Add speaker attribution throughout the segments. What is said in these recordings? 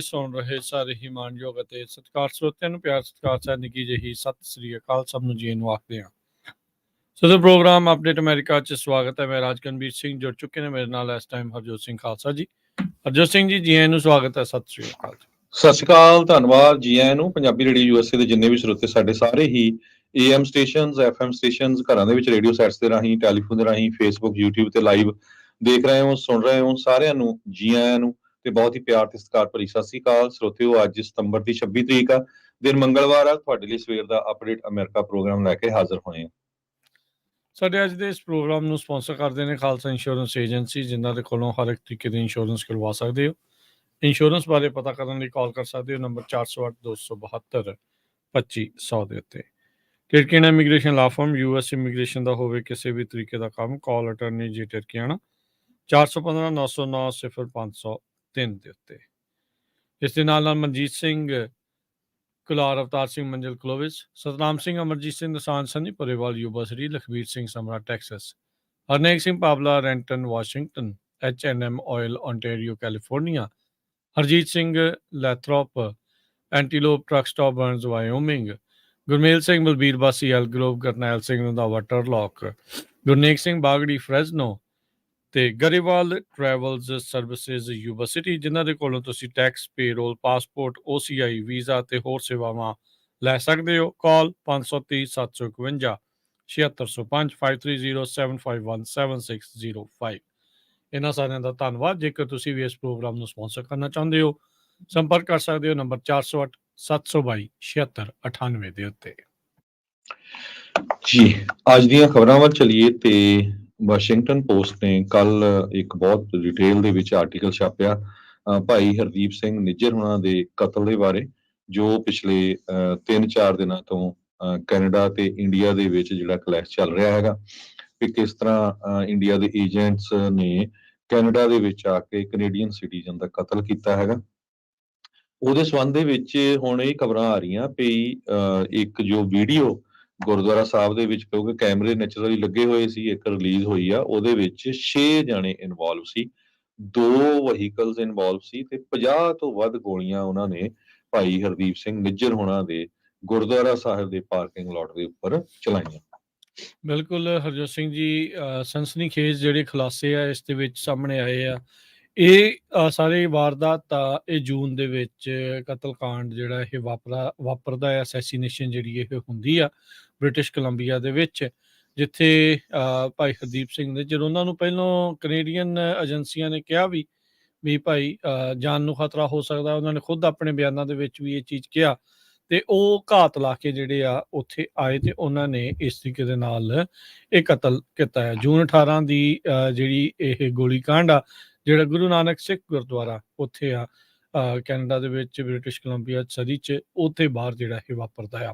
Speaker 1: ਸੁਣ ਰਹੇ ਸਾਰੇ ਹੀ ਮਾਣਯੋਗ ਅਤੇ ਸਤਿਕਾਰ ਸਰੋਤਿਆਂ ਨੂੰ ਪਿਆਰ ਸਤਿਕਾਰ ਸਾਹਿਬ ਨਿੱਕੀ ਜਿਹੀ ਸਤਿ ਸ੍ਰੀ ਅਕਾਲ ਸਭ ਨੂੰ ਜੀ ਨੂੰ ਆਖਦੇ ਹਾਂ। ਸੋ ਪ੍ਰੋਗਰਾਮ ਅਪਡੇਟ ਅਮਰੀਕਾ 'ਚ ਸਵਾਗਤ ਹੈ। ਮੈਂ ਰਾਜਕਨਵੀਰ ਸਿੰਘ ਜੁੜ ਚੁੱਕੇ ਨੇ ਮੇਰੇ ਨਾਲ ਇਸ ਟਾਈਮ ਹਰਜੋਤ ਸਿੰਘ ਖਾਲਸਾ ਜੀ। ਹਰਜੋਤ ਸਿੰਘ ਜੀ ਆਇਆਂ ਨੂੰ ਸਵਾਗਤ ਹੈ। ਸਤਿ ਸ੍ਰੀ ਅਕਾਲ ਜੀ।
Speaker 2: ਸਤਿ ਸ਼੍ਰੀ ਅਕਾਲ, ਧੰਨਵਾਦ ਜੀ ਆਇਆਂ ਨੂੰ। ਪੰਜਾਬੀ ਰੇਡੀਓ ਯੂਐਸਏ ਦੇ ਜਿੰਨੇ ਵੀ ਸਰੋਤੇ ਸਾਡੇ ਸਾਰੇ ਹੀ AM ਸਟੇਸ਼ਨਸ, FM ਸਟੇਸ਼ਨਸ, ਘਰਾਂ ਦੇ ਵਿੱਚ ਰੇਡੀਓ ਸੈਟਸ ਦੇ ਰਾਹੀਂ, ਟੈਲੀਫੋਨ ਦੇ ਰਾਹੀਂ, ਫੇਸਬੁੱਕ, YouTube ਤੇ ਲਾਈਵ ਦੇਖ ਰਹੇ ਹੋ, ਸੁਣ ਰਹੇ ਹੋ, ਸਾਰਿਆਂ ਨੂੰ ਜੀ ਆਇਆਂ ਨੂੰ ਤੇ ਬਹੁਤ ਹੀ ਪਿਆਰ ਤੇ ਸਤਿਕਾਰ ਭਰੀ ਸਤਿ ਸ਼੍ਰੀ ਅਕਾਲ। ਸਰੋਤਿਓ, ਅੱਜ ਸਤੰਬਰ ਦੀ 26 ਤਰੀਕ ਆ, ਦਿਨ ਮੰਗਲਵਾਰ ਆ। ਤੁਹਾਡੇ ਲਈ ਸਵੇਰ ਦਾ ਅਪਡੇਟ ਅਮਰੀਕਾ ਪ੍ਰੋਗਰਾਮ ਲੈ ਕੇ ਹਾਜ਼ਰ ਹੋਏ ਹਾਂ।
Speaker 1: ਸਾਡੇ ਅੱਜ ਦੇ ਇਸ ਪ੍ਰੋਗਰਾਮ ਨੂੰ ਸਪਾਂਸਰ ਕਰਦੇ ਨੇ ਖਾਲਸਾ ਇੰਸ਼ੋਰੈਂਸ ਏਜੰਸੀ, ਜਿਨ੍ਹਾਂ ਦੇ ਕੋਲੋਂ ਹਰ ਇੱਕ ਤਰੀਕੇ ਦੀ ਇੰਸ਼ੋਰੈਂਸ ਕਰਵਾ ਸਕਦੇ ਹੋ। ਇੰਸ਼ੋਰੈਂਸ ਬਾਰੇ ਪਤਾ ਕਰਨ ਲਈ ਕਾਲ ਕਰ ਸਕਦੇ ਹੋ ਨੰਬਰ 408-272-2500 ਦੇ ਉੱਤੇ। ਟਿਰਕੀਆਣਾ ਇਮੀਗ੍ਰੇਸ਼ਨ ਲਾ ਫਰਮ, US ਇਮੀਗ੍ਰੇਸ਼ਨ ਦਾ ਹੋਵੇ ਕਿਸੇ ਵੀ ਤਰੀਕੇ ਦਾ ਕੰਮ, ਕਾਲ ਅਟਰਨੀ ਜੀ ਟਿਰਕੀਆਣਾ 415-909-0503 ਦੇ ਉੱਤੇ। ਇਸ ਦੇ ਨਾਲ ਮਨਜੀਤ ਸਿੰਘ ਕੁਲਾਰ, ਅਵਤਾਰ ਸਿੰਘ ਮੰਜ਼ਿਲ ਕਲੋਵਿਸ, ਸਤਨਾਮ ਸਿੰਘ, ਅਮਰਜੀਤ ਸਿੰਘ ਦਸਾਂਝ, ਸੰਨੀ ਪਰੇਵਾਲ ਯੂਬਾ ਸਰੀ, Lakhbir Singh Samra Texas, Harnek Singh Pabla Renton Washington, H&M oil ontario California, Harjit Singh Lathrop Antelope truck stop Burns Wyoming, Gurmel Singh Balbir Bassi Elk Grove, ਗਰਨੈਲ Singh Randhawa ਟਰਲੌਕ, Gurnek Singh ਬਾਗੜੀ ਫਰੈਜ਼ਨੋ ਤੇ Grewal travels services Yuba city, ਜਿਨ੍ਹਾਂ ਦੇ ਕੋਲੋਂ ਤੁਸੀਂ tax, payroll, passport, OCI, visa ਤੇ ਹੋਰ ਸੇਵਾਵਾਂ ਲੈ ਸਕਦੇ ਹੋ। ਕਾਲ 530-751 7605 5307517605। ਇਹਨਾਂ ਸਾਰਿਆਂ ਦਾ ਧੰਨਵਾਦ। ਜੇਕਰ ਤੁਸੀਂ ਵੀ ਇਸ ਪ੍ਰੋਗਰਾਮ ਨੂੰ ਸਪਾਂਸਰ ਕਰਨਾ ਚਾਹੁੰਦੇ ਹੋ, ਸੰਪਰਕ ਕਰ ਸਕਦੇ ਹੋ ਨੰਬਰ 408-722-7698 ਦੇ ਉੱਤੇ।
Speaker 2: ਜੀ, ਅੱਜ ਦੀਆਂ ਖਬਰਾਂ ਵੱਲ ਚੱਲੀਏ ਤੇ ਵਾਸ਼ਿੰਗਟਨ ਪੋਸਟ ਨੇ ਕੱਲ ਇੱਕ ਬਹੁਤ ਡਿਟੇਲ ਦੇ ਵਿੱਚ ਆਰਟੀਕਲ ਛਾਪਿਆ ਭਾਈ ਹਰਦੀਪ ਸਿੰਘ ਨਿੱਜਰ ਹੁਣਾਂ ਦੇ ਕਤਲ ਦੇ ਬਾਰੇ, ਜੋ ਪਿਛਲੇ 3-4 ਦਿਨਾਂ ਤੋਂ ਕੈਨੇਡਾ ਤੇ ਇੰਡੀਆ ਦੇ ਵਿੱਚ ਜਿਹੜਾ ਕਲੈਸ਼ ਚੱਲ ਰਿਹਾ ਹੈਗਾ ਕਿ ਕਿਸ ਤਰ੍ਹਾਂ ਇੰਡੀਆ ਦੇ ਏਜੰਟਸ ਨੇ ਕੈਨੇਡਾ ਦੇ ਵਿੱਚ ਆ ਕੇ ਕੈਨੇਡੀਅਨ ਸਿਟੀਜ਼ਨ ਦਾ ਕਤਲ ਕੀਤਾ ਹੈਗਾ। ਉਹਦੇ ਸੰਬੰਧ ਦੇ ਵਿੱਚ ਹੁਣ ਇਹ ਖਬਰਾਂ ਆ ਰਹੀਆਂ ਵੀ ਇੱਕ ਜੋ ਵੀਡੀਓ ਗੁਰਦੁਆਰਾ ਸਾਹਿਬ ਦੇ ਵਿੱਚ, ਕਿਉਂਕਿ ਕੈਮਰੇ ਨੈਚੁਰਲੀ ਲੱਗੇ ਹੋਏ ਸੀ, ਇੱਕ ਰਿਲੀਜ਼ ਹੋਈ ਆ, ਉਹਦੇ ਵਿੱਚ 6 ਜਣੇ ਇਨਵੋਲਵ ਸੀ, 2 ਵਹੀਕਲਸ ਇਨਵੋਲਵ ਸੀ ਤੇ 50 ਤੋਂ ਵੱਧ ਗੋਲੀਆਂ ਉਹਨਾਂ ਨੇ ਭਾਈ ਹਰਦੀਪ ਸਿੰਘ ਨਿੱਜਰ ਹੋਣਾ ਦੇ ਗੁਰਦੁਆਰਾ ਸਾਹਿਬ ਦੇ ਪਾਰਕਿੰਗ ਲੋਟ ਦੇ ਉੱਪਰ ਚਲਾਈਆਂ।
Speaker 1: ਬਿਲਕੁਲ ਹਰਜੋਤ ਸਿੰਘ ਜੀ, ਸਨਸਨੀਖੇਜ਼ ਜਿਹੜੇ ਖੁਲਾਸੇ ਆ ਇਸ ਦੇ ਵਿੱਚ ਸਾਹਮਣੇ ਆਏ ਆ। ਇਹ ਸਾਰੇ ਵਾਰਦਾਤ ਆ, ਇਹ ਜੂਨ ਦੇ ਵਿੱਚ ਕਤਲਕਾਂਡ ਜਿਹੜਾ ਇਹ ਵਾਪਰਦਾ ਹੈ, ਅਸੈਸੀਨੇਸ਼ਨ ਜਿਹੜੀ ਇਹ ਹੁੰਦੀ ਆ ਬ੍ਰਿਟਿਸ਼ ਕੋਲੰਬੀਆ ਦੇ ਵਿੱਚ, ਜਿੱਥੇ ਭਾਈ ਹਰਦੀਪ ਸਿੰਘ ਨੇ, ਜਦੋਂ ਉਹਨਾਂ ਨੂੰ ਪਹਿਲਾਂ ਕੈਨੇਡੀਅਨ ਏਜੰਸੀਆਂ ਨੇ ਕਿਹਾ ਵੀ ਭਾਈ ਜਾਨ ਨੂੰ ਖਤਰਾ ਹੋ ਸਕਦਾ, ਉਹਨਾਂ ਨੇ ਖੁਦ ਆਪਣੇ ਬਿਆਨਾਂ ਦੇ ਵਿੱਚ ਵੀ ਇਹ ਚੀਜ਼ ਕਿਹਾ, ਤੇ ਉਹ ਘਾਤ ਲਾ ਕੇ ਜਿਹੜੇ ਆ ਉੱਥੇ ਆਏ ਤੇ ਉਹਨਾਂ ਨੇ ਇਸ ਤਰੀਕੇ ਦੇ ਨਾਲ ਇਹ ਕਤਲ ਕੀਤਾ ਹੈ। ਜੂਨ 18 ਦੀ ਜਿਹੜੀ ਇਹ ਗੋਲੀਕਾਂਡ ਆ, ਜਿਹੜਾ ਗੁਰੂ ਨਾਨਕ ਸਿੱਖ ਗੁਰਦੁਆਰਾ ਉੱਥੇ ਆ ਕੈਨੇਡਾ ਦੇ ਵਿੱਚ ਬ੍ਰਿਟਿਸ਼ ਕੋਲੰਬੀਆ ਸਰੀ 'ਚ, ਉੱਥੇ ਬਾਹਰ ਜਿਹੜਾ ਇਹ ਵਾਪਰਦਾ ਆ।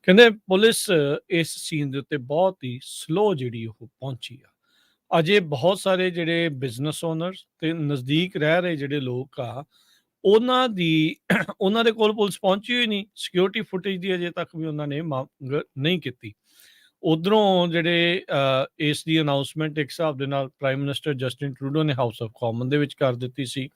Speaker 1: ਕਹਿੰਦੇ ਪੁਲਿਸ ਇਸ ਸੀਨ ਦੇ ਉੱਤੇ ਬਹੁਤ ਹੀ ਸਲੋ ਜਿਹੜੀ ਉਹ ਪਹੁੰਚੀ ਆ। ਅਜੇ ਬਹੁਤ ਸਾਰੇ ਜਿਹੜੇ ਬਿਜ਼ਨਸ ਓਨਰਸ ਤੇ ਨਜ਼ਦੀਕ ਰਹਿ ਰਹੇ ਜਿਹੜੇ ਲੋਕ ਆ, ਉਹਨਾਂ ਦੇ ਕੋਲ ਪੁਲਿਸ ਪਹੁੰਚੀ ਹੋਈ ਨਹੀਂ। ਸਿਕਿਉਰਿਟੀ ਫੁਟੇਜ ਦੀ ਅਜੇ ਤੱਕ ਵੀ ਉਹਨਾਂ ਨੇ ਮੰਗ ਨਹੀਂ ਕੀਤੀ। ਉਧਰੋਂ ਜਿਹੜੇ ਇਸ ਦੀ ਅਨਾਊਂਸਮੈਂਟ ਇੱਕ ਹਿਸਾਬ ਦੇ ਨਾਲ ਪ੍ਰਾਈਮ ਮਿਨਿਸਟਰ ਜਸਟਿਨ ਟਰੂਡੋ ਨੇ ਹਾਊਸ ਆਫ ਕਾਮਨ ਦੇ ਵਿੱਚ ਕਰ ਦਿੱਤੀ ਸੀ।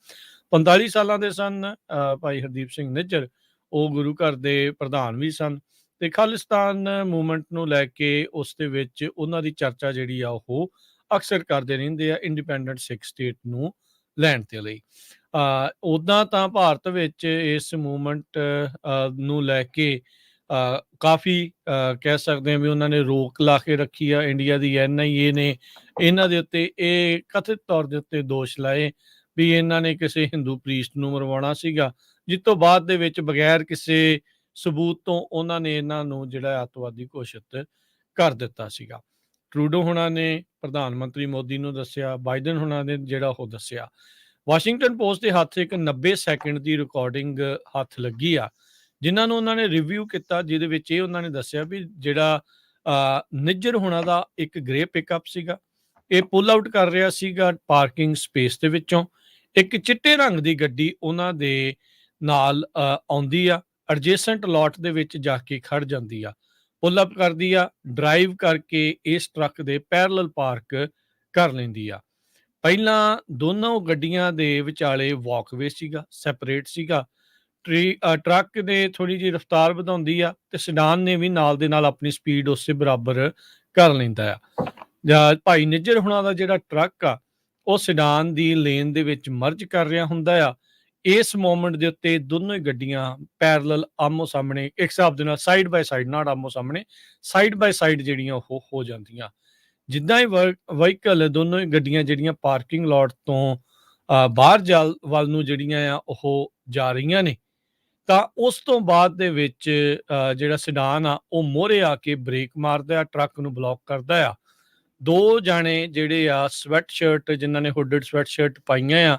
Speaker 1: 45 ਸਾਲਾਂ ਦੇ ਸਨ ਭਾਈ ਹਰਦੀਪ ਸਿੰਘ ਨਿੱਜਰ, ਉਹ ਗੁਰੂ ਘਰ ਦੇ ਪ੍ਰਧਾਨ ਵੀ ਸਨ ਤੇ ਖਾਲਿਸਤਾਨ ਮੂਵਮੈਂਟ ਨੂੰ ਲੈ ਕੇ ਉਸ ਦੇ ਵਿੱਚ ਉਹਨਾਂ ਦੀ ਚਰਚਾ ਜਿਹੜੀ ਆ ਉਹ ਅਕਸਰ ਕਰਦੇ ਰਹਿੰਦੇ ਆ, ਇੰਡੀਪੈਂਡੈਂਟ ਸਿੱਖ ਸਟੇਟ ਨੂੰ ਲੈਣ ਦੇ ਲਈ। ਉੱਦਾਂ ਤਾਂ ਭਾਰਤ ਵਿੱਚ ਇਸ ਮੂਵਮੈਂਟ ਨੂੰ ਲੈ ਕੇ ਕਾਫੀ ਕਹਿ ਸਕਦੇ ਹਾਂ ਵੀ ਉਹਨਾਂ ਨੇ ਰੋਕ ਲਾ ਕੇ ਰੱਖੀ ਆ। ਇੰਡੀਆ ਦੀ NIA ਨੇ ਇਹਨਾਂ ਦੇ ਉੱਤੇ ਇਹ ਕਥਿਤ ਤੌਰ ਦੇ ਉੱਤੇ ਦੋਸ਼ ਲਾਏ ਵੀ ਇਹਨਾਂ ਨੇ ਕਿਸੇ ਹਿੰਦੂ ਪ੍ਰੀਸਟ ਨੂੰ ਮਰਵਾਉਣਾ ਸੀਗਾ, ਜਿਸ ਤੋਂ ਬਾਅਦ ਦੇ ਵਿੱਚ ਬਗੈਰ ਕਿਸੇ ਸਬੂਤ ਤੋਂ ਉਹਨਾਂ ਨੇ ਇਹਨਾਂ ਨੂੰ ਜਿਹੜਾ ਅੱਤਵਾਦੀ ਘੋਸ਼ਿਤ ਕਰ ਦਿੱਤਾ ਸੀਗਾ। ਟਰੂਡੋ ਹੁਣਾਂ ਨੇ ਪ੍ਰਧਾਨ ਮੰਤਰੀ ਮੋਦੀ ਨੂੰ ਦੱਸਿਆ, ਬਾਈਡਨ ਹੁਣਾਂ ਨੇ ਜਿਹੜਾ ਉਹ ਦੱਸਿਆ। ਵਾਸ਼ਿੰਗਟਨ ਪੋਸਟ ਦੇ ਹੱਥ ਇੱਕ 90 ਸੈਕਿੰਡ ਦੀ ਰਿਕਾਰਡਿੰਗ ਹੱਥ ਲੱਗੀ ਆ, ਜਿਨ੍ਹਾਂ ਨੂੰ ਉਹਨਾਂ ਨੇ ਰਿਵਿਊ ਕੀਤਾ, ਜਿਹਦੇ ਵਿੱਚ ਇਹ ਉਹਨਾਂ ਨੇ ਦੱਸਿਆ ਵੀ ਜਿਹੜਾ ਨਿੱਜਰ ਹੋਣਾ ਦਾ ਇੱਕ ਗ੍ਰੇ ਪਿਕਅਪ ਸੀਗਾ, ਇਹ ਪੁੱਲ ਆਊਟ ਕਰ ਰਿਹਾ ਸੀਗਾ ਪਾਰਕਿੰਗ ਸਪੇਸ ਦੇ ਵਿੱਚੋਂ। ਇੱਕ ਚਿੱਟੇ ਰੰਗ ਦੀ ਗੱਡੀ ਉਹਨਾਂ ਦੇ ਨਾਲ ਆਉਂਦੀ ਆ, ਐਡਜੈਸੈਂਟ ਲੋਟ ਦੇ ਵਿੱਚ ਜਾ ਕੇ ਖੜ ਜਾਂਦੀ ਆ, ਪੁੱਲ ਅਪ ਕਰਦੀ ਆ, ਡਰਾਈਵ ਕਰਕੇ ਇਸ ਟਰੱਕ ਦੇ ਪੈਰਲਲ ਪਾਰਕ ਕਰ ਲੈਂਦੀ ਆ। ਪਹਿਲਾਂ ਦੋਨੋਂ ਗੱਡੀਆਂ ਦੇ ਵਿਚਾਲੇ ਵਾਕਵੇ ਸੀਗਾ, ਸੈਪਰੇਟ ਸੀਗਾ। ਟਰੱਕ ਨੇ ਥੋੜ੍ਹੀ ਜਿਹੀ ਰਫ਼ਤਾਰ ਵਧਾਉਂਦੀ ਆ ਤੇ ਸਿਡਾਨ ਨੇ ਵੀ ਨਾਲ ਦੇ ਨਾਲ ਆਪਣੀ ਸਪੀਡ ਉਸੇ ਬਰਾਬਰ ਕਰ ਲੈਂਦਾ ਆ। ਜਾਂ ਭਾਈ ਨਿੱਜਰ ਹੁਣਾਂ ਦਾ ਜਿਹੜਾ ਟਰੱਕ ਆ ਉਹ ਸਿਡਾਨ ਦੀ ਲੇਨ ਦੇ ਵਿੱਚ ਮਰਜ ਕਰ ਰਿਹਾ ਹੁੰਦਾ ਆ। ਇਸ ਮੋਮੈਂਟ ਦੇ ਉੱਤੇ ਦੋਨੋਂ ਹੀ ਗੱਡੀਆਂ ਪੈਰਲਲ ਆਮੋ ਸਾਹਮਣੇ ਇੱਕ ਹਿਸਾਬ ਦੇ ਨਾਲ ਸਾਈਡ ਬਾਏ ਸਾਈਡ, ਨਾਟ ਆਮੋ ਸਾਹਮਣੇ, ਸਾਈਡ ਬਾਏ ਸਾਈਡ ਜਿਹੜੀਆਂ ਉਹ ਹੋ ਜਾਂਦੀਆਂ। ਜਿੱਦਾਂ ਹੀ ਵਹੀਕਲ ਦੋਨੋਂ ਹੀ ਗੱਡੀਆਂ ਜਿਹੜੀਆਂ ਪਾਰਕਿੰਗ ਲੋਟ ਤੋਂ ਬਾਹਰ ਵੱਲ ਨੂੰ ਜਿਹੜੀਆਂ ਆ ਉਹ ਜਾ ਰਹੀਆਂ ਨੇ, ਤਾਂ ਉਸ ਤੋਂ ਬਾਅਦ ਦੇ ਵਿੱਚ ਜਿਹੜਾ ਸਿਡਾਨ ਆ ਉਹ ਮੋਹਰੇ ਆ ਕੇ ਬ੍ਰੇਕ ਮਾਰਦਾ ਆ, ਟਰੱਕ ਨੂੰ ਬਲੌਕ ਕਰਦਾ ਆ। ਦੋ ਜਾਣੇ ਜਿਹੜੇ ਆ ਸਵੈਟ ਸ਼ਰਟ, ਜਿਨ੍ਹਾਂ ਨੇ ਹੁੱਡਡ ਸਵੈਟ ਸ਼ਰਟ ਪਾਈਆਂ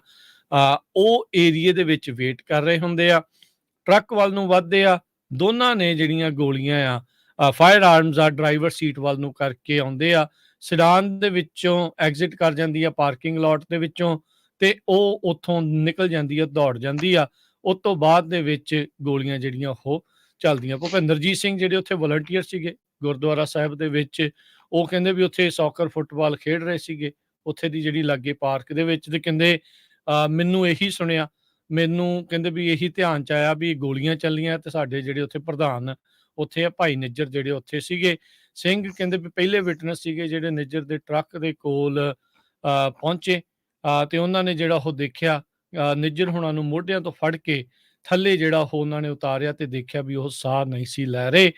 Speaker 1: ਆ, ਉਹ ਏਰੀਏ ਦੇ ਵਿੱਚ ਵੇਟ ਕਰ ਰਹੇ ਹੁੰਦੇ ਆ। ਟਰੱਕ ਵੱਲ ਨੂੰ ਵੱਧਦੇ ਆ, ਦੋਨਾਂ ਨੇ ਜਿਹੜੀਆਂ ਗੋਲੀਆਂ ਆ ਫਾਇਰ ਆਰਮਸ ਆ ਡਰਾਈਵਰ ਸੀਟ ਵੱਲ ਨੂੰ ਕਰਕੇ ਆਉਂਦੇ ਆ। ਸਿਡਾਨ ਦੇ ਵਿੱਚੋਂ ਐਗਜ਼ਿਟ ਕਰ ਜਾਂਦੀ ਆ ਪਾਰਕਿੰਗ ਲੋਟ ਦੇ ਵਿੱਚੋਂ, ਤੇ ਉਹ ਉੱਥੋਂ ਨਿਕਲ ਜਾਂਦੀ ਆ, ਦੌੜ ਜਾਂਦੀ ਆ। ਉਸ ਤੋਂ ਬਾਅਦ ਦੇ ਵਿੱਚ ਗੋਲੀਆਂ ਜਿਹੜੀਆਂ ਉਹ ਚੱਲਦੀਆਂ। ਭੁਪਿੰਦਰਜੀਤ ਸਿੰਘ ਜਿਹੜੇ ਉੱਥੇ ਵਲੰਟੀਅਰ ਸੀਗੇ ਗੁਰਦੁਆਰਾ ਸਾਹਿਬ ਦੇ ਵਿੱਚ, ਉਹ ਕਹਿੰਦੇ ਵੀ ਉੱਥੇ ਸੌਕਰ ਫੁੱਟਬਾਲ ਖੇਡ ਰਹੇ ਸੀਗੇ ਉੱਥੇ ਦੀ ਜਿਹੜੀ ਲਾਗੇ ਪਾਰਕ ਦੇ ਵਿੱਚ, ਤੇ ਕਹਿੰਦੇ ਮੈਨੂੰ ਇਹੀ ਸੁਣਿਆ, ਮੈਨੂੰ ਕਹਿੰਦੇ ਵੀ ਇਹੀ ਧਿਆਨ ਚ ਆਇਆ ਵੀ ਗੋਲੀਆਂ ਚੱਲੀਆਂ ਤੇ ਸਾਡੇ ਜਿਹੜੇ ਉੱਥੇ ਪ੍ਰਧਾਨ ਉੱਥੇ ਆ ਭਾਈ ਨਿੱਜਰ ਜਿਹੜੇ ਉੱਥੇ ਸੀਗੇ। ਸਿੰਘ ਕਹਿੰਦੇ ਵੀ ਪਹਿਲੇ ਵਿਟਨੈਸ ਸੀਗੇ ਜਿਹੜੇ ਨਿੱਜਰ ਦੇ ਟਰੱਕ ਦੇ ਕੋਲ ਪਹੁੰਚੇ, ਤੇ ਉਹਨਾਂ ਨੇ ਜਿਹੜਾ ਉਹ ਦੇਖਿਆ ਨਿੱਜਰ ਹੁਣਾਂ ਨੂੰ ਮੋਢਿਆਂ ਤੋਂ ਫੜ ਕੇ ਥੱਲੇ ਜਿਹੜਾ ਉਹ ਉਹਨਾਂ ਨੇ ਉਤਾਰਿਆ ਤੇ ਦੇਖਿਆ ਵੀ ਉਹ ਸਾਹ ਨਹੀਂ ਸੀ ਲੈ ਰਹੇ।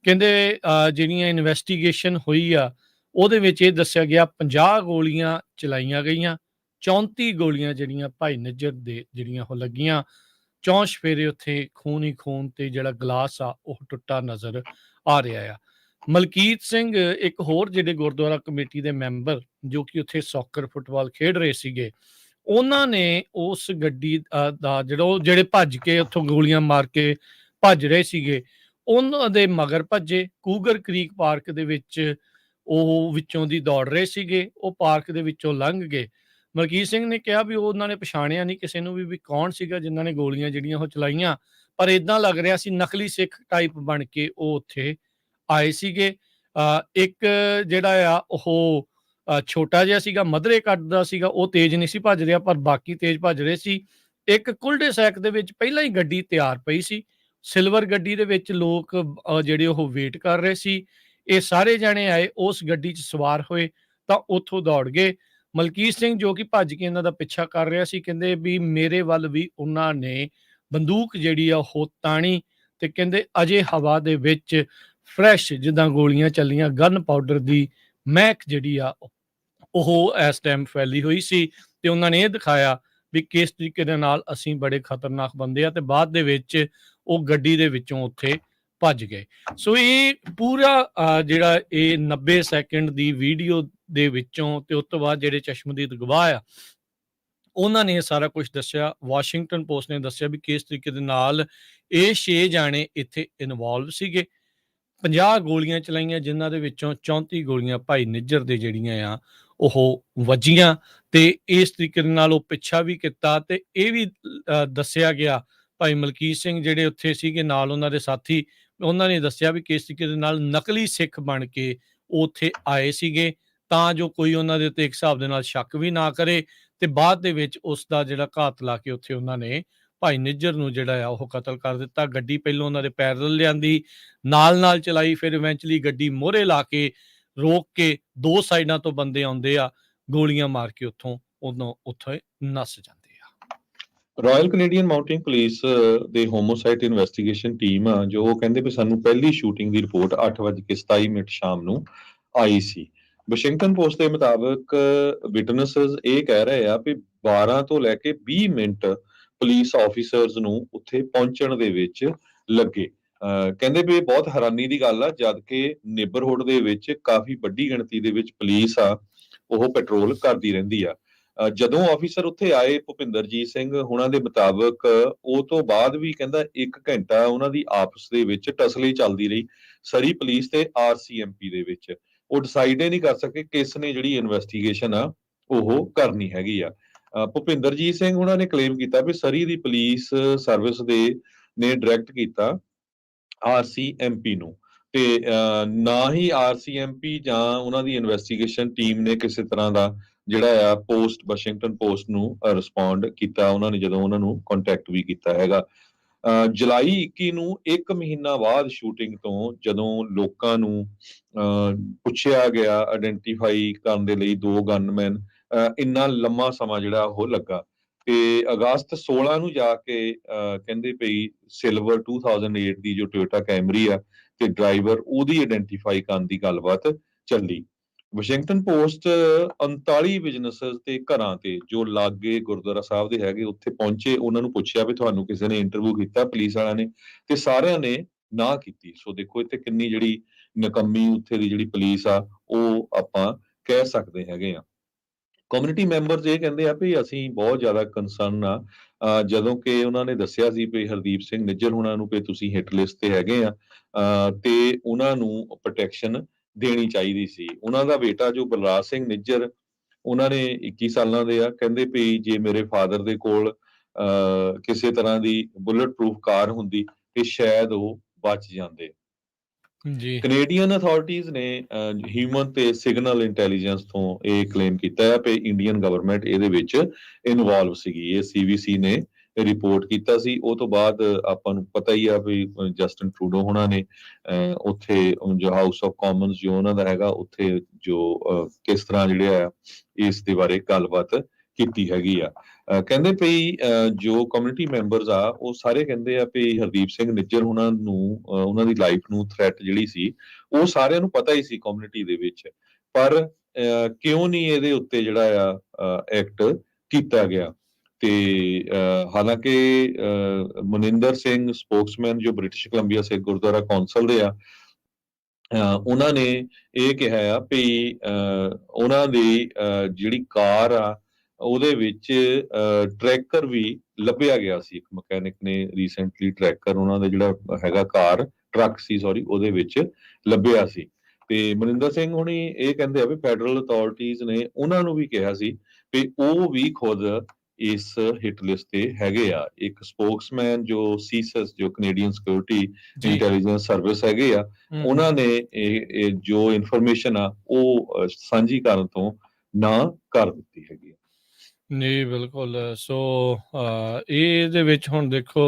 Speaker 1: ਕਹਿੰਦੇ ਜਿਹੜੀਆਂ ਇਨਵੈਸਟੀਗੇਸ਼ਨ ਹੋਈ ਆ ਉਹਦੇ ਵਿੱਚ ਇਹ ਦੱਸਿਆ ਗਿਆ 50 ਗੋਲੀਆਂ ਚਲਾਈਆਂ ਗਈਆਂ, 34 ਗੋਲੀਆਂ ਜਿਹੜੀਆਂ ਭਾਈ ਨਿੱਜਰ ਦੇ ਜਿਹੜੀਆਂ ਉਹ ਲੱਗੀਆਂ। ਚੌਂਸ਼ ਫੇਰੇ ਉੱਥੇ ਖੂਨ ਹੀ ਖੂਨ ਤੇ ਜਿਹੜਾ ਗਲਾਸ ਆ ਉਹ ਟੁੱਟਾ ਨਜ਼ਰ ਆ ਰਿਹਾ ਆ। ਮਲਕੀਤ ਸਿੰਘ ਇੱਕ ਹੋਰ ਜਿਹੜੇ ਗੁਰਦੁਆਰਾ ਕਮੇਟੀ ਦੇ ਮੈਂਬਰ ਜੋ ਕਿ ਉੱਥੇ ਸੌਕਰ ਫੁੱਟਬਾਲ ਖੇਡ ਰਹੇ ਸੀਗੇ, ਉਹਨਾਂ ਨੇ ਉਸ ਗੱਡੀ ਦਾ ਜਿਹੜੇ ਭੱਜ ਕੇ ਉੱਥੋਂ ਗੋਲੀਆਂ ਮਾਰ ਕੇ ਭੱਜ ਰਹੇ ਸੀਗੇ, ਉਹਨਾਂ ਦੇ ਮਗਰ ਭੱਜੇ। ਕੂਗਰ ਕ੍ਰੀਕ ਪਾਰਕ ਦੇ ਵਿੱਚ ਉਹ ਵਿੱਚੋਂ ਦੀ ਦੌੜ ਰਹੇ ਸੀਗੇ, ਉਹ ਪਾਰਕ ਦੇ ਵਿੱਚੋਂ ਲੰਘ ਗਏ। ਮਲਕੀਤ ਸਿੰਘ ਨੇ ਕਿਹਾ ਵੀ ਉਹਨਾਂ ਨੇ ਪਛਾਣਿਆ ਨਹੀਂ ਕਿਸੇ ਨੂੰ ਵੀ ਕੌਣ ਸੀਗਾ ਜਿਨ੍ਹਾਂ ਨੇ ਗੋਲੀਆਂ ਜਿਹੜੀਆਂ ਉਹ ਚਲਾਈਆਂ, ਪਰ ਇਦਾਂ ਲੱਗ ਰਿਹਾ ਸੀ ਨਕਲੀ ਸਿੱਖ ਟਾਈਪ ਬਣ ਕੇ ਉਹ ਉੱਥੇ ਆਏ ਸੀਗੇ। ਇੱਕ ਜਿਹੜਾ ਆ ਉਹ ਛੋਟਾ ਜਿਹਾ ਸੀਗਾ, ਮਧਰੇ ਕੱਟਦਾ ਸੀਗਾ, ਉਹ ਤੇਜ਼ ਨਹੀਂ ਸੀ ਭੱਜ ਰਿਹਾ, ਪਰ ਬਾਕੀ ਤੇਜ਼ ਭੱਜ ਰਹੇ ਸੀ। ਇੱਕ ਕੁਲਡੇ ਸੈਕ ਦੇ ਵਿੱਚ ਪਹਿਲਾਂ ਹੀ ਗੱਡੀ ਤਿਆਰ ਪਈ ਸੀ, ਸਿਲਵਰ ਗੱਡੀ ਦੇ ਵਿੱਚ ਲੋਕ ਜਿਹੜੇ ਉਹ ਵੇਟ ਕਰ ਰਹੇ ਸੀ। ਇਹ ਸਾਰੇ ਜਾਣੇ ਆਏ, ਉਸ ਗੱਡੀ 'ਚ ਸਵਾਰ ਹੋਏ ਤਾਂ ਉੱਥੋਂ ਦੌੜ ਗਏ। ਮਲਕੀਤ ਸਿੰਘ ਜੋ ਕਿ ਭੱਜ ਕੇ ਇਹਨਾਂ ਦਾ ਪਿੱਛਾ ਕਰ ਰਿਹਾ ਸੀ, ਕਹਿੰਦੇ ਵੀ ਮੇਰੇ ਵੱਲ ਵੀ ਉਹਨਾਂ ਨੇ ਬੰਦੂਕ ਜਿਹੜੀ ਆ ਉਹ ਤਾਣੀ, ਤੇ ਕਹਿੰਦੇ ਅਜੇ ਹਵਾ ਦੇ ਵਿੱਚ ਫਰੈਸ਼ ਜਿੱਦਾਂ ਗੋਲੀਆਂ ਚੱਲੀਆਂ ਗਨ ਪਾਊਡਰ ਦੀ ਮਹਿਕ ਜਿਹੜੀ ਆ ਉਹ ਇਸ ਟਾਈਮ ਫੈਲੀ ਹੋਈ ਸੀ, ਤੇ ਉਹਨਾਂ ਨੇ ਇਹ ਦਿਖਾਇਆ ਵੀ ਕਿਸ ਤਰੀਕੇ ਦੇ ਨਾਲ ਅਸੀਂ ਬੜੇ ਖਤਰਨਾਕ ਬੰਦੇ ਆ, ਤੇ ਬਾਅਦ ਦੇ ਵਿੱਚ ਉਹ ਗੱਡੀ ਦੇ ਵਿੱਚੋਂ ਉੱਥੇ ਭੱਜ ਗਏ। ਸੋ ਇਹ ਪੂਰਾ ਜਿਹੜਾ ਇਹ 90 ਸੈਕਿੰਡ ਦੀ ਵੀਡੀਓ ਦੇ ਵਿੱਚੋਂ ਤੇ ਉਸ ਤੋਂ ਬਾਅਦ ਜਿਹੜੇ ਚਸ਼ਮਦੀਦ ਗਵਾਹ ਆ ਉਹਨਾਂ ਨੇ ਸਾਰਾ ਕੁਝ ਦੱਸਿਆ। ਵਾਸ਼ਿੰਗਟਨ ਪੋਸਟ ਨੇ ਦੱਸਿਆ ਵੀ ਕਿਸ ਤਰੀਕੇ ਦੇ ਨਾਲ ਇਹ 6 ਜਾਣੇ ਇੱਥੇ ਇਨਵੋਲਵ ਸੀਗੇ। 50 ਗੋਲੀਆਂ ਚਲਾਈਆਂ, ਜਿਨ੍ਹਾਂ ਦੇ ਵਿੱਚੋਂ 34 ਗੋਲੀਆਂ ਭਾਈ ਨਿੱਜਰ ਦੇ ਜਿਹੜੀਆਂ ਆ ਉਹ ਵੱਜੀਆਂ, ਤੇ ਇਸ ਤਰੀਕੇ ਦੇ ਨਾਲ ਉਹ ਪਿੱਛਾ ਵੀ ਕੀਤਾ। ਤੇ ਇਹ ਵੀ ਦੱਸਿਆ ਗਿਆ, ਭਾਈ ਮਲਕੀਤ ਸਿੰਘ ਜਿਹੜੇ ਉੱਥੇ ਸੀਗੇ ਨਾਲ ਉਹਨਾਂ ਦੇ ਸਾਥੀ, ਉਹਨਾਂ ਨੇ ਦੱਸਿਆ ਵੀ ਕਿਸ ਤਰੀਕੇ ਦੇ ਨਾਲ ਨਕਲੀ ਸਿੱਖ ਬਣ ਕੇ ਉਹ ਉੱਥੇ ਆਏ ਸੀਗੇ, ਤਾਂ ਜੋ ਕੋਈ ਉਹਨਾਂ ਦੇ ਉੱਤੇ ਇੱਕ ਹਿਸਾਬ ਦੇ ਨਾਲ ਸ਼ੱਕ ਵੀ ਨਾ ਕਰੇ, ਤੇ ਬਾਅਦ ਦੇ ਵਿੱਚ ਉਸ ਦਾ ਜਿਹੜਾ ਘਾਤ ਲਾ ਕੇ ਉੱਥੇ ਉਹਨਾਂ ਨੇ ਭਾਈ ਨਿੱਜਰ ਨੂੰ ਜਿਹੜਾ ਆ ਉਹ ਕਤਲ ਕਰ ਦਿੱਤਾ। ਗੱਡੀ ਪਹਿਲਾਂ ਉਹਨਾਂ ਦੇ ਪੈਰਲਲ ਲਿਆਂਦੀ, ਨਾਲ ਚਲਾਈ, ਫਿਰ ਇਵੈਂਚੁਅਲੀ ਗੱਡੀ ਮੋਹਰੇ ਲਾ ਕੇ ਰੋਕ ਕੇ ਦੋ ਸਾਈਡਾਂ ਤੋਂ ਬੰਦੇ ਆਉਂਦੇ ਆ, ਗੋਲੀਆਂ ਮਾਰ ਕੇ ਉੱਥੋਂ ਨੱਸ ਜਾਂਦੇ ਆ।
Speaker 2: ਰਾਇਲ ਕੈਨੇਡੀਅਨ ਮਾਊਂਟੇਨ ਪੁਲਿਸ ਦੇ ਹੋਮੋਸਾਈਡ ਇਨਵੈਸਟੀਗੇਸ਼ਨ ਟੀਮ ਆ ਜੋ ਉਹ ਕਹਿੰਦੇ ਵੀ ਸਾਨੂੰ ਪਹਿਲੀ ਸ਼ੂਟਿੰਗ ਦੀ ਰਿਪੋਰਟ 8:27 ਸ਼ਾਮ ਨੂੰ ਆਈ ਸੀ। ਵਾਸ਼ਿੰਗਟਨ ਪੋਸਟ ਦੇ ਮੁਤਾਬਕ ਵਿਟਨੈਸਸ ਇਹ ਕਹਿ ਰਹੇ ਆ ਵੀ 12 ਤੋਂ ਲੈ ਕੇ 20 ਮਿੰਟ ਪੁਲਿਸ ਆਫੀਸਰਸ ਨੂੰ ਉੱਥੇ ਪਹੁੰਚਣ ਦੇ ਵਿੱਚ ਲੱਗੇ। ਕਹਿੰਦੇ ਵੀ ਇਹ ਬਹੁਤ ਹੈਰਾਨੀ ਦੀ ਗੱਲ ਆ, ਜਦ ਕਿ ਨੇਬਰਹੁੱਡ ਦੇ ਵਿੱਚ ਕਾਫੀ ਵੱਡੀ ਗਿਣਤੀ ਦੇ ਵਿੱਚ ਪੁਲਿਸ ਆ ਉਹ ਪੈਟਰੋਲ ਕਰਦੀ ਰਹਿੰਦੀ ਆ। ਜਦੋਂ ਆਫੀਸਰ ਉੱਥੇ ਆਏ ਭੁਪਿੰਦਰਜੀਤ ਸਿੰਘ ਹੁਣਾਂ ਦੇ ਮੁਤਾਬਕ, ਉਹ ਤੋਂ ਬਾਅਦ ਵੀ ਕਹਿੰਦਾ 1 ਘੰਟਾ ਉਹਨਾਂ ਦੀ ਆਪਸ ਦੇ ਵਿੱਚ ਟਸਲੀ ਚੱਲਦੀ ਰਹੀ ਸਰੀ ਪੁਲਿਸ ਤੇ RCMP ਦੇ ਵਿੱਚ। ਉਹ ਡਿਸਾਈਡ ਹੀ ਨਹੀਂ ਕਰ ਸਕੇ ਕਿਸ ਨੇ ਜਿਹੜੀ ਇਨਵੈਸਟੀਗੇਸ਼ਨ ਆ ਉਹ ਕਰਨੀ ਹੈਗੀ ਆ। ਭੁਪਿੰਦਰਜੀਤ ਸਿੰਘ ਉਹਨਾਂ ਨੇ ਕਲੇਮ ਕੀਤਾ ਵੀ ਸਰੀ ਦੀ ਪੁਲਿਸ ਸਰਵਿਸ ਨੇ ਡਾਇਰੈਕਟ ਕੀਤਾ RCMP ਨੂੰ, ਤੇ ਨਾ ਹੀ RCMP ਜਾਂ ਉਹਨਾਂ ਦੀ ਇਨਵੈਸਟੀਗੇਸ਼ਨ ਟੀਮ ਨੇ ਕਿਸੇ ਤਰ੍ਹਾਂ ਦਾ ਜਿਹੜਾ ਆ ਪੋਸਟ ਵਾਸ਼ਿੰਗਟਨ ਪੋਸਟ ਨੂੰ ਰਿਸਪੌਂਡ ਕੀਤਾ ਉਹਨਾਂ ਨੇ, ਜਦੋਂ ਉਹਨਾਂ ਨੂੰ ਕੰਟੈਕਟ ਵੀ ਕੀਤਾ ਹੈਗਾ। ਜੁਲਾਈ 21 ਨੂੰ 1 ਮਹੀਨਾ ਬਾਅਦ ਸ਼ੂਟਿੰਗ ਤੋਂ ਜਦੋਂ ਲੋਕਾਂ ਨੂੰ ਪੁੱਛਿਆ ਗਿਆ ਆਇਡੈਂਟੀਫਾਈ ਕਰਨ ਦੇ ਲਈ 2 ਗਨਮੈਨ, ਇੰਨਾ ਲੰਮਾ ਸਮਾਂ ਜਿਹੜਾ ਉਹ ਲੱਗਾ। ਤੇ ਅਗਸਤ 16 ਨੂੰ ਜਾ ਕੇ ਕਹਿੰਦੇ ਪਈ ਸਿਲਵਰ 2008 ਦੀ ਜੋ ਟੋਯੋਟਾ ਕੈਮਰੀ ਆ ਤੇ ਡਰਾਈਵਰ ਉਹਦੀ ਆਇਡੈਂਟੀਫਾਈ ਕਰਨ ਦੀ ਗੱਲਬਾਤ ਚੱਲੀ। ਵਾਸ਼ਿੰਗਟਨ ਪੋਸਟ 39 ਬਿਜ਼ਨੈਸਸ ਤੇ ਘਰਾਂ ਤੇ ਜੋ ਲਾਗੇ ਗੁਰਦੁਆਰਾ ਸਾਹਿਬ ਦੇ ਹੈਗੇ ਉੱਥੇ ਪਹੁੰਚੇ, ਉਹਨਾਂ ਨੂੰ ਪੁੱਛਿਆ ਵੀ ਤੁਹਾਨੂੰ ਕਿਸੇ ਨੇ ਇੰਟਰਵਿਊ ਕੀਤਾ ਪੁਲਿਸ ਵਾਲਿਆਂ ਨੇ, ਤੇ ਸਾਰਿਆਂ ਨੇ ਨਾ ਕੀਤੀ। ਸੋ ਦੇਖੋ ਇੱਥੇ ਕਿੰਨੀ ਜਿਹੜੀ ਨਕੰਮੀ ਉੱਥੇ ਦੀ ਜਿਹੜੀ ਪੁਲਿਸ ਆ ਉਹ ਆਪਾਂ ਕਹਿ ਸਕਦੇ ਹੈਗੇ ਆ। ਕਮਿਊਨਿਟੀ ਮੈਂਬਰਸ ਇਹ ਕਹਿੰਦੇ ਆ ਵੀ ਅਸੀਂ ਬਹੁਤ ਜ਼ਿਆਦਾ ਕੰਸਰਨ ਆ, ਜਦੋਂ ਕਿ ਉਹਨਾਂ ਨੇ ਦੱਸਿਆ ਸੀ ਵੀ ਹਰਦੀਪ ਸਿੰਘ ਨਿੱਜਰ ਉਹਨਾਂ ਨੂੰ ਵੀ ਤੁਸੀਂ ਹਿੱਟ ਲਿਸਟ ਤੇ ਹੈਗੇ ਆ, ਤੇ ਉਹਨਾਂ ਨੂੰ ਪ੍ਰੋਟੈਕਸ਼ਨ ਦੇਣੀ ਚਾਹੀਦੀ ਸੀ। ਉਹਨਾਂ ਦਾ ਬੇਟਾ ਜੋ ਬਲਰਾਜ ਸਿੰਘ ਨਿੱਜਰ, ਉਹਨਾਂ ਨੇ 21 ਸਾਲਾਂ ਦੇ ਆ, ਕਹਿੰਦੇ ਵੀ ਜੇ ਮੇਰੇ ਫਾਦਰ ਦੇ ਕੋਲ ਕਿਸੇ ਤਰ੍ਹਾਂ ਦੀ ਬੁਲਟ ਪ੍ਰੂਫ ਕਾਰ ਹੁੰਦੀ ਤੇ ਸ਼ਾਇਦ ਉਹ ਬਚ ਜਾਂਦੇ।
Speaker 1: ਜੀ।
Speaker 2: ਕੈਨੇਡੀਅਨ ਅਥਾਰਟੀਜ਼ ਨੇ ਹਿਊਮਨ ਤੇ ਸਿਗਨਲ ਇੰਟੈਲੀਜੈਂਸ ਤੋਂ ਇਹ ਕਲੇਮ ਕੀਤਾ ਹੈ ਕਿ ਇੰਡੀਅਨ ਗਵਰਨਮੈਂਟ ਇਹਦੇ ਵਿੱਚ ਇਨਵੋਲਵ ਸੀਗੀ। ਇਹ ਸੀਬੀਸੀ ਨੇ ਰਿਪੋਰਟ ਕੀਤਾ ਸੀ। ਉਹ ਤੋਂ ਬਾਅਦ ਆਪਾਂ ਨੂੰ ਪਤਾ ਹੀ ਆ ਵੀ ਜਸਟਿਨ ਟਰੂਡੋ ਹੋਣਾ ਨੇ ਉੱਥੇ ਜੋ ਹਾਊਸ ਆਫ ਕਾਮਨਸ ਜੋ ਉਹਨਾਂ ਦਾ ਹੈਗਾ ਉੱਥੇ ਜੋ ਕਿਸ ਤਰ੍ਹਾਂ ਜਿਹੜੇ ਆ ਇਸ ਦੇ ਬਾਰੇ ਗੱਲਬਾਤ ਕੀਤੀ ਹੈਗੀ ਆ। ਕਹਿੰਦੇ ਵੀ ਜੋ ਕਮਿਊਨਿਟੀ ਮੈਂਬਰਸ ਆ ਉਹ ਸਾਰੇ ਕਹਿੰਦੇ ਆ ਵੀ ਹਰਦੀਪ ਸਿੰਘ ਨਿੱਜਰ ਉਹਨਾਂ ਨੂੰ ਉਹਨਾਂ ਦੀ ਲਾਈਫ ਨੂੰ ਥ੍ਰੈਟ ਜਿਹੜੀ ਸੀ ਉਹ ਸਾਰਿਆਂ ਨੂੰ ਪਤਾ ਹੀ ਸੀ ਕਮਿਊਨਿਟੀ ਦੇ ਵਿੱਚ, ਪਰ ਕਿਉਂ ਨਹੀਂ ਇਹਦੇ ਉੱਤੇ ਜਿਹੜਾ ਆ ਐਕਟ ਕੀਤਾ ਗਿਆ। ਤੇ ਹਾਲਾਂਕਿ ਮਨਿੰਦਰ ਸਿੰਘ ਸਪੋਕਸਮੈਨ ਜੋ ਬ੍ਰਿਟਿਸ਼ ਕੋਲੰਬੀਆ ਸਿੱਖ ਗੁਰਦੁਆਰਾ ਕੌਂਸਲ ਦੇ ਆ, ਉਹਨਾਂ ਨੇ ਇਹ ਕਿਹਾ ਆ ਵੀ ਉਹਨਾਂ ਦੀ ਜਿਹੜੀ ਕਾਰ ਆ ਉਹਦੇ ਵਿੱਚ ਟਰੈਕਰ ਵੀ ਲੱਭਿਆ ਗਿਆ ਸੀ। ਇੱਕ ਮਕੈਨਿਕ ਨੇ ਰੀਸੈਂਟਲੀ ਟਰੈਕਰ ਉਹਨਾਂ ਦਾ ਜਿਹੜਾ ਹੈਗਾ ਕਾਰ ਟਰੱਕ ਸੀ ਸੌਰੀ ਉਹਦੇ ਵਿੱਚ ਲੱਭਿਆ ਸੀ। ਤੇ ਮਨਿੰਦਰ ਸਿੰਘ ਹੁਣੀ ਇਹ ਕਹਿੰਦੇ ਆ ਵੀ ਫੈਡਰਲ ਅਥਾਰਟੀਜ਼ ਨੇ ਉਹਨਾਂ ਨੂੰ ਵੀ ਕਿਹਾ ਸੀ ਵੀ ਉਹ ਵੀ ਖੁਦ ਇਸ ਹਿੱਟ ਲਿਸਟ ਤੇ ਹੈਗੇ ਆ। ਇੱਕ ਸਪੋਕਸਮੈਨ ਜੋ ਸੀਸਸ ਜੋ ਕੈਨੇਡੀਅਨ ਸਿਕਿਉਰਿਟੀ
Speaker 1: ਜੀ।
Speaker 2: ਇੰਟੈਲੀਜੈਂਸ ਸਰਵਿਸ ਹੈਗੇ ਆ, ਉਹਨਾਂ ਨੇ ਇਹ ਜੋ ਇਨਫੋਰਮੇਸ਼ਨ ਆ ਉਹ ਸਾਂਝੀ ਕਰਨ ਤੋਂ ਨਾ ਕਰ ਦਿੱਤੀ ਹੈਗੀ।
Speaker 1: ਜੀ ਬਿਲਕੁਲ। ਸੋ ਇਹਦੇ ਵਿੱਚ ਹੁਣ ਦੇਖੋ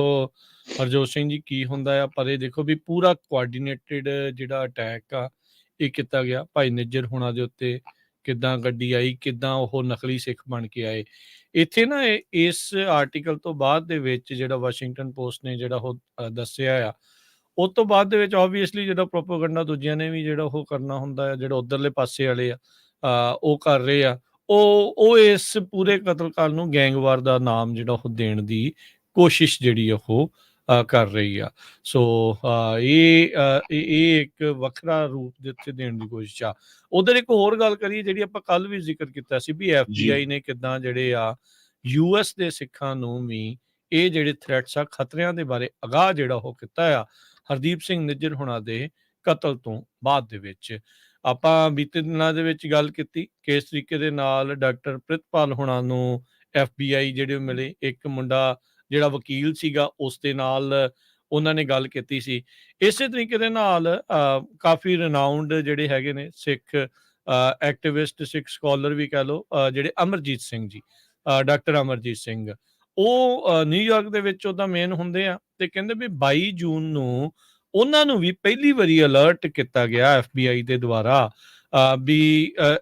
Speaker 1: ਹਰਜੋਤ ਸਿੰਘ ਜੀ ਕੀ ਹੁੰਦਾ ਆ, ਪਰ ਇਹ ਦੇਖੋ ਵੀ ਪੂਰਾ ਕੋਆਰਡੀਨੇਟਿਡ ਜਿਹੜਾ ਅਟੈਕ ਆ ਇਹ ਕੀਤਾ ਗਿਆ ਭਾਈ ਨਿੱਜਰ ਹੋਣਾ ਦੇ ਉੱਤੇ। ਕਿੱਦਾਂ ਗੱਡੀ ਆਈ, ਕਿੱਦਾਂ ਉਹ ਨਕਲੀ ਸਿੱਖ ਬਣ ਕੇ ਆਏ। ਇੱਥੇ ਨਾ ਇਸ ਆਰਟੀਕਲ ਤੋਂ ਬਾਅਦ ਦੇ ਵਿੱਚ ਜਿਹੜਾ ਵਾਸ਼ਿੰਗਟਨ ਪੋਸਟ ਨੇ ਜਿਹੜਾ ਉਹ ਦੱਸਿਆ ਆ, ਉਹ ਤੋਂ ਬਾਅਦ ਦੇ ਵਿੱਚ ਆਬਵੀਅਸਲੀ ਜਿਹੜਾ ਪ੍ਰੋਪੋਗੰਡਾ ਦੂਜਿਆਂ ਨੇ ਵੀ ਜਿਹੜਾ ਉਹ ਕਰਨਾ ਹੁੰਦਾ ਆ, ਜਿਹੜਾ ਉਧਰਲੇ ਪਾਸੇ ਵਾਲੇ ਆ ਉਹ ਕਰ ਰਹੇ ਆ। ਉਹ ਇਸ ਪੂਰੇ ਕਤਲकांड ਨੂੰ ਗੈਂਗਵਾਰ ਦਾ ਨਾਮ ਜਿਹੜਾ ਉਹ ਦੇਣ ਦੀ ਕੋਸ਼ਿਸ਼ ਜਿਹੜੀ ਉਹ ਕਰ ਰਹੀ ਆ। ਸੋ ਇਹ ਇੱਕ ਵੱਖਰਾ ਰੂਪ ਦੇ ਉੱਤੇ ਦੇਣ ਦੀ ਕੋਸ਼ਿਸ਼ ਆ। ਉਧਰ ਇੱਕ ਹੋਰ ਗੱਲ ਕਰੀਏ ਜਿਹੜੀ ਆਪਾਂ ਕੱਲ ਵੀ ਜ਼ਿਕਰ ਕੀਤਾ ਸੀ ਵੀ FBI ਨੇ ਕਿੱਦਾਂ ਜਿਹੜੇ ਆ US ਦੇ ਸਿੱਖਾਂ ਨੂੰ ਵੀ ਇਹ ਜਿਹੜੇ ਥ੍ਰੈਟਸ ਆ ਖਤਰਿਆਂ ਦੇ ਬਾਰੇ ਅਗਾਹ ਜਿਹੜਾ ਉਹ ਕੀਤਾ ਆ ਹਰਦੀਪ ਸਿੰਘ ਨਿੱਜਰ ਹੋਣਾ ਦੇ ਕਤਲ ਤੋਂ ਬਾਅਦ ਦੇ ਵਿੱਚ। ਆਪਾਂ ਬੀਤੇ ਦਿਨਾਂ ਦੇ ਵਿੱਚ ਗੱਲ ਕੀਤੀ ਕਿਸ ਤਰੀਕੇ ਦੇ ਨਾਲ ਡਾਕਟਰ ਪ੍ਰਿਤਪਾਲ ਹੋਣਾ ਨੂੰ FBI ਜਿਹੜੇ ਮਿਲੇ। ਇੱਕ ਮੁੰਡਾ ਜਿਹੜਾ ਵਕੀਲ ਸੀਗਾ ਉਸ ਦੇ ਨਾਲ ਉਹਨਾਂ ਨੇ ਗੱਲ ਕੀਤੀ ਸੀ। ਇਸੇ ਤਰੀਕੇ ਦੇ ਨਾਲ ਕਾਫੀ ਰਿਨਾਊਂਡ ਜਿਹੜੇ ਹੈਗੇ ਨੇ ਸਿੱਖ ਐਕਟਿਵਿਸਟ, ਸਿੱਖ ਸਕਾਲਰ ਵੀ ਕਹਿ ਲਓ, ਜਿਹੜੇ ਅਮਰਜੀਤ ਸਿੰਘ ਜੀ, ਡਾਕਟਰ ਅਮਰਜੀਤ ਸਿੰਘ, ਉਹ ਨਿਊਯਾਰਕ ਦੇ ਵਿੱਚ ਉਹਦਾ ਮੇਨ ਹੁੰਦੇ ਆ। ਤੇ ਕਹਿੰਦੇ ਵੀ 22 ਜੂਨ ਨੂੰ ਉਹਨਾਂ ਨੂੰ ਵੀ ਪਹਿਲੀ ਵਾਰੀ ਅਲਰਟ ਕੀਤਾ ਗਿਆ FBI ਦੇ ਦੁਆਰਾ ਵੀ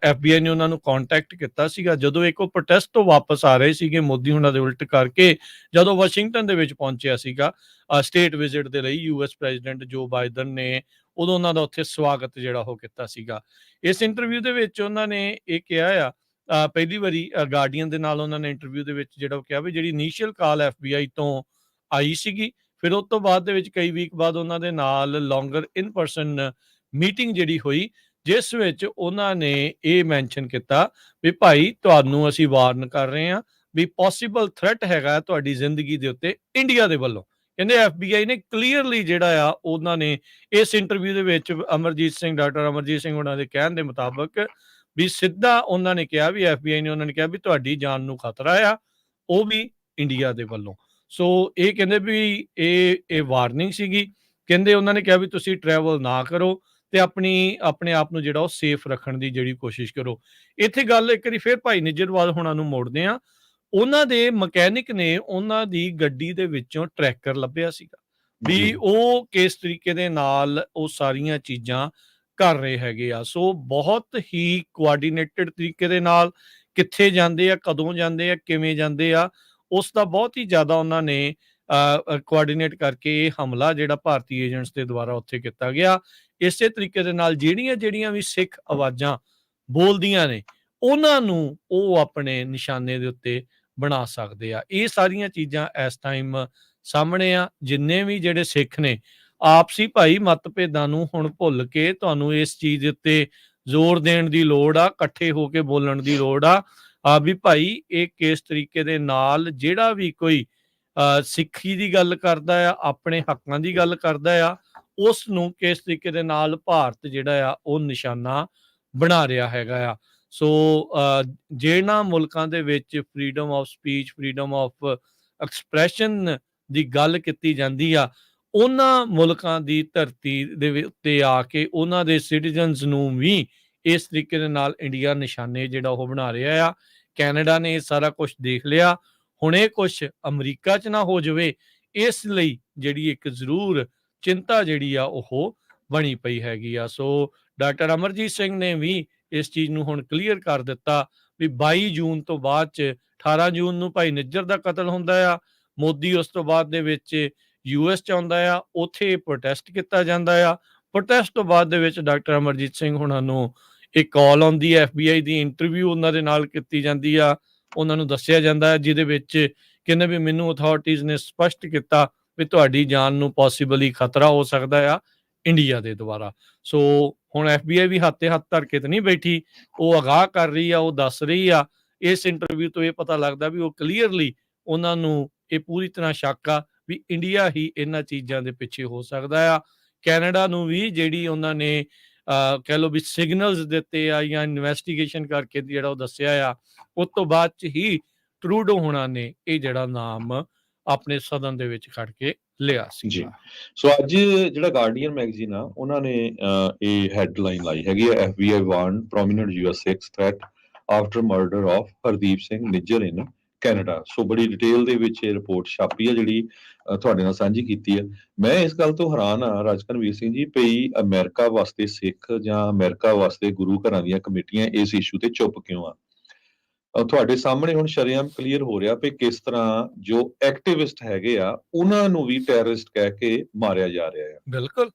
Speaker 1: FBI ਨੇ ਉਹਨਾਂ ਨੂੰ ਕੰਟੈਕਟ ਕੀਤਾ ਸੀਗਾ ਜਦੋਂ ਇੱਕ ਉਹ ਪ੍ਰੋਟੈਸਟ ਤੋਂ ਵਾਪਸ ਆ ਰਹੇ ਸੀਗੇ ਮੋਦੀ ਹੁਣਾਂ ਦੇ ਉਲਟ ਕਰਕੇ, ਜਦੋਂ ਵਾਸ਼ਿੰਗਟਨ ਦੇ ਵਿੱਚ ਪਹੁੰਚਿਆ ਸੀਗਾ ਸਟੇਟ ਵਿਜ਼ਿਟ ਦੇ ਲਈ US ਪ੍ਰੈਜ਼ੀਡੈਂਟ ਜੋ ਬਾਈਡਨ ਨੇ, ਉਦੋਂ ਉਹਨਾਂ ਦਾ ਉੱਥੇ ਸਵਾਗਤ ਜਿਹੜਾ ਉਹ ਕੀਤਾ ਸੀਗਾ। ਇਸ ਇੰਟਰਵਿਊ ਦੇ ਵਿੱਚ ਉਹਨਾਂ ਨੇ ਇਹ ਕਿਹਾ ਆ ਪਹਿਲੀ ਵਾਰੀ ਗਾਰਡੀਅਨ ਦੇ ਨਾਲ ਉਹਨਾਂ ਨੇ ਇੰਟਰਵਿਊ ਦੇ ਵਿੱਚ ਜਿਹੜਾ ਉਹ ਕਿਹਾ ਵੀ ਜਿਹੜੀ ਇਨੀਸ਼ੀਅਲ ਕਾਲ FBI ਤੋਂ ਆਈ ਸੀਗੀ, ਫਿਰ ਉਸ ਤੋਂ ਬਾਅਦ ਦੇ ਵਿੱਚ ਕਈ ਵੀਕ ਬਾਅਦ ਉਹਨਾਂ ਦੇ ਨਾਲ ਲੌਂਗਰ ਇਨ ਪਰਸਨ ਮੀਟਿੰਗ ਜਿਹੜੀ ਹੋਈ, ਜਿਸ ਵਿੱਚ ਉਹਨਾਂ ਨੇ ਇਹ ਮੈਂਸ਼ਨ ਕੀਤਾ ਵੀ ਭਾਈ ਤੁਹਾਨੂੰ ਅਸੀਂ ਵਾਰਨ ਕਰ ਰਹੇ ਹਾਂ ਵੀ ਪੋਸੀਬਲ ਥ੍ਰੈਟ ਹੈਗਾ ਤੁਹਾਡੀ ਜ਼ਿੰਦਗੀ ਦੇ ਉੱਤੇ ਇੰਡੀਆ ਦੇ ਵੱਲੋਂ। ਕਹਿੰਦੇ FBI ਨੇ ਕਲੀਅਰਲੀ ਜਿਹੜਾ ਆ ਉਹਨਾਂ ਨੇ ਇਸ ਇੰਟਰਵਿਊ ਦੇ ਵਿੱਚ ਡਾਕਟਰ ਅਮਰਜੀਤ ਸਿੰਘ ਉਹਨਾਂ ਦੇ ਕਹਿਣ ਦੇ ਮੁਤਾਬਕ ਵੀ ਸਿੱਧਾ ਉਹਨਾਂ ਨੇ ਕਿਹਾ ਵੀ FBI ਨੇ ਉਹਨਾਂ ਨੇ ਕਿਹਾ ਵੀ ਤੁਹਾਡੀ ਜਾਨ ਨੂੰ ਖਤਰਾ ਆ, ਉਹ ਵੀ ਇੰਡੀਆ ਦੇ ਵੱਲੋਂ। ਸੋ ਇਹ ਕਹਿੰਦੇ ਵੀ ਇਹ ਵਾਰਨਿੰਗ ਸੀਗੀ। ਕਹਿੰਦੇ ਉਹਨਾਂ ਨੇ ਕਿਹਾ ਵੀ ਤੁਸੀਂ ਟਰੈਵਲ ਨਾ ਕਰੋ ਤੇ ਆਪਣੇ ਆਪ ਨੂੰ ਜਿਹੜਾ ਉਹ ਸੇਫ ਰੱਖਣ ਦੀ ਜਿਹੜੀ ਕੋਸ਼ਿਸ਼ ਕਰੋ। ਇੱਥੇ ਗੱਲ ਇੱਕ ਵਾਰੀ ਫਿਰ ਭਾਈ ਨਿੱਜਰਵਾਲ ਹੋਣਾ ਨੂੰ ਮੋੜਦੇ ਆ। ਉਹਨਾਂ ਦੇ ਮਕੈਨਿਕ ਨੇ ਉਹਨਾਂ ਦੀ ਗੱਡੀ ਦੇ ਵਿੱਚੋਂ ਟਰੈਕਰ ਲੱਭਿਆ ਸੀਗਾ ਵੀ ਉਹ ਕਿਸ ਤਰੀਕੇ ਦੇ ਨਾਲ ਉਹ ਸਾਰੀਆਂ ਚੀਜ਼ਾਂ ਕਰ ਰਹੇ ਹੈਗੇ ਆ। ਸੋ ਬਹੁਤ ਹੀ ਕੋਆਰਡੀਨੇਟਡ ਤਰੀਕੇ ਦੇ ਨਾਲ ਕਿੱਥੇ ਜਾਂਦੇ ਆ, ਕਦੋਂ ਜਾਂਦੇ ਆ, ਕਿਵੇਂ ਜਾਂਦੇ ਆ, ਉਸ ਦਾ ਬਹੁਤ ਹੀ ਜ਼ਿਆਦਾ ਉਹਨਾਂ ਨੇ ਕੋਆਰਡੀਨੇਟ ਕਰਕੇ ਇਹ ਹਮਲਾ ਜਿਹੜਾ ਭਾਰਤੀ ਏਜੰਟਸ ਦੇ ਦੁਆਰਾ ਉੱਥੇ ਕੀਤਾ ਗਿਆ। ਇਸੇ ਤਰੀਕੇ ਦੇ ਨਾਲ ਜਿਹੜੀਆਂ ਵੀ ਸਿੱਖ ਆਵਾਜ਼ਾਂ ਬੋਲਦੀਆਂ ਨੇ ਉਹਨਾਂ ਨੂੰ ਉਹ ਆਪਣੇ ਨਿਸ਼ਾਨੇ ਦੇ ਉੱਤੇ ਬਣਾ ਸਕਦੇ ਆ। ਇਹ ਸਾਰੀਆਂ ਚੀਜ਼ਾਂ ਇਸ ਟਾਈਮ ਸਾਹਮਣੇ ਆ। ਜਿੰਨੇ ਵੀ ਜਿਹੜੇ ਸਿੱਖ ਨੇ ਆਪਸੀ ਭਾਈ ਮਤਭੇਦਾਂ ਨੂੰ ਹੁਣ ਭੁੱਲ ਕੇ ਤੁਹਾਨੂੰ ਇਸ ਚੀਜ਼ ਦੇ ਉੱਤੇ ਜ਼ੋਰ ਦੇਣ ਦੀ ਲੋੜ ਆ, ਇਕੱਠੇ ਹੋ ਕੇ ਬੋਲਣ ਦੀ ਲੋੜ ਆ ਵੀ ਭਾਈ ਇਹ ਕਿਸ ਤਰੀਕੇ ਦੇ ਨਾਲ ਜਿਹੜਾ ਵੀ ਕੋਈ ਸਿੱਖੀ ਦੀ ਗੱਲ ਕਰਦਾ ਆ, ਆਪਣੇ ਹੱਕਾਂ ਦੀ ਗੱਲ ਕਰਦਾ ਆ, ਉਸ ਨੂੰ ਕਿਸ ਤਰੀਕੇ ਦੇ ਨਾਲ ਭਾਰਤ ਜਿਹੜਾ ਆ ਉਹ ਨਿਸ਼ਾਨਾ ਬਣਾ ਰਿਹਾ ਹੈਗਾ ਆ। ਸੋ ਜਿਹਨਾਂ ਮੁਲਕਾਂ ਦੇ ਵਿੱਚ freedom of speech, freedom of expression ਦੀ ਗੱਲ ਕੀਤੀ ਜਾਂਦੀ ਆ, ਉਹਨਾਂ ਮੁਲਕਾਂ ਦੀ ਧਰਤੀ ਦੇ ਉੱਤੇ ਆ ਕੇ ਉਹਨਾਂ ਦੇ ਸਿਟੀਜ਼ਨਸ ਨੂੰ ਵੀ ਇਸ ਤਰੀਕੇ ਦੇ ਨਾਲ ਇੰਡੀਆ ਨਿਸ਼ਾਨੇ ਜਿਹੜਾ ਉਹ ਬਣਾ ਰਿਹਾ ਆ। ਕੈਨੇਡਾ ਨੇ ਇਹ ਸਾਰਾ ਕੁਝ ਦੇਖ ਲਿਆ। ਹੁਣ ਇਹ ਕੁਛ ਅਮਰੀਕਾ 'ਚ ਨਾ ਹੋ ਜਾਵੇ, ਇਸ ਲਈ ਜਿਹੜੀ ਇੱਕ ਜ਼ਰੂਰ ਚਿੰਤਾ ਜਿਹੜੀ ਆ ਉਹ ਬਣੀ ਪਈ ਹੈਗੀ ਆ। ਸੋ ਡਾਕਟਰ ਅਮਰਜੀਤ ਸਿੰਘ ਨੇ ਵੀ ਇਸ ਚੀਜ਼ ਨੂੰ ਹੁਣ ਕਲੀਅਰ ਕਰ ਦਿੱਤਾ ਵੀ 22 ਜੂਨ ਤੋਂ ਬਾਅਦ 'ਚ 18 ਜੂਨ ਨੂੰ ਭਾਈ ਨਿੱਜਰ ਦਾ ਕਤਲ ਹੁੰਦਾ ਆ। ਮੋਦੀ ਉਸ ਤੋਂ ਬਾਅਦ ਦੇ ਵਿੱਚ US 'ਚ ਆਉਂਦਾ ਆ, ਉੱਥੇ ਪ੍ਰੋਟੈਸਟ ਕੀਤਾ ਜਾਂਦਾ ਆ। ਪ੍ਰੋਟੈਸਟ ਤੋਂ ਬਾਅਦ ਦੇ ਵਿੱਚ ਡਾਕਟਰ ਅਮਰਜੀਤ ਸਿੰਘ ਹੁਣਾਂ ਨੂੰ ਇੱਕ ਕਾਲ ਆਉਂਦੀ ਹੈ, FBI ਦੀ ਇੰਟਰਵਿਊ ਉਹਨਾਂ ਦੇ ਨਾਲ ਕੀਤੀ ਜਾਂਦੀ ਆ। ਉਹਨਾਂ ਨੂੰ ਦੱਸਿਆ ਜਾਂਦਾ ਹੈ ਜਿਹਦੇ ਵਿੱਚ ਕਹਿੰਦੇ ਵੀ ਮੈਨੂੰ ਅਥਾਰਟੀਜ਼ ਨੇ ਸਪਸ਼ਟ ਕੀਤਾ ਵੀ ਤੁਹਾਡੀ ਜਾਨ ਨੂੰ ਪੋਸੀਬਲੀ ਖਤਰਾ ਹੋ ਸਕਦਾ ਆ ਇੰਡੀਆ ਦੇ ਦੁਆਰਾ। ਸੋ ਹੁਣ FBI ਵੀ ਹੱਥ ਤੇ ਹੱਥ ਧਰ ਕੇ ਤਾਂ ਨਹੀਂ ਬੈਠੀ, ਉਹ ਅਗਾਹ ਕਰ ਰਹੀ ਆ, ਉਹ ਦੱਸ ਰਹੀ ਆ। ਇਸ ਇੰਟਰਵਿਊ ਤੋਂ ਇਹ ਪਤਾ ਲੱਗਦਾ ਵੀ ਉਹ ਕਲੀਅਰਲੀ ਉਹਨਾਂ ਨੂੰ ਇਹ ਪੂਰੀ ਤਰ੍ਹਾਂ ਸ਼ੱਕ ਆ ਵੀ ਇੰਡੀਆ ਹੀ ਇਹਨਾਂ ਚੀਜ਼ਾਂ ਦੇ ਪਿੱਛੇ ਹੋ ਸਕਦਾ ਆ। ਕੈਨੇਡਾ ਨੂੰ ਵੀ ਜਿਹੜੀ ਉਹਨਾਂ ਨੇ ਕਹਿ ਲਓ ਵੀ ਸਿਗਨਲਸ ਦਿੱਤੇ ਆ ਜਾਂ ਇਨਵੈਸਟੀਗੇਸ਼ਨ ਕਰਕੇ ਜਿਹੜਾ ਉਹ ਦੱਸਿਆ ਆ, ਉਸ ਤੋਂ ਬਾਅਦ 'ਚ ਹੀ ਟਰੂਡੋ ਹੋਣਾ ਨੇ ਇਹ ਜਿਹੜਾ ਨਾਮ ਆਪਣੇ ਸਦਨ ਦੇ ਵਿੱਚ ਖੜ ਕੇ ਲਿਆ ਸੀ।
Speaker 2: ਸੋ ਅੱਜ ਜਿਹੜਾ ਗਾਰਡੀਅਨ ਮੈਗਜ਼ੀਨ ਆ ਉਹਨਾਂ ਨੇ ਇਹ ਹੈਡਲਾਈਨ ਲਾਈ ਹੈਗੀ ਹੈ, FBI warn prominent US Sikh threat after murder of Hardeep Singh Nijjar in Canada. So ਬੜੀ ਡਿਟੇਲ ਦੇ ਵਿੱਚ ਇਹ ਰਿਪੋਰਟ ਛਾਪੀ ਹੈ ਜਿਹੜੀ ਤੁਹਾਡੇ ਨਾਲ ਸਾਂਝੀ ਕੀਤੀ ਹੈ। ਮੈਂ ਇਸ ਗੱਲ ਤੋਂ ਹੈਰਾਨ ਆ ਰਾਜਕਨਵੀਰ ਸਿੰਘ ਜੀ ਵੀ ਅਮਰੀਕਾ ਵਾਸਤੇ ਸਿੱਖ ਜਾਂ ਅਮਰੀਕਾ ਵਾਸਤੇ ਗੁਰੂ ਘਰਾਂ ਦੀਆਂ ਕਮੇਟੀਆਂ ਇਸ ਇਸ਼ੂ ਤੇ ਚੁੱਪ ਕਿਉਂ ਆ। ਤੁਹਾਡੇ ਸਾਹਮਣੇ ਹੁਣ ਸ਼ਰੇਆਮ ਕਲੀਅਰ ਹੋ ਰਿਹਾ ਵੀ ਕਿਸ ਤਰ੍ਹਾਂ ਜੋ ਐਕਟਿਵਿਸਟ ਹੈਗੇ ਆ ਉਹਨਾਂ ਨੂੰ ਵੀ ਟੈਰਰਿਸਟ ਕਹਿ ਕੇ ਮਾਰਿਆ ਜਾ ਰਿਹਾ ਹੈ।
Speaker 1: ਬਿਲਕੁਲ।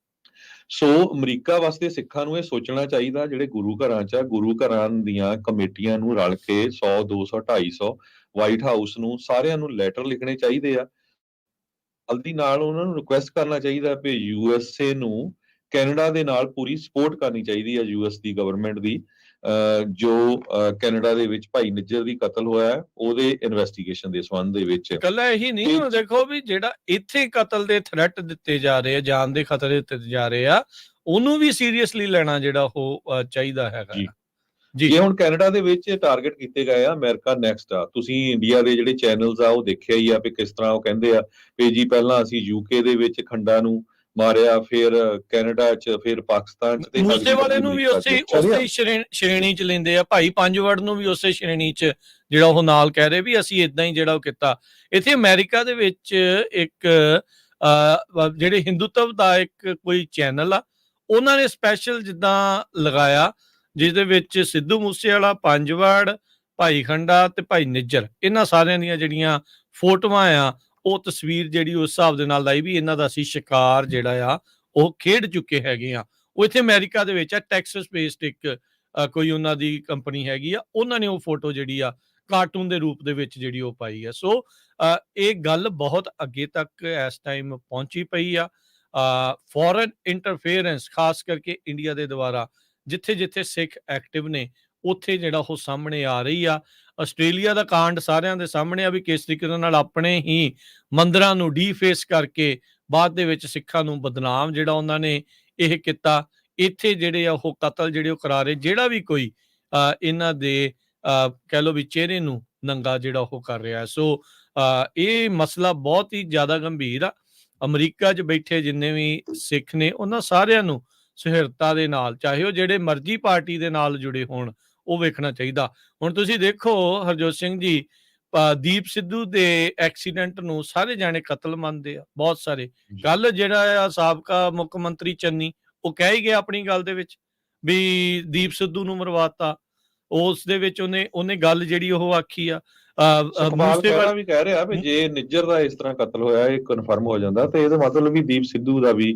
Speaker 2: ਸੋ ਅਮਰੀਕਾ ਵਾਸਤੇ ਸਿੱਖਾਂ ਨੂੰ ਇਹ ਸੋਚਣਾ ਚਾਹੀਦਾ ਜਿਹੜੇ ਗੁਰੂ ਘਰਾਂ 'ਚ ਗੁਰੂ ਘਰਾਂ ਦੀਆਂ ਕਮੇਟੀਆਂ ਨੂੰ ਰਲ ਕੇ 100, 200, 250 ਵਾਈਟ ਹਾਊਸ ਨੂੰ ਸਾਰਿਆਂ ਨੂੰ ਲੈਟਰ ਲਿਖਣੇ ਚਾਹੀਦੇ ਆ। ਜਲਦੀ ਨਾਲ ਉਹਨਾਂ ਨੂੰ ਰਿਕੁਐਸਟ ਕਰਨਾ ਚਾਹੀਦਾ ਵੀ USA ਨੂੰ ਕੈਨੇਡਾ ਦੇ ਨਾਲ ਪੂਰੀ ਸਪੋਰਟ ਕਰਨੀ ਚਾਹੀਦੀ ਹੈ US ਦੀ ਗਵਰਨਮੈਂਟ ਦੀ ਜੋ ਕੈਨੇਡਾ ਦੇ ਵਿੱਚ ਭਾਈ ਨਿੱਜਰ ਦੀ ਕਤਲ ਹੋਇਆ ਉਹਦੇ ਇਨਵੈਸਟੀਗੇਸ਼ਨ ਦੇ ਸੰਬੰਧ ਦੇ ਵਿੱਚ।
Speaker 1: ਇਕੱਲਾ ਇਹੀ ਨਹੀਂ, ਦੇਖੋ ਵੀ ਜਿਹੜਾ ਇੱਥੇ ਕਤਲ ਦੇ ਥ੍ਰੈਟ ਦਿੱਤੇ ਜਾ ਰਹੇ ਆ, ਜਾਨ ਦੇ ਖਤਰੇ ਦਿੱਤੇ ਜਾ ਰਹੇ ਆ, ਉਹਨੂੰ ਵੀ ਸੀਰੀਅਸਲੀ ਲੈਣਾ ਜਿਹੜਾ ਉਹ ਚਾਹੀਦਾ ਹੈਗਾ
Speaker 2: ਜੀ। ਇਹ ਹੁਣ ਕੈਨੇਡਾ ਦੇ ਵਿੱਚ ਟਾਰਗੇਟ ਕੀਤੇ ਗਏ ਆ ਅਮਰੀਕਾ ਨੈਕਸਟ ਆ। ਤੁਸੀਂ ਇੰਡੀਆ ਦੇ ਜਿਹੜੇ ਚੈਨਲਸ ਆ ਉਹ ਦੇਖਿਆ ਹੀ ਆ ਵੀ ਕਿਸ ਤਰ੍ਹਾਂ ਉਹ ਕਹਿੰਦੇ ਆ ਵੀ ਜੀ ਪਹਿਲਾਂ ਅਸੀਂ UK ਦੇ ਵਿੱਚ ਖੰਡਾਂ ਨੂੰ ਮਾਰਿਆ, ਫਿਰ ਕੈਨੇਡਾ 'ਚ, ਫਿਰ ਪਾਕਿਸਤਾਨ 'ਚ ਤੇ
Speaker 1: ਮੂਸੇ ਵਾਲੇ ਨੂੰ ਵੀ ਉਸੇ ਸ਼੍ਰੇਣੀ 'ਚ ਲੈਂਦੇ ਆ। ਭਾਈ ਪੰਜਵੜ ਨੂੰ ਵੀ ਉਸੇ ਸ਼੍ਰੇਣੀ 'ਚ ਜਿਹੜਾ ਉਹ ਨਾਲ ਕਹਿ ਰਹੇ ਵੀ ਅਸੀਂ ਇਦਾਂ ਹੀ ਜਿਹੜਾ ਉਹ ਕੀਤਾ। ਇੱਥੇ ਅਮਰੀਕਾ ਦੇ ਵਿੱਚ ਇੱਕ ਜਿਹੜੇ ਹਿੰਦੂਤਵ ਦਾ ਇੱਕ ਕੋਈ ਚੈਨਲ ਆ, ਉਹਨਾਂ ਨੇ ਸਪੈਸ਼ਲ ਜਿੱਦਾਂ ਲਗਾਇਆ ਜਿਹਦੇ ਵਿੱਚ ਸਿੱਧੂ ਮੂਸੇਵਾਲਾ, ਪੰਜਵੜ, ਭਾਈ ਖੰਡਾ ਤੇ ਭਾਈ ਨਿੱਜਰ ਇਹਨਾਂ ਸਾਰਿਆਂ ਦੀਆਂ ਜਿਹੜੀਆਂ ਫੋਟੋਆਂ ਆ ਉਹ ਤਸਵੀਰ ਜਿਹੜੀ ਉਸ ਹਿਸਾਬ ਦੇ ਨਾਲ ਲਾਈ ਵੀ ਇਹਨਾਂ ਦਾ ਅਸੀਂ ਸ਼ਿਕਾਰ ਜਿਹੜਾ ਆ ਉਹ ਖੇਡ ਚੁੱਕੇ ਹੈਗੇ ਆ। ਉਹ ਇੱਥੇ ਅਮਰੀਕਾ ਦੇ ਵਿੱਚ ਆ, ਟੈਕਸਸ ਬੇਸਡ ਇੱਕ ਕੋਈ ਉਹਨਾਂ ਦੀ ਕੰਪਨੀ ਹੈਗੀ ਆ, ਉਹਨਾਂ ਨੇ ਉਹ ਫੋਟੋ ਜਿਹੜੀ ਆ ਕਾਰਟੂਨ ਦੇ ਰੂਪ ਦੇ ਵਿੱਚ ਜਿਹੜੀ ਉਹ ਪਾਈ ਆ। ਸੋ ਇਹ ਗੱਲ ਬਹੁਤ ਅੱਗੇ ਤੱਕ ਇਸ ਟਾਈਮ ਪਹੁੰਚੀ ਪਈ ਆ। ਫੋਰਨ ਇੰਟਰਫੇਰੈਂਸ ਖਾਸ ਕਰਕੇ ਇੰਡੀਆ ਦੇ ਦੁਆਰਾ ਜਿੱਥੇ ਜਿੱਥੇ ਸਿੱਖ ਐਕਟਿਵ ਨੇ ਉੱਥੇ ਜਿਹੜਾ ਉਹ ਸਾਹਮਣੇ ਆ ਰਹੀ ਆ। ਆਸਟ੍ਰੇਲੀਆ ਦਾ ਕਾਂਡ ਸਾਰਿਆਂ ਦੇ ਸਾਹਮਣੇ ਆ ਵੀ ਕਿਸ ਤਰੀਕੇ ਨਾਲ ਆਪਣੇ ਹੀ ਮੰਦਿਰਾਂ ਨੂੰ ਡੀਫੇਸ ਕਰਕੇ ਬਾਅਦ ਦੇ ਵਿੱਚ ਸਿੱਖਾਂ ਨੂੰ ਬਦਨਾਮ ਜਿਹੜਾ ਉਹਨਾਂ ਨੇ ਇਹ ਕੀਤਾ। ਇੱਥੇ ਜਿਹੜੇ ਆ ਉਹ ਕਤਲ ਜਿਹੜੇ ਉਹ ਕਰਾ ਰਹੇ, ਜਿਹੜਾ ਵੀ ਕੋਈ ਇਹਨਾਂ ਦੇ ਕਹਿ ਲਓ ਵੀ ਚਿਹਰੇ ਨੂੰ ਨੰਗਾ ਜਿਹੜਾ ਉਹ ਕਰ ਰਿਹਾ। ਸੋ ਇਹ ਮਸਲਾ ਬਹੁਤ ਹੀ ਜ਼ਿਆਦਾ ਗੰਭੀਰ ਆ। ਅਮਰੀਕਾ 'ਚ ਬੈਠੇ ਜਿੰਨੇ ਵੀ ਸਿੱਖ ਨੇ ਉਹਨਾਂ ਸਾਰਿਆਂ ਨੂੰ ਸੁਹਿਰਦਤਾ ਦੇ ਨਾਲ, ਚਾਹੇ ਉਹ ਜਿਹੜੇ ਮਰਜ਼ੀ ਪਾਰਟੀ ਦੇ ਨਾਲ ਜੁੜੇ ਹੋਣ, ਉਹ ਵੇਖਣਾ ਚਾਹੀਦਾ। ਹੁਣ ਤੁਸੀਂ ਦੇਖੋ ਹਰਜੋਤ ਸਿੰਘ ਜੀ, ਦੀਪ ਸਿੱਧੂ ਦੇ ਐਕਸੀਡੈਂਟ ਨੂੰ ਸਾਰੇ ਜਾਣੇ ਕਤਲ ਮੰਨਦੇ ਆ, ਬਹੁਤ ਸਾਰੇ।
Speaker 2: ਜੀ।
Speaker 1: ਕੱਲ ਜਿਹੜਾ ਆ ਸਾਬਕਾ ਮੁੱਖ ਮੰਤਰੀ ਚੰਨੀ, ਉਹ ਕਹਿ ਹੀ ਗਿਆ ਆਪਣੀ ਗੱਲ ਦੇ ਵਿੱਚ ਵੀ ਦੀਪ ਸਿੱਧੂ ਨੂੰ ਮਰਵਾਤਾ। ਉਸ ਦੇ ਵਿੱਚ ਉਹਨੇ ਗੱਲ ਜਿਹੜੀ ਉਹ ਆਖੀ ਆ,
Speaker 2: ਸੁਖਪਾਲ
Speaker 1: ਮੂਸੇਵਾਲ
Speaker 2: ਖਹਿਰਾ ਵੀ ਕਹਿ ਰਿਹਾ ਵੀ ਜੇ ਨਿੱਜਰ ਦਾ ਇਸ ਤਰ੍ਹਾਂ ਕਤਲ ਹੋਇਆ, ਇਹ ਕਨਫਰਮ ਹੋ ਜਾਂਦਾ, ਤੇ ਇਹਦਾ ਮਤਲਬ ਵੀ ਦੀਪ ਸਿੱਧੂ ਦਾ ਵੀ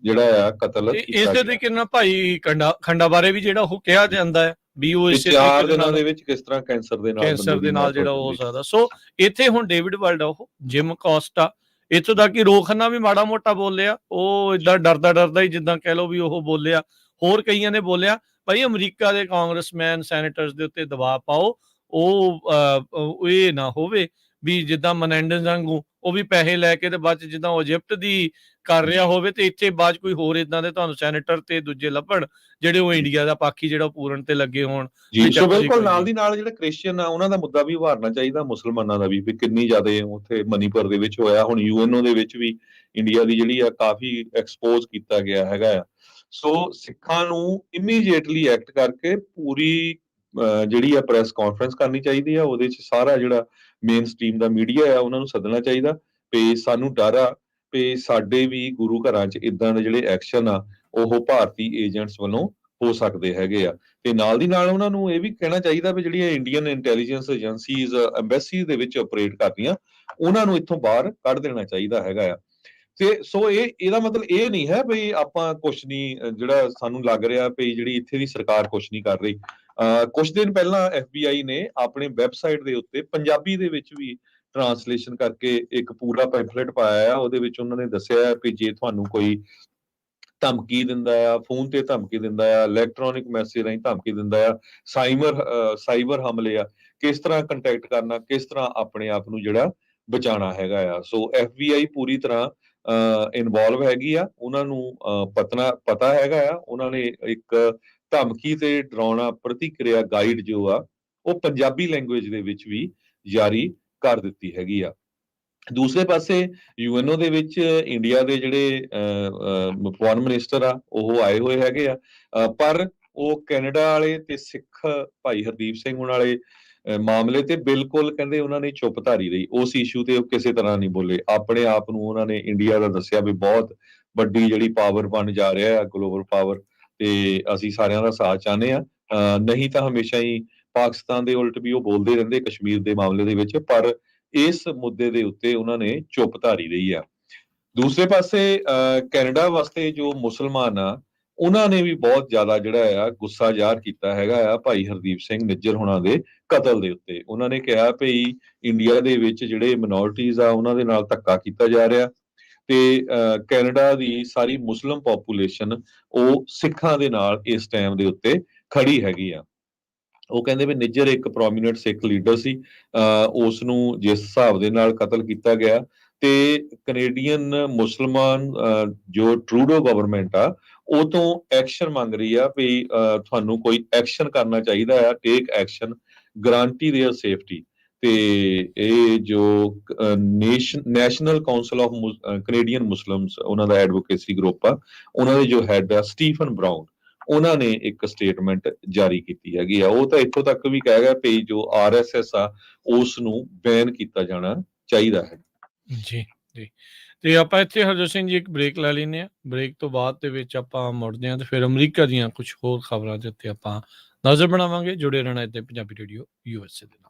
Speaker 2: ਜਿਹੜਾ ਆ ਕਤਲ
Speaker 1: ਤੇ
Speaker 2: ਕੀਤਾ
Speaker 1: ਇਸੇ
Speaker 2: ਗਿਆ।
Speaker 1: ਤਰੀਕੇ ਨਾਲ ਭਾਈ ਖੰਡਾ ਬਾਰੇ ਵੀ ਜਿਹੜਾ ਉਹ ਕਿਹਾ ਜਾਂਦਾ ਹੈ ਵੀ ਉਹ
Speaker 2: ਤੇ
Speaker 1: ਇਸੇ
Speaker 2: 4
Speaker 1: ਤਰੀਕੇ ਦੇ
Speaker 2: ਦਿਨਾਂ
Speaker 1: ਨਾਲ
Speaker 2: ਦੇ ਵਿੱਚ ਕਿਸ ਤਰ੍ਹਾਂ ਕੈਂਸਰ ਦੇ ਨਾਲ ਬੰਦੇ
Speaker 1: ਕੈਂਸਰ
Speaker 2: ਦੀ
Speaker 1: ਦੇ ਨਾਲ
Speaker 2: ਮੌਤ ਹੋ
Speaker 1: ਜਿਹੜਾ ਹੋ
Speaker 2: ਜਾਂਦੀ।
Speaker 1: ਸਕਦਾ। ਸੋ ਇੱਥੇ ਹੁਣ ਡੇਵਿਡ ਵਰਲਡ ਆ, ਉਹ ਜਿਮ ਕੋਸਟਾ, ਇੱਥੋਂ ਤੱਕ ਕਿ ਰੋਖਨਾ ਵੀ ਮਾੜਾ ਮੋਟਾ ਬੋਲਿਆ, ਉਹ ਇਦਾਂ ਡਰਦਾ ਹੀ ਜਿੱਦਾਂ ਕਹਿ ਲਓ ਵੀ ਉਹ ਬੋਲਿਆ। ਹੋਰ ਕਈਆਂ ਨੇ ਬੋਲਿਆ ਭਾਈ ਅਮਰੀਕਾ ਦੇ ਕਾਂਗਰਸਮੈਨ ਸੈਨੇਟਰਸ ਦੇ ਉੱਤੇ ਦਬਾਅ ਪਾਓ, ਉਹ ਇਹ ਨਾ ਹੋਵੇ ਵੀ ਜਿੱਦਾਂ ਮਨੈਂਡਸ ਵਾਂਗੂ ਉਹ ਵੀ ਪੈਸੇ ਲੈ ਕੇ ਤੇ ਬਾਅਦ ਚ ਜਿੱਦਾਂ ਉਹ ਇਜਿਪਟ ਦੀ ਕਰ ਰਿਹਾ ਹੋਵੇ, ਤੇ ਇੱਥੇ ਬਾਅਦ ਕੋਈ ਹੋਰ ਇਦਾਂ ਦੇ ਤੁਹਾਨੂੰ ਸੈਨੇਟਰ ਤੇ ਦੂਜੇ ਲੱਭਣ ਜਿਹੜੇ ਉਹ ਇੰਡੀਆ ਦਾ ਪਾਖੀ ਜਿਹੜਾ ਪੂਰਨ ਤੇ ਲੱਗੇ ਹੋਣ।
Speaker 2: ਜੀ, ਸੋ ਬਿਲਕੁਲ ਨਾਲ ਦੀ ਨਾਲ ਜਿਹੜੇ ਕ੍ਰਿਸਚੀਅਨ ਆ ਉਹਨਾਂ ਦਾ ਮੁੱਦਾ ਵੀ ਉਭਾਰਨਾ ਚਾਹੀਦਾ, ਮੁਸਲਮਾਨਾਂ ਦਾ ਵੀ ਕਿੰਨੀ ਜ਼ਿਆਦਾ ਉੱਥੇ ਮਨੀਪੁਰ ਦੇ ਵਿੱਚ ਹੋਇਆ। ਹੁਣ ਯੂਐਨਓ ਦੇ ਵਿੱਚ ਵੀ ਇੰਡੀਆ ਦੀ ਜਿਹੜੀ ਆ ਕਾਫੀ ਐਕਸਪੋਜ਼ ਕੀਤਾ ਗਿਆ ਹੈਗਾ ਆ। ਸੋ ਸਿੱਖਾਂ ਨੂੰ ਇਮੀਡੀਏਟਲੀ ਐਕਟ ਕਰਕੇ ਪੂਰੀ ਜਿਹੜੀ ਆ ਪ੍ਰੈਸ ਕਾਨਫਰੰਸ ਕਰਨੀ ਚਾਹੀਦੀ ਆ, ਉਹਦੇ 'ਚ ਸਾਰਾ ਜਿਹੜਾ ਮੇਨ ਸਟ੍ਰੀਮ ਦਾ ਮੀਡੀਆ ਆ ਉਹਨਾਂ ਨੂੰ ਸੱਦਣਾ ਚਾਹੀਦਾ। ਤੇ ਸਾਨੂੰ ਡਰ ਆ ਵੀ ਸਾਡੇ ਵੀ ਗੁਰੂ ਘਰਾਂ 'ਚ ਇਦਾਂ ਦੇ ਜਿਹੜੇ ਐਕਸ਼ਨ ਆ ਉਹ ਭਾਰਤੀ ਏਜੰਟਸ ਵੱਲੋਂ ਹੋ ਸਕਦੇ ਹੈਗੇ ਆ। ਤੇ ਨਾਲ ਦੀ ਨਾਲ ਉਹਨਾਂ ਨੂੰ ਇਹ ਵੀ ਕਹਿਣਾ ਚਾਹੀਦਾ ਵੀ ਜਿਹੜੀਆਂ ਇੰਡੀਅਨ ਇੰਟੈਲੀਜੈਂਸ ਏਜੰਸੀਜ਼ ਐਮਬੈਸੀ ਦੇ ਵਿੱਚ ਆਪਰੇਟ ਕਰਦੀਆਂ, ਉਹਨਾਂ ਨੂੰ ਇੱਥੋਂ ਬਾਹਰ ਕੱਢ ਦੇਣਾ ਚਾਹੀਦਾ ਹੈਗਾ ਆ। ਤੇ ਸੋ ਇਹਦਾ ਮਤਲਬ ਇਹ ਨਹੀਂ ਹੈ ਵੀ ਆਪਾਂ ਕੁਛ ਨਹੀਂ, ਜਿਹੜਾ ਸਾਨੂੰ ਲੱਗ ਰਿਹਾ ਵੀ ਜਿਹੜੀ ਇੱਥੇ ਦੀ ਸਰਕਾਰ ਕੁਛ ਨਹੀਂ ਕਰ ਰਹੀ। ਕੁਝ ਦਿਨ ਪਹਿਲਾਂ FBI ਨੇ ਆਪਣੇ ਵੈਬਸਾਈਟ ਦੇ ਉੱਤੇ ਪੰਜਾਬੀ ਦੇ ਵਿੱਚ ਵੀ ਟਰਾਂਸਲੇਸ਼ਨ ਕਰਕੇ ਇੱਕ ਪੂਰਾ ਪੈਂਫਲੇਟ ਪਾਇਆ ਆ। ਉਹਦੇ ਵਿੱਚ ਉਹਨਾਂ ਨੇ ਦੱਸਿਆ ਵੀ ਜੇ ਤੁਹਾਨੂੰ ਕੋਈ ਧਮਕੀ ਦਿੰਦਾ ਆ, ਫੋਨ ਤੇ ਧਮਕੀ ਦਿੰਦਾ ਆ, ਇਲੈਕਟ੍ਰੋਨਿਕ ਮੈਸੇਜ ਰਾਹੀਂ ਧਮਕੀ ਦਿੰਦਾ ਆ, ਸਾਈਬਰ ਹਮਲੇ ਆ, ਕਿਸ ਤਰ੍ਹਾਂ ਕੰਟੈਕਟ ਕਰਨਾ, ਕਿਸ ਤਰ੍ਹਾਂ ਆਪਣੇ ਆਪ ਨੂੰ ਜਿਹੜਾ ਬਚਾਉਣਾ ਹੈਗਾ ਆ। ਸੋ FBI ਪੂਰੀ ਤਰ੍ਹਾਂ ਇਨਵੋਲਵ ਹੈਗੀ ਆ, ਉਹਨਾਂ ਨੂੰ ਪਤਾ ਹੈਗਾ ਆ। ਉਹਨਾਂ ਨੇ ਇੱਕ ਧਮਕੀ ਤੇ ਡਰਾਉਣਾ ਪ੍ਰਤੀਕਿਰਿਆ ਗਾਈਡ ਜੋ ਆ ਉਹ ਪੰਜਾਬੀ ਲੈਂਗੁਏਜ ਦੇ ਵਿੱਚ ਵੀ ਜਾਰੀ ਕਰ ਦਿੱਤੀ ਹੈਗੀ ਆ। ਦੂਸਰੇ ਪਾਸੇ ਯੂਐਨਓ ਦੇ ਵਿੱਚ ਇੰਡੀਆ ਦੇ ਜਿਹੜੇ ਫੋਰਨ ਮਿਨਿਸਟਰ ਆ ਉਹ ਆਏ ਹੋਏ ਹੈਗੇ ਆ, ਪਰ ਉਹ ਕੈਨੇਡਾ ਵਾਲੇ ਤੇ ਸਿੱਖ ਭਾਈ ਹਰਦੀਪ ਸਿੰਘ ਹੋਣ ਵਾਲੇ ਮਾਮਲੇ ਤੇ ਬਿਲਕੁਲ ਕਹਿੰਦੇ ਉਹਨਾਂ ਨੇ ਚੁੱਪ ਧਾਰੀ ਰਹੀ। ਉਸ ਇਸ਼ੂ ਤੇ ਉਹ ਕਿਸੇ ਤਰ੍ਹਾਂ ਨਹੀਂ ਬੋਲੇ। ਆਪਣੇ ਆਪ ਨੂੰ ਉਹਨਾਂ ਨੇ ਇੰਡੀਆ ਦਾ ਦੱਸਿਆ ਵੀ ਬਹੁਤ ਵੱਡੀ ਜਿਹੜੀ ਪਾਵਰ ਬਣ ਜਾ ਰਿਹਾ ਹੈ, ਗਲੋਬਲ ਪਾਵਰ, ਤੇ ਅਸੀਂ ਸਾਰਿਆਂ ਦਾ ਸਾਥ ਚਾਹੁੰਦੇ ਆ। ਨਹੀਂ ਤਾਂ ਹਮੇਸ਼ਾ ਹੀ ਪਾਕਿਸਤਾਨ ਦੇ ਉਲਟ ਵੀ ਉਹ ਬੋਲਦੇ ਰਹਿੰਦੇ ਕਸ਼ਮੀਰ ਦੇ ਮਾਮਲੇ ਦੇ ਵਿੱਚ, ਪਰ ਇਸ ਮੁੱਦੇ ਦੇ ਉੱਤੇ ਉਹਨਾਂ ਨੇ ਚੁੱਪ ਧਾਰੀ ਰਹੀ ਆ। ਦੂਸਰੇ ਪਾਸੇ ਕੈਨੇਡਾ ਵਾਸਤੇ ਜੋ ਮੁਸਲਮਾਨ ਆ ਉਹਨਾਂ ਨੇ ਵੀ ਬਹੁਤ ਜ਼ਿਆਦਾ ਜਿਹੜਾ ਆ ਗੁੱਸਾ ਜ਼ਾਹਰ ਕੀਤਾ ਹੈਗਾ ਆ ਭਾਈ ਹਰਦੀਪ ਸਿੰਘ ਨਿੱਜਰ ਹੋਣਾ ਦੇ ਕਤਲ ਦੇ ਉੱਤੇ। ਉਹਨਾਂ ਨੇ ਕਿਹਾ ਵੀ ਇੰਡੀਆ ਦੇ ਵਿੱਚ ਜਿਹੜੇ ਮਿਨੋਰਟੀਜ਼ ਆ ਉਹਨਾਂ ਦੇ ਨਾਲ ਧੱਕਾ ਕੀਤਾ ਜਾ ਰਿਹਾ, ਤੇ ਕੈਨੇਡਾ ਦੀ ਸਾਰੀ ਮੁਸਲਿਮ ਪੋਪੂਲੇਸ਼ਨ ਉਹ ਸਿੱਖਾਂ ਦੇ ਨਾਲ ਇਸ ਟਾਈਮ ਦੇ ਉੱਤੇ ਖੜੀ ਹੈਗੀ ਆ। ਉਹ ਕਹਿੰਦੇ ਵੀ ਨਿੱਜਰ ਇੱਕ ਪ੍ਰੋਮੀਨੈਂਟ ਸਿੱਖ ਲੀਡਰ ਸੀ, ਉਸ ਨੂੰ ਜਿਸ ਹਿਸਾਬ ਦੇ ਨਾਲ ਕਤਲ ਕੀਤਾ ਗਿਆ, ਤੇ ਕੈਨੇਡੀਅਨ ਮੁਸਲਮਾਨ ਜੋ ਟਰੂਡੋ ਗਵਰਨਮੈਂਟ ਆ ਉਹ ਤੋਂ ਐਕਸ਼ਨ ਮੰਗ ਰਹੀ ਆ ਵੀ ਤੁਹਾਨੂੰ ਕੋਈ ਐਕਸ਼ਨ ਕਰਨਾ ਚਾਹੀਦਾ ਆ, take action, guarantee there safety. ਤੇ ਇਹ ਜੋ national council of Canadian Muslims ਉਹਨਾਂ ਦਾ ਐਡਵੋਕੇਸੀ ਗਰੁੱਪ ਆ, ਉਹਨਾਂ ਦੇ ਜੋ ਹੈਡ ਆ ਸਟੀਫਨ ਬਰਾਊਨ, ਉਹਨਾਂ ਨੇ ਇੱਕ ਸਟੇਟਮੈਂਟ ਜਾਰੀ ਕੀਤੀ ਹੈਗੀ ਆ। ਉਹ ਤਾਂ ਇੱਥੋਂ ਤੱਕ ਵੀ ਕਹਿ ਗਿਆ ਵੀ ਜੋ RSS ਆ ਉਸ ਨੂੰ ਬੈਨ ਕੀਤਾ ਜਾਣਾ ਚਾਹੀਦਾ ਹੈ।
Speaker 1: ਜੀ ਜੀ। ਤੇ ਆਪਾਂ ਇੱਥੇ ਹਰਜੋਤ ਸਿੰਘ ਜੀ ਇੱਕ ਬ੍ਰੇਕ ਲੈ ਲੈਂਦੇ ਆ। ਬ੍ਰੇਕ ਤੋਂ ਬਾਅਦ ਦੇ ਵਿੱਚ ਆਪਾਂ ਮੁੜਦੇ ਹਾਂ ਤੇ ਫਿਰ ਅਮਰੀਕਾ ਦੀਆਂ ਕੁਝ ਹੋਰ ਖਬਰਾਂ ਦੇ ਉੱਤੇ ਆਪਾਂ ਨਜ਼ਰ ਬਣਾਵਾਂਗੇ। ਜੁੜੇ ਰਹਿਣਾ ਇੱਥੇ ਪੰਜਾਬੀ ਰੇਡੀਓ USA ਦੇ ਨਾਲ।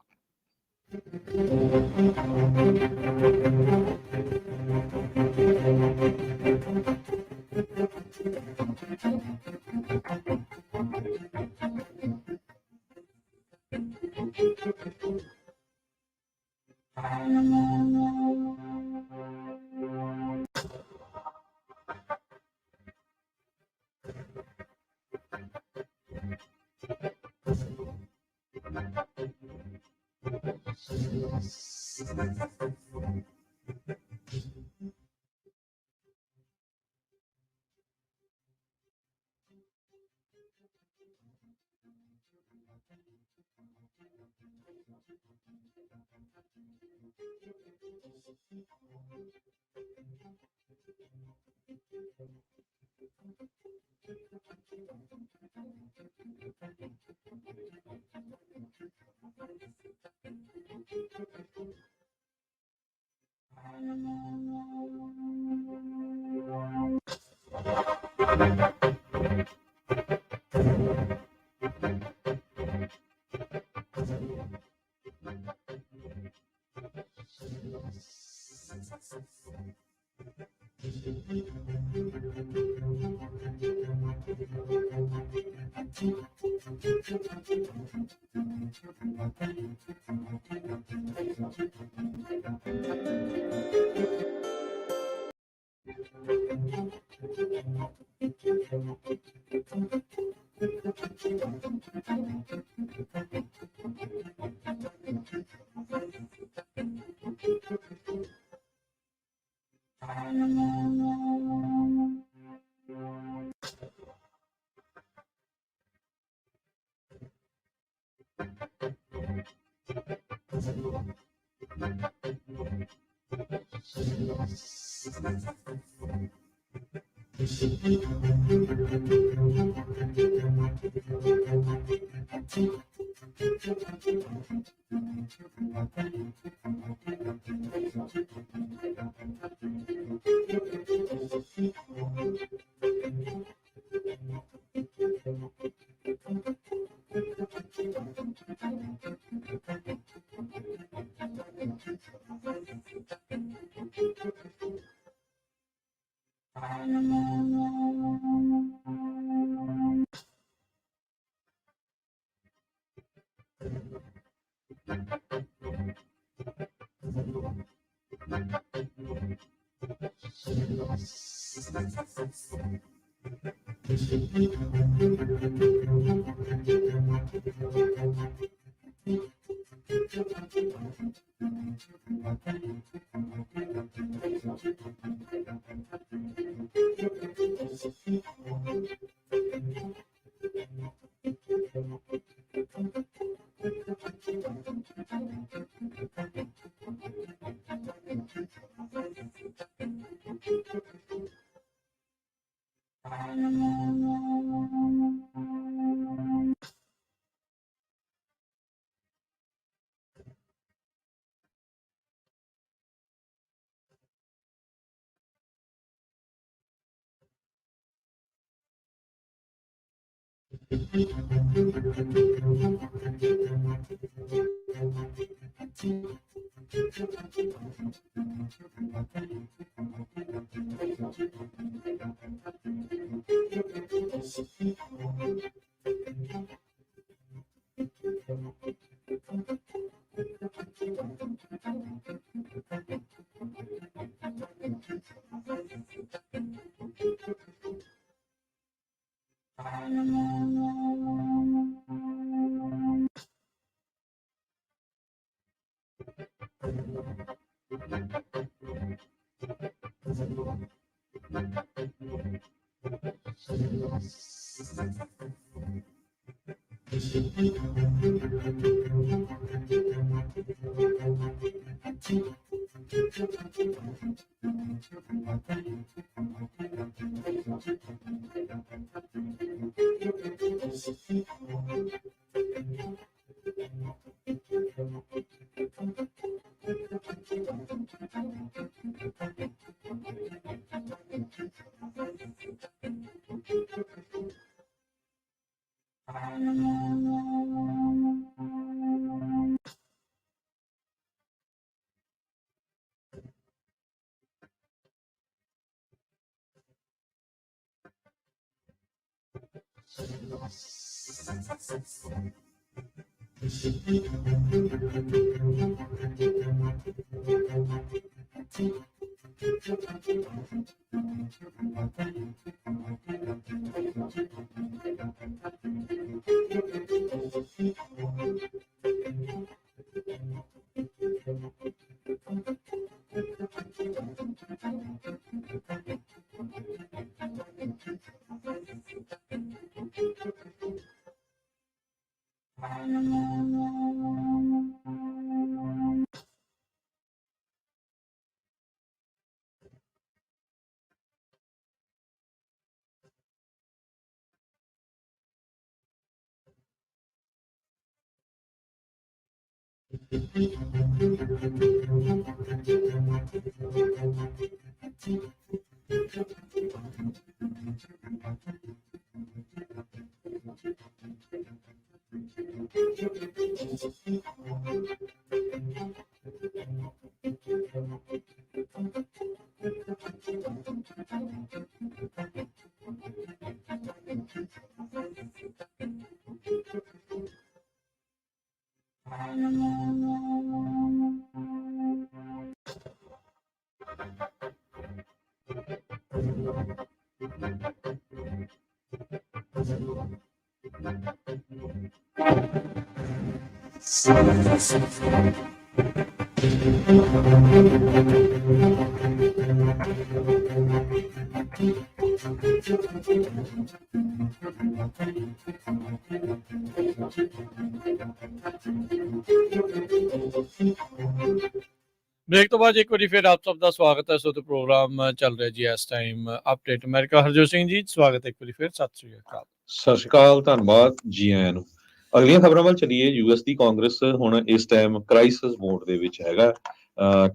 Speaker 1: ਬ੍ਰੇਕ ਤੋਂ ਬਾਅਦ ਇੱਕ ਵਾਰੀ ਫਿਰ ਆਪ ਸਭ ਦਾ ਸਵਾਗਤ ਹੈ। ਸੋ ਤੇ ਪ੍ਰੋਗਰਾਮ ਚੱਲ ਰਿਹਾ ਜੀ ਇਸ time update America. Harjot Singh ji ਸਵਾਗਤ ਹੈ ਇੱਕ ਵਾਰੀ ਫਿਰ। ਸਤਿ ਸ਼੍ਰੀ ਅਕਾਲ।
Speaker 2: ਸਤਿ ਸ਼੍ਰੀ ਅਕਾਲ, ਧੰਨਵਾਦ ਜੀ ਆਇਆਂ ਨੂੰ। ਅਗਲੀਆਂ ਖਬਰਾਂ ਵੱਲ ਚੱਲੀਏ। ਯੂਐਸ ਦੀ ਕਾਂਗਰਸ ਹੁਣ ਇਸ ਟਾਈਮ ਕ੍ਰਾਈਸਿਸ ਮੋਡ ਦੇ ਵਿੱਚ ਹੈਗਾ,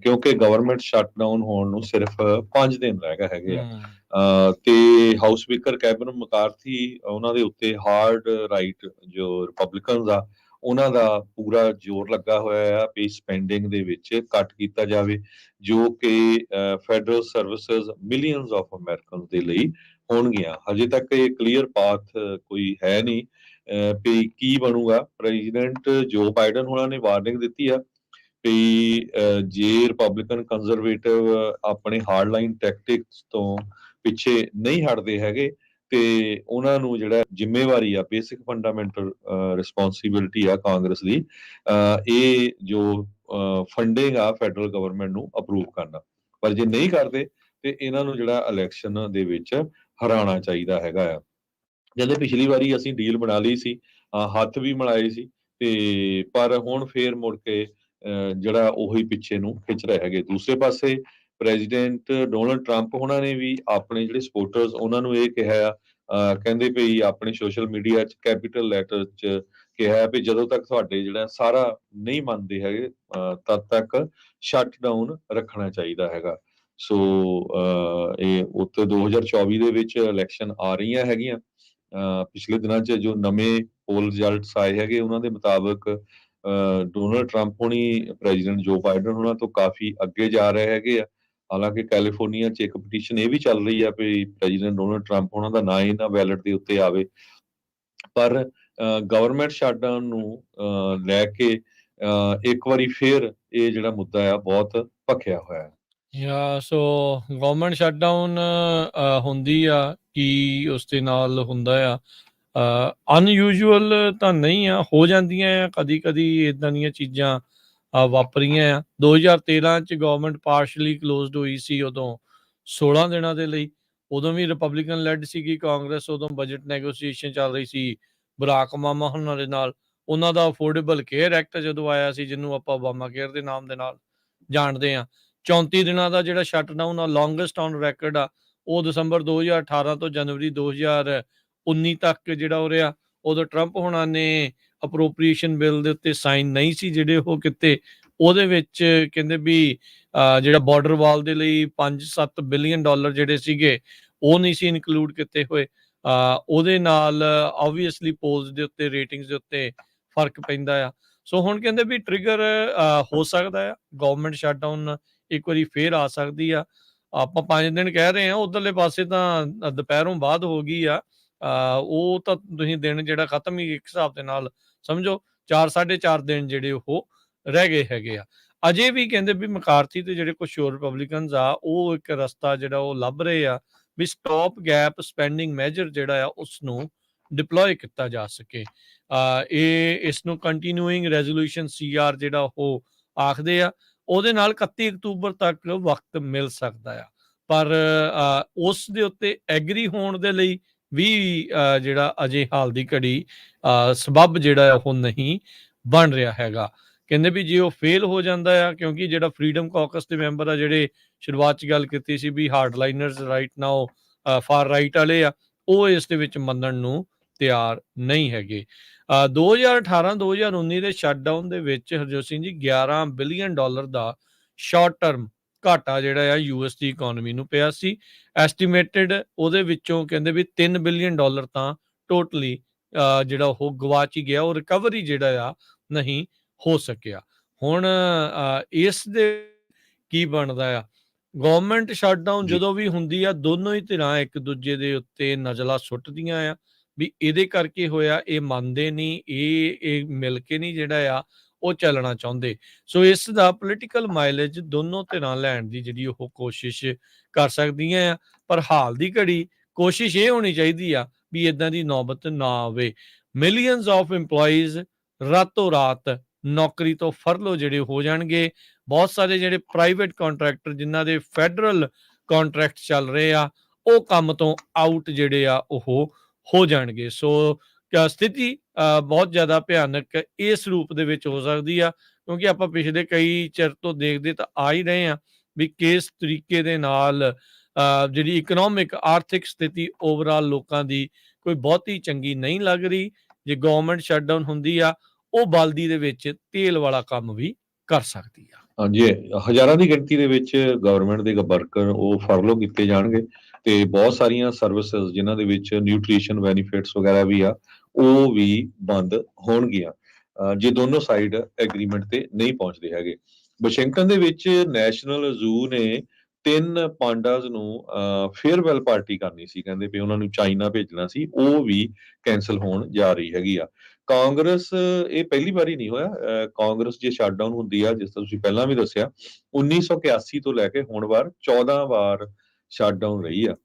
Speaker 2: ਕਿਉਂਕਿ ਗਵਰਨਮੈਂਟ ਸ਼ਟਡਾਊਨ ਹੋਣ ਨੂੰ ਸਿਰਫ 5 ਦਿਨ ਰਹਿ ਗਏ ਹੈਗੇ ਆ। ਤੇ ਹਾਊਸ ਸਪੀਕਰ ਕੈਵਿਨ ਮਕਾਰਥੀ ਉਹਨਾਂ ਦੇ ਉੱਤੇ ਹਾਰਡ ਰਾਈਟ ਜੋ ਰਿਪਬਲਿਕਨਸ ਆ ਉਹਨਾਂ ਦਾ ਪੂਰਾ ਜ਼ੋਰ ਲੱਗਾ ਹੋਇਆ ਆ ਵੀ ਸਪੈਂਡਿੰਗ ਦੇ ਵਿੱਚ ਕੱਟ ਕੀਤਾ ਜਾਵੇ, ਜੋ ਕਿ federal services millions of Americans ਦੇ ਲਈ ਹੋਣਗੀਆਂ। ਹਜੇ ਤੱਕ ਇਹ ਕਲੀਅਰ ਪਾਥ ਕੋਈ ਹੈ ਨਹੀਂ ਵੀ ਕੀ ਬਣੂਗਾ। ਪ੍ਰੈਜ਼ੀਡੈਂਟ ਜੋ ਬਾਈਡਨ ਹੋਣਾ ਨੇ ਵਾਰਨਿੰਗ ਦਿੱਤੀ ਆ ਵੀ ਜੇ ਰਿਪਬਲਿਕਨ ਕੰਜ਼ਰਵੇਟਿਵ ਆਪਣੇ ਹਾਰਡਲਾਈਨ ਟੈਕਟਿਕਸ ਤੋਂ ਪਿੱਛੇ ਨਹੀਂ ਹਟਦੇ ਹੈਗੇ ਤੇ ਉਹਨਾਂ ਨੂੰ ਜਿਹੜਾ ਜ਼ਿੰਮੇਵਾਰੀ ਆ, ਬੇਸਿਕ ਫੰਡਾਮੈਂਟਲ ਰਿਸਪੌਂਸਿਬਿਲਿਟੀ ਆ ਕਾਂਗਰਸ ਦੀ, ਇਹ ਜੋ ਫੰਡਿੰਗ ਆ ਫੈਡਰਲ ਗਵਰਨਮੈਂਟ ਨੂੰ ਅਪਰੂਵ ਕਰਨਾ। ਪਰ ਜੇ ਨਹੀਂ ਕਰਦੇ ਤੇ ਇਹਨਾਂ ਨੂੰ ਜਿਹੜਾ ਇਲੈਕਸ਼ਨ ਦੇ ਵਿੱਚ ਹਰਾਉਣਾ ਚਾਹੀਦਾ ਹੈਗਾ ਆ। ਕਹਿੰਦੇ ਪਿਛਲੀ ਵਾਰੀ ਅਸੀਂ ਡੀਲ ਬਣਾ ਲਈ ਸੀ, ਹੱਥ ਵੀ ਮਿਲਾਏ ਸੀ, ਤੇ ਪਰ ਹੁਣ ਫੇਰ ਮੁੜ ਕੇ ਜਿਹੜਾ ਉਹੀ ਪਿੱਛੇ ਨੂੰ ਖਿੱਚ ਰਹੇ ਹੈਗੇ। ਦੂਸਰੇ ਪਾਸੇ ਪ੍ਰੈਜ਼ੀਡੈਂਟ ਡੋਨਲਡ ਟਰੰਪ ਉਹਨਾਂ ਨੇ ਵੀ ਆਪਣੇ ਜਿਹੜੇ ਸਪੋਰਟਰਸ ਉਹਨਾਂ ਨੂੰ ਇਹ ਕਿਹਾ, ਕਹਿੰਦੇ ਵੀ ਆਪਣੇ ਸੋਸ਼ਲ ਮੀਡੀਆ 'ਚ ਕੈਪੀਟਲ ਲੈਟਰ 'ਚ ਕਿਹਾ ਵੀ ਜਦੋਂ ਤੱਕ ਤੁਹਾਡੇ ਜਿਹੜਾ ਸਾਰਾ ਨਹੀਂ ਮੰਨਦੇ ਹੈਗੇ ਤਦ ਤੱਕ ਸ਼ਟਡਾਊਨ ਰੱਖਣਾ ਚਾਹੀਦਾ ਹੈਗਾ। ਸੋ ਇਹ ਉੱਤੇ 2024 ਦੇ ਵਿੱਚ ਇਲੈਕਸ਼ਨ ਆ ਰਹੀਆਂ ਹੈਗੀਆਂ। ਪਿਛਲੇ ਦਿਨਾਂ 'ਚ ਜੋ ਨਵੇਂ ਪੋਲ ਰਿਜ਼ਲਟਸ ਆਏ ਹੈਗੇ ਉਹਨਾਂ ਦੇ ਮੁਤਾਬਕ ਡੋਨਲਡ ਟਰੰਪ ਹੋਣੀ ਪ੍ਰੈਜ਼ੀਡੈਂਟ ਜੋ ਬਾਈਡਨ ਹੋਣਾ ਤੋਂ ਕਾਫੀ ਅੱਗੇ ਜਾ ਰਹੇ ਹੈਗੇ ਆ। ਹਾਲਾਂਕਿ ਕੈਲੀਫੋਰਨੀਆ 'ਚ ਇੱਕ ਪਟੀਸ਼ਨ ਇਹ ਵੀ ਚੱਲ ਰਹੀ ਆ ਵੀ ਪ੍ਰੈਜ਼ੀਡੈਂਟ ਡੋਨਲਡ ਟਰੰਪ ਉਹਨਾਂ ਦਾ ਨਾਂ ਇਹਨਾਂ ਬੈਲਟ ਦੇ ਉੱਤੇ ਆਵੇ। ਪਰ ਗਵਰਨਮੈਂਟ ਸ਼ਟਡਾਊਨ ਨੂੰ ਲੈ ਕੇ ਇੱਕ ਵਾਰੀ ਫੇਰ ਇਹ ਜਿਹੜਾ ਮੁੱਦਾ ਆ ਬਹੁਤ ਭਖਿਆ ਹੋਇਆ ਹੈ।
Speaker 1: ਸੋ ਗਵਰਨਮੈਂਟ ਸ਼ਟਡਾਊਨ ਹੁੰਦੀ ਆ ਕੀ ਉਸ ਦੇ ਨਾਲ ਹੁੰਦਾ ਆ ਅਨਯੂਜੂਅਲ ਤਾਂ ਨਹੀਂ ਆ, ਹੋ ਜਾਂਦੀਆਂ ਆ ਕਦੀ ਕਦੀ ਇਦਾਂ ਦੀਆਂ ਚੀਜ਼ਾਂ ਵਾਪਰੀਆਂ ਆ। 2013 ਚ ਗਵਰਨਮੈਂਟ ਪਾਰਸ਼ਲੀ ਕਲੋਜ਼ਡ ਹੋਈ ਸੀ ਉਦੋਂ 16 ਦਿਨਾਂ ਦੇ ਲਈ। ਉਦੋਂ ਵੀ ਰਿਪਬਲਿਕਨ ਲੈਡ ਸੀਗੀ ਕਾਂਗਰਸ, ਉਦੋਂ ਬਜਟ ਨੈਗੋਸੀਏਸ਼ਨ ਚੱਲ ਰਹੀ ਸੀ ਬਰਾਕ ਓਬਾਮਾ ਉਹਨਾਂ ਦੇ ਨਾਲ। ਉਹਨਾਂ ਦਾ ਅਫੋਰਡੇਬਲ ਕੇਅਰ ਐਕਟ ਜਦੋਂ ਆਇਆ ਸੀ, ਜਿਹਨੂੰ ਆਪਾਂ ਓਬਾਮਾ ਕੇਅਰ ਦੇ ਨਾਮ ਦੇ ਨਾਲ ਜਾਣਦੇ ਹਾਂ, 34 ਦਿਨਾਂ ਦਾ ਜਿਹੜਾ ਸ਼ਟਡਾਊਨ ਆ ਲੌਂਗੈਸਟ ਔਨ ਰੈਕਡ ਆ, ਉਹ ਦਸੰਬਰ 2018 ਤੋਂ ਜਨਵਰੀ 2019 ਤੱਕ ਜਿਹੜਾ ਹੋ ਰਿਹਾ। ਉਦੋਂ ਟਰੰਪ ਹੋਣਾ ਨੇ ਅਪਰੋਪਰੀਏਸ਼ਨ ਬਿੱਲ ਦੇ ਉੱਤੇ ਸਾਈਨ ਨਹੀਂ ਸੀ ਜਿਹੜੇ ਉਹ ਕੀਤੇ। ਉਹਦੇ ਵਿੱਚ ਕਹਿੰਦੇ ਵੀ ਜਿਹੜਾ ਬਾਰਡਰ ਵਾਲ ਦੇ ਲਈ 5-7 ਬਿਲੀਅਨ ਡਾਲਰ ਜਿਹੜੇ ਸੀਗੇ ਉਹ ਨਹੀਂ ਸੀ ਇਨਕਲੂਡ ਕੀਤੇ ਹੋਏ। ਉਹਦੇ ਨਾਲ ਆਬਵੀਅਸਲੀ ਪੋਲਸ ਦੇ ਉੱਤੇ, ਰੇਟਿੰਗਸ ਦੇ ਉੱਤੇ ਫਰਕ ਪੈਂਦਾ ਆ। ਸੋ ਹੁਣ ਕਹਿੰਦੇ ਵੀ ਟ੍ਰਿਗਰ ਹੋ ਸਕਦਾ ਆ, ਗਵਰਨਮੈਂਟ ਸ਼ਟਡਾਊਨ ਇੱਕ ਵਾਰੀ ਫੇਰ ਆ ਸਕਦੀ ਆ। ਆਪਾਂ 5 ਦਿਨ ਕਹਿ ਰਹੇ ਹਾਂ, ਉਧਰਲੇ ਪਾਸੇ ਤਾਂ ਦੁਪਹਿਰੋਂ ਬਾਅਦ ਹੋ ਗਈ ਆ। ਉਹ ਤਾਂ ਤੁਸੀਂ ਦਿਨ ਜਿਹੜਾ ਖਤਮ ਹੀ ਇੱਕ ਹਿਸਾਬ ਦੇ ਨਾਲ ਸਮਝੋ, 4-4.5 ਦਿਨ ਜਿਹੜੇ ਉਹ ਰਹਿ ਗਏ ਹੈਗੇ ਆ। ਅਜੇ ਵੀ ਕਹਿੰਦੇ ਵੀ ਮਕਾਰਥੀ ਤੇ ਜਿਹੜੇ ਕੁਝ ਹੋਰ ਰਿਪਬਲਿਕਨਸ ਆ ਉਹ ਇੱਕ ਰਸਤਾ ਜਿਹੜਾ ਉਹ ਲੱਭ ਰਹੇ ਆ ਵੀ ਸਟਾਪ ਗੈਪ ਸਪੈਂਡਿੰਗ ਮੈਜਰ ਜਿਹੜਾ ਆ ਉਸ ਨੂੰ ਡਿਪਲੋਏ ਕੀਤਾ ਜਾ ਸਕੇ। ਇਸ ਨੂੰ ਕੰਟੀਨਿਊਇੰਗ ਰੈਜ਼ੋਲੂਸ਼ਨ CR ਜਿਹੜਾ ਉਹ ਆਖਦੇ ਆ। ਉਹਦੇ ਨਾਲ 31 ਅਕਤੂਬਰ ਤੱਕ ਵਕਤ ਮਿਲ ਸਕਦਾ ਆ, ਪਰ ਉਸ ਦੇ ਉੱਤੇ ਐਗਰੀ ਹੋਣ ਦੇ ਲਈ ਵੀ ਜਿਹੜਾ ਅਜੇ ਹਾਲ ਦੀ ਘੜੀ ਸਬੱਬ ਜਿਹੜਾ ਉਹ ਨਹੀਂ ਬਣ ਰਿਹਾ ਹੈਗਾ। ਕਹਿੰਦੇ ਵੀ ਜੇ ਉਹ ਫੇਲ ਹੋ ਜਾਂਦਾ ਆ, ਕਿਉਂਕਿ ਜਿਹੜਾ ਫਰੀडम ਕਾਕਸ ਦੇ ਮੈਂਬਰ ਆ ਜਿਹੜੇ ਸ਼ੁਰੂਆਤ 'ਚ ਗੱਲ ਕੀਤੀ ਸੀ ਵੀ ਹਾਰਡਲਾਈਨਰਸ ਰਾਈਟ ਨਾਓ ਫਾਰ ਰਾਈਟ ਵਾਲੇ ਆ, ਉਹ ਇਸ ਦੇ ਵਿੱਚ ਮੰਨਣ ਨੂੰ ਤਿਆਰ ਨਹੀਂ ਹੈਗੇ। 2018-2019 ਦੇ ਸ਼ਟਡਾਊਨ ਦੇ ਵਿੱਚ ਹਰਜੋਤ ਸਿੰਘ ਜੀ 11 ਬਿਲੀਅਨ ਡਾਲਰ ਦਾ ਸ਼ਾਰਟ ਟਰਮ ਘਾਟਾ ਜਿਹੜਾ ਆ ਯੂਐਸ ਦੀ ਇਕਨੋਮੀ ਨੂੰ ਪਿਆ ਸੀ। ਐਸਟੀਮੇਟਡ ਉਹਦੇ ਵਿੱਚੋਂ ਕਹਿੰਦੇ ਵੀ $3 ਬਿਲੀਅਨ ਤਾਂ ਟੋਟਲੀ ਜਿਹੜਾ ਉਹ ਗਵਾਚ ਹੀ ਗਿਆ, ਉਹ ਰਿਕਵਰੀ ਜਿਹੜਾ ਆ ਨਹੀਂ ਹੋ ਸਕਿਆ। ਹੁਣ ਇਸ ਦੇ ਕੀ ਬਣਦਾ ਆ, ਗਵਰਨਮੈਂਟ ਸ਼ਟਡਾਊਨ
Speaker 2: ਜੀ
Speaker 1: ਜਦੋਂ ਵੀ ਹੁੰਦੀ ਆ, ਦੋਨੋਂ ਹੀ ਧਿਰਾਂ ਇੱਕ ਦੂਜੇ ਦੇ ਉੱਤੇ ਨਜ਼ਲਾਂ ਸੁੱਟਦੀਆਂ ਆ ਵੀ ਇਹਦੇ ਕਰਕੇ ਹੋਇਆ, ਇਹ ਮੰਨਦੇ ਨਹੀਂ, ਇਹ ਮਿਲ ਕੇ ਨਹੀਂ ਜਿਹੜਾ ਆ ਉਹ ਚੱਲਣਾ ਚਾਹੁੰਦੇ। ਸੋ ਇਸ ਦਾ ਪੋਲੀਟੀਕਲ ਮਾਈਲੇਜ ਦੋਨੋਂ ਧਿਰਾਂ ਲੈਣ ਦੀ ਜਿਹੜੀ ਉਹ ਕੋਸ਼ਿਸ਼ ਕਰ ਸਕਦੀਆਂ ਆ, ਪਰ ਹਾਲ ਦੀ ਘੜੀ ਕੋਸ਼ਿਸ਼ ਇਹ ਹੋਣੀ ਚਾਹੀਦੀ ਆ ਵੀ ਇਦਾਂ ਦੀ ਨੌਬਤ ਨਾ ਆਵੇ। ਮਿਲੀਅਨਸ ਆਫ EMPLOYEES ਰਾਤੋਂ ਰਾਤ ਨੌਕਰੀ ਤੋਂ ਫਰਲੋ ਜਿਹੜੇ ਹੋ ਜਾਣਗੇ। ਬਹੁਤ ਸਾਰੇ ਜਿਹੜੇ ਪ੍ਰਾਈਵੇਟ ਕੰਟਰੈਕਟਰ ਜਿਨ੍ਹਾਂ ਦੇ ਫੈਡਰਲ ਕੰਟਰੈਕਟ ਚੱਲ ਰਹੇ ਆ, ਉਹ ਕੰਮ ਤੋਂ ਆਊਟ ਜਿਹੜੇ ਆ ਉਹ ਹੋ ਜਾਣਗੇ। ਸੋ ਸਥਿਤੀ ਬਹੁਤ ਜ਼ਿਆਦਾ ਭਿਆਨਕ ਇਸ ਰੂਪ ਦੇ ਵਿੱਚ ਹੋ ਸਕਦੀ ਆ, ਕਿਉਂਕਿ ਆਪਾਂ ਪਿਛਲੇ ਕਈ ਚਿਰ ਤੋਂ ਦੇਖਦੇ ਤਾਂ ਆ ਹੀ ਰਹੇ ਆ ਵੀ ਕਿਸ ਤਰੀਕੇ ਦੇ ਨਾਲ ਜਿਹੜੀ ਇਕਨੋਮਿਕ ਆਰਥਿਕ ਸਥਿਤੀ ਓਵਰਆਲ ਲੋਕਾਂ ਦੀ ਕੋਈ ਬਹੁਤੀ ਚੰਗੀ ਨਹੀਂ ਲੱਗ ਰਹੀ। ਜੇ ਗਵਰਨਮੈਂਟ ਸ਼ਟਡਾਊਨ ਹੁੰਦੀ ਆ, ਉਹ ਬਲਦੀ ਦੇ ਵਿੱਚ ਤੇਲ ਵਾਲਾ ਕੰਮ ਵੀ ਕਰ ਸਕਦੀ ਆ।
Speaker 2: ਹਾਂਜੀ, ਹਜ਼ਾਰਾਂ ਦੀ ਗਿਣਤੀ ਦੇ ਵਿੱਚ ਗਵਰਨਮੈਂਟ ਦੇ ਵਰਕਰ ਉਹ ਫਰਲੋ ਕੀਤੇ ਜਾਣਗੇ ਤੇ ਬਹੁਤ ਸਾਰੀਆਂ ਸਰਵਿਸਿਜ਼ ਜਿਨ੍ਹਾਂ ਦੇ ਵਿੱਚ ਨਿਊਟ੍ਰੀਸ਼ਨ ਬੈਨੀਫਿਟਸ ਵਗੈਰਾ ਵੀ ਆ, ਉਹ ਵੀ ਬੰਦ ਹੋਣਗੀਆਂ ਜੇ ਦੋਨੋਂ ਸਾਈਡ ਐਗਰੀਮੈਂਟ ਤੇ ਨਹੀਂ ਪਹੁੰਚਦੇ ਹੈਗੇ। ਵਾਸ਼ਿੰਗਟਨ ਦੇ ਵਿੱਚ ਨੈਸ਼ਨਲ ਜ਼ੂ ਨੇ 3 ਪਾਂਡਾਸ ਨੂੰ ਫੇਅਰਵੈਲ ਪਾਰਟੀ ਕਰਨੀ ਸੀ, ਕਹਿੰਦੇ ਵੀ ਉਹਨਾਂ ਨੂੰ ਚਾਈਨਾ ਭੇਜਣਾ ਸੀ, ਉਹ ਵੀ ਕੈਂਸਲ ਹੋਣ ਜਾ ਰਹੀ ਹੈਗੀ ਆ। ਕਾਂਗਰਸ, ਇਹ ਪਹਿਲੀ ਵਾਰੀ ਨਹੀਂ ਹੋਇਆ, ਕਾਂਗਰਸ ਜੇ ਸ਼ਟਡਾਊਨ ਹੁੰਦੀ ਆ, ਜਿਸ ਤਰ੍ਹਾਂ ਤੁਸੀਂ ਪਹਿਲਾਂ ਵੀ ਦੱਸਿਆ, 1981 ਤੋਂ ਲੈ ਕੇ ਹੁਣ ਵਾਰ 14 ਵਾਰ ਸ਼ਟਡਾਊਨ ਰਹੀ ਆ,